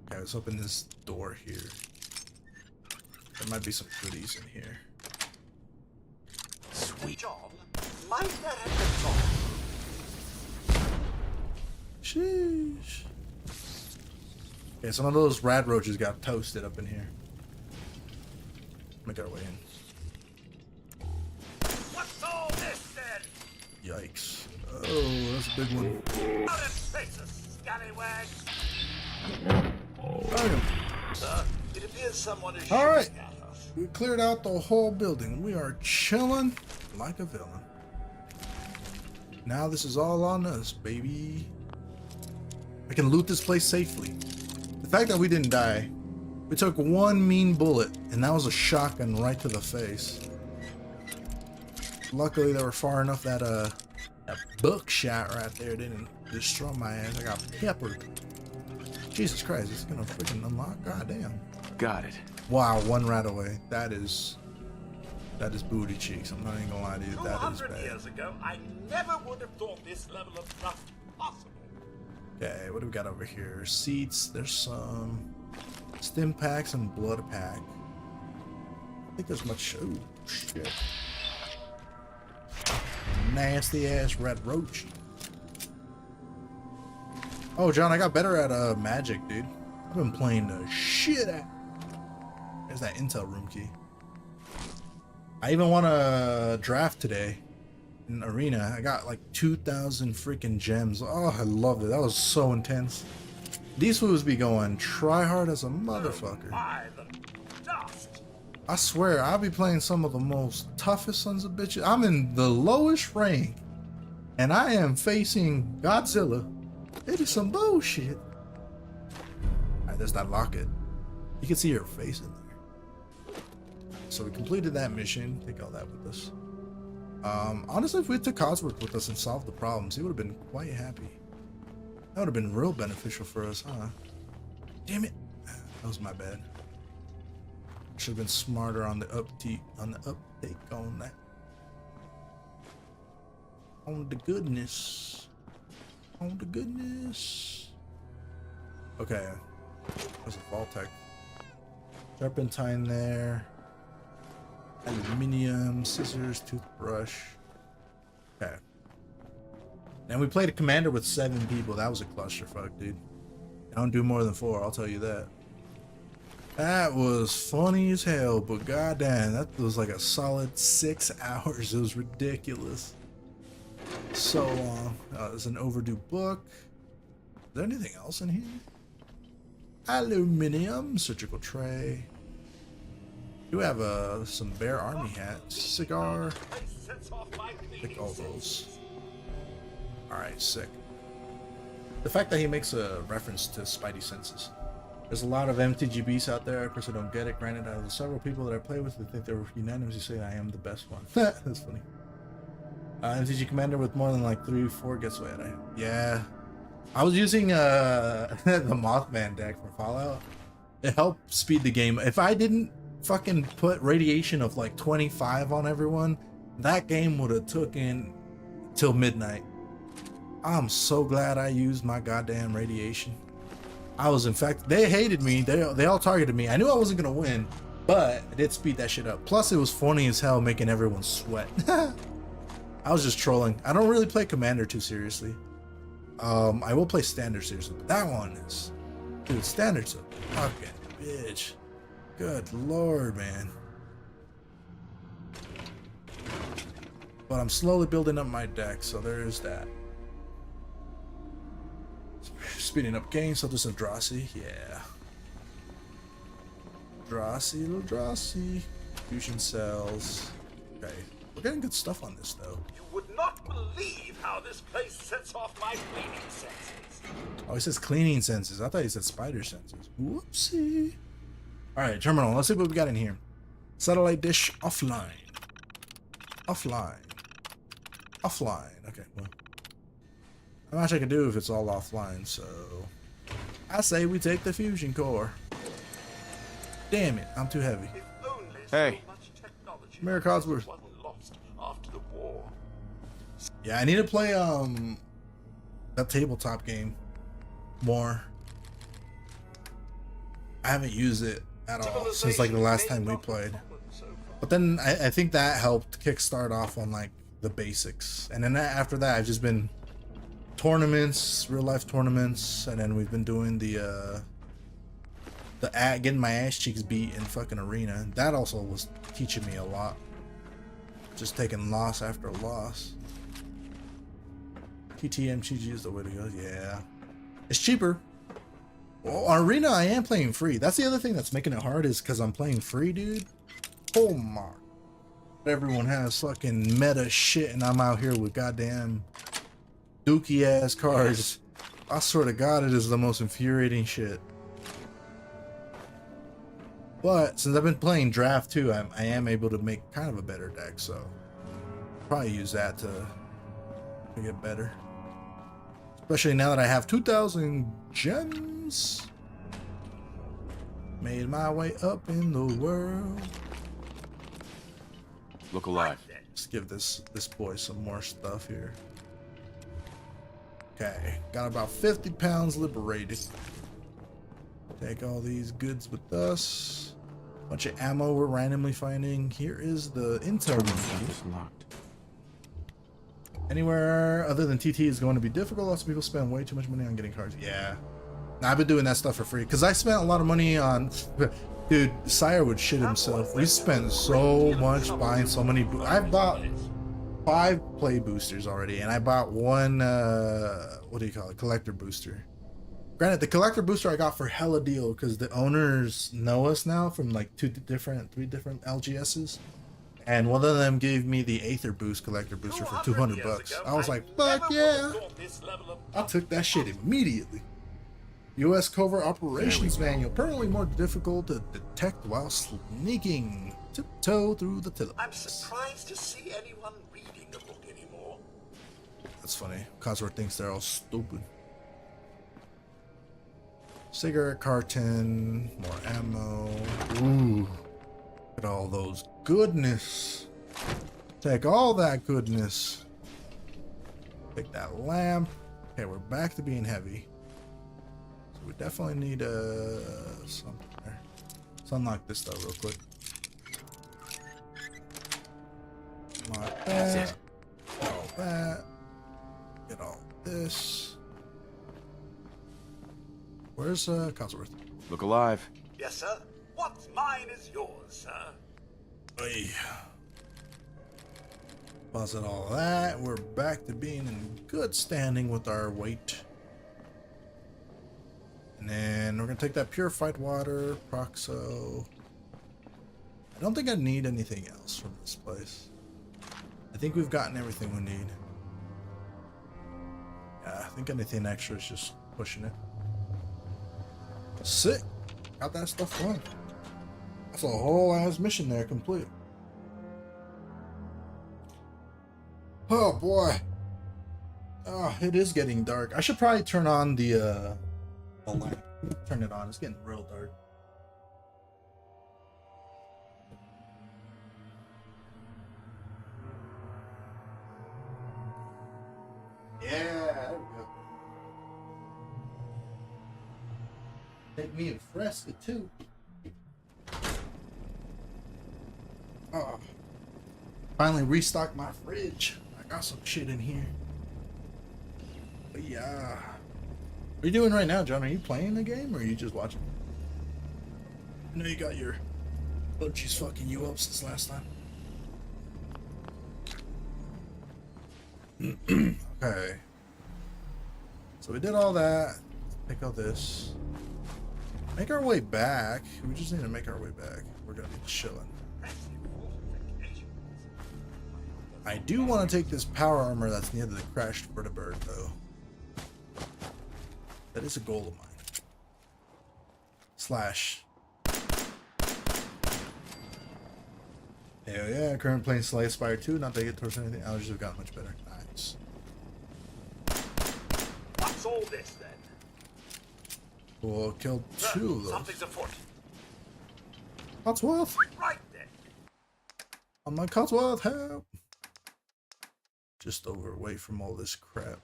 Okay, let's open this door here. There might be some goodies in here. Sweet John, might that have been wrong? Sheesh. Okay, some of those rad roaches got toasted up in here. Make our way in. What's all this then? Yikes. Oh, that's a big one. Out of faces, scallywags! Bam. It appears someone is All right. shooting at us. We cleared out the whole building. We are chilling like a villain. Now this is all on us, baby. I can loot this place safely. The fact that we didn't die, we took one mean bullet, and that was a shotgun right to the face. Luckily, they were far enough that that buckshot right there didn't destroy my ass. I got peppered. Jesus Christ, it's gonna freaking unlock. Goddamn. Got it. Wow, one right away. That is booty cheeks. I'm not even gonna lie to you. That is 200 bad. years ago, I never would have thought this level of trust possible. Okay, what do we got over here? Seats. There's some stim packs and blood pack. I think there's much. Oh shit! Nasty ass red roach. Oh, John, I got better at magic, dude. I've been playing the shit out. There's that intel room key. I even won a draft today in arena. I got like 2,000 freaking gems. Oh, I loved it. That was so intense. These fools be going try hard as a motherfucker. By the dust. I swear, I'll be playing some of the most toughest sons of bitches. I'm in the lowest rank, and I am facing Godzilla. It is some bullshit. Alright, there's that locket. You can see her face in there. So we completed that mission. Take all that with us. Honestly, if we took Cosworth with us and solved the problems, he would have been quite happy. That would have been real beneficial for us, huh? Damn it. That was my bad. Should have been smarter on the uptake on that. On the goodness. On the goodness. Okay. There's a Vault-Tec. Turpentine there. Aluminium, scissors, toothbrush. Okay. And we played a commander with 7 people. That was a clusterfuck, dude. I don't do more than 4, I'll tell you that. That was funny as hell, but goddamn, that was like a solid 6 hours. It was ridiculous. So long. There's an overdue book. Is there anything else in here? Aluminium, surgical tray. Do have some bear army hats, cigar. Pick all those. Alright, sick. The fact that he makes a reference to Spidey senses. There's a lot of MTG beasts out there. Of course, I don't get it. Granted, out of the several people that I play with, I think they were unanimously saying I am the best one. That's funny. MTG commander with more than like 3-4 gets away. Yeah. I was using the Mothman deck for Fallout. It helped speed the game. If I didn't fucking put radiation of like 25 on everyone, that game would have taken till midnight. I'm so glad I used my goddamn radiation. I was infected. They hated me. They all targeted me. I knew I wasn't gonna win, but I did speed that shit up. Plus, it was funny as hell making everyone sweat. I was just trolling. I don't really play Commander too seriously. I will play Standard seriously, but that one is, dude, Standard's a fucking bitch. Good lord, man. But I'm slowly building up my deck, so there is that. Speeding up games, so there's a Eldrazi, yeah. Little Eldrazi. Fusion cells. Okay, we're getting good stuff on this though. You would not believe how this place sets off my cleaning senses. Oh, he says cleaning senses. I thought he said spider senses. Whoopsie. Alright, terminal. Let's see what we got in here. Satellite dish offline. Offline. Okay, well. Not much I can do if it's all offline, so I say we take the fusion core. Damn it, I'm too heavy. Hey. Mayor Codsworth. Yeah, I need to play that tabletop game more. I haven't used it at all since like the last time we played. But then I think that helped kickstart off on like the basics. And then after that I've just been tournaments, real life tournaments, and then we've been doing the getting my ass cheeks beat in fucking arena. That also was teaching me a lot. Just taking loss after loss. TTMGG is the way to go. Yeah, it's cheaper. Well, arena I am playing free. That's the other thing that's making it hard, is because I'm playing free, dude. Oh my! Everyone has fucking meta shit, and I'm out here with goddamn dookie ass cards. I swear to God, it is the most infuriating shit. But since I've been playing draft too, I am able to make kind of a better deck, so probably use that to get better. Especially now that I have 2,000 gems. Made my way up in the world. Look alive. Let's give this boy some more stuff here. Okay, got about 50 pounds liberated. Take all these goods with us. Bunch of ammo we're randomly finding. Here is the intel room. Locked. Anywhere other than TT is going to be difficult. Lots of people spend way too much money on getting cards. Yeah. Now, I've been doing that stuff for free because I spent a lot of money on... Dude, Sire would shit himself. We spent so much buying so many... I've bought 5 play boosters already, and I bought one, what do you call it? Collector booster. Granted, the collector booster I got for hella deal because the owners know us now from like 3 different LGSs. And one of them gave me the Aether Boost collector booster for 200 bucks. I was like, fuck yeah. I took that shit immediately. U.S. Covert Operations Manual. Apparently more difficult to detect while sneaking. Tiptoe through the tulips. I'm surprised to see anyone reading the book anymore. That's funny. Codsworth thinks they're all stupid. Cigarette carton. More ammo. Ooh. Look at all those goodness. Take all that goodness. Take that lamp. Okay, we're back to being heavy. So we definitely need something there. Let's unlock this though real quick. Unlock that. Get all that. Get all this. Where's Codsworth? Look alive. Yes, sir. What's mine is yours, sir. Hey. Deposit all that. We're back to being in good standing with our weight. And then we're gonna take that purified water, Proxo. I don't think I need anything else from this place. I think we've gotten everything we need. Yeah, I think anything extra is just pushing it. Sick. Got that stuff done. That's a whole ass mission there complete. Oh boy. Oh, it is getting dark. I should probably turn on the lamp. Turn it on. It's getting real dark. Yeah, there we go. Take me a fresca too. Oh, finally restocked my fridge. I got some shit in here. But yeah. What are you doing right now, John? Are you playing the game or are you just watching? I know you got your she's fucking you up since last time. Okay. So we did all that. Pick out this. Make our way back. We just need to make our way back. We're gonna be chilling. I do want to take this power armor that's near the crashed vertibird, though. That is a goal of mine. Slash. Hell yeah, current playing Slay Spire 2, not take it towards anything. Allergies have gotten much better. Nice. What's all this then? We'll kill two of those. Something's afoot. Cotsworth! Right then. On my Cotsworth, help! Just over away from all this crap.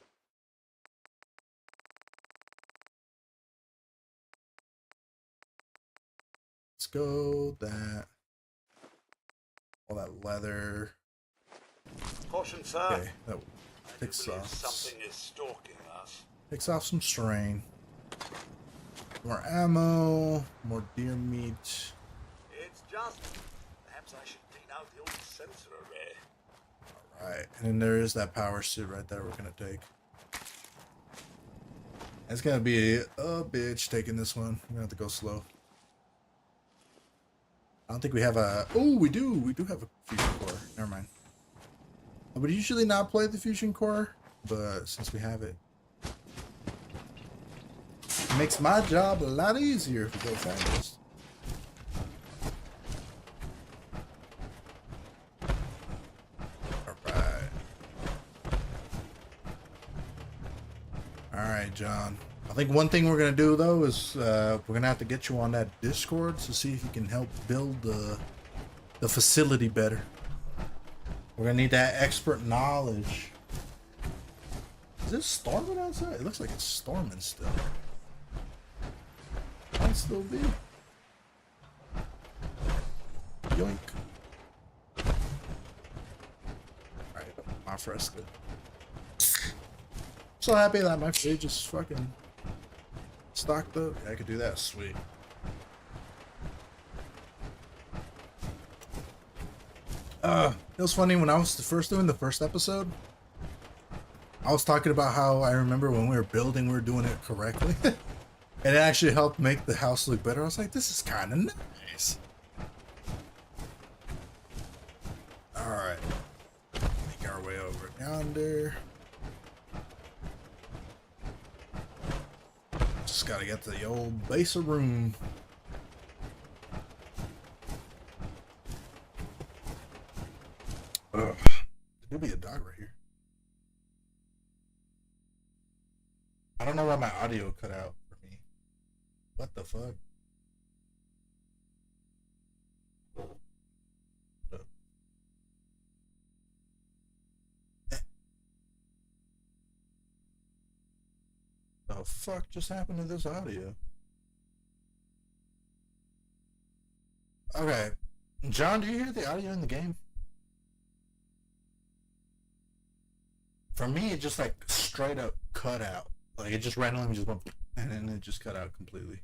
Let's go that. All that leather. Caution, sir. Okay, that takes off. Something is stalking us. Takes off some strain. More ammo, more deer meat. It's just. Perhaps I should clean out the old sensor array. Alright, and then there is that power suit right there we're gonna take. It's gonna be a bitch taking this one. We're gonna have to go slow. I don't think we have a... Oh, we do! We do have a fusion core. Never mind. I would usually not play the fusion core, but since we have it, it makes my job a lot easier if we go fast. Alright. Alright, John. I think one thing we're going to do, though, is we're going to have to get you on that Discord to see if you can help build the facility better. We're going to need that expert knowledge. Is it storming outside? It looks like it's storming still. Might still be. Yoink. Alright, my fresca. So happy that my fridge is fucking stocked up. Yeah, I could do that. Sweet. It was funny when I was first doing the first episode. I was talking about how I remember when we were building, we were doing it correctly. And it actually helped make the house look better. I was like, this is kind of nice. Alright. Make our way over yonder. Just gotta get to the old base of room. Ugh. There'll be a dog right here. I don't know why my audio cut out for me. What the fuck? The fuck just happened to this audio? Okay. John, do you hear the audio in the game? For me, it just like straight up cut out. Like it just randomly just went and then it just cut out completely.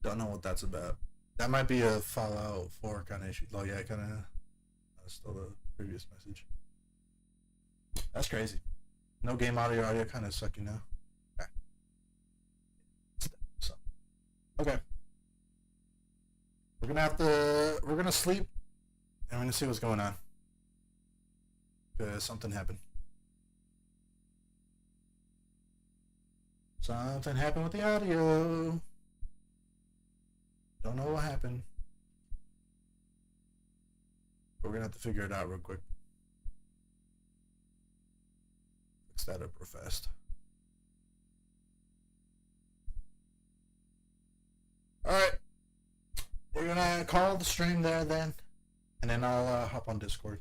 Don't know what that's about. That might be a Fallout 4 kind of issue. Oh yeah, kind of. That's still the previous message. That's crazy. No game audio kind of sucky now. Okay. Okay. We're gonna sleep, and we're gonna see what's going on. Because something happened. Something happened with the audio. Don't know what happened. But we're gonna have to figure it out real quick. Fix that up real fast. Alright. We're gonna call the stream there then. And then I'll hop on Discord.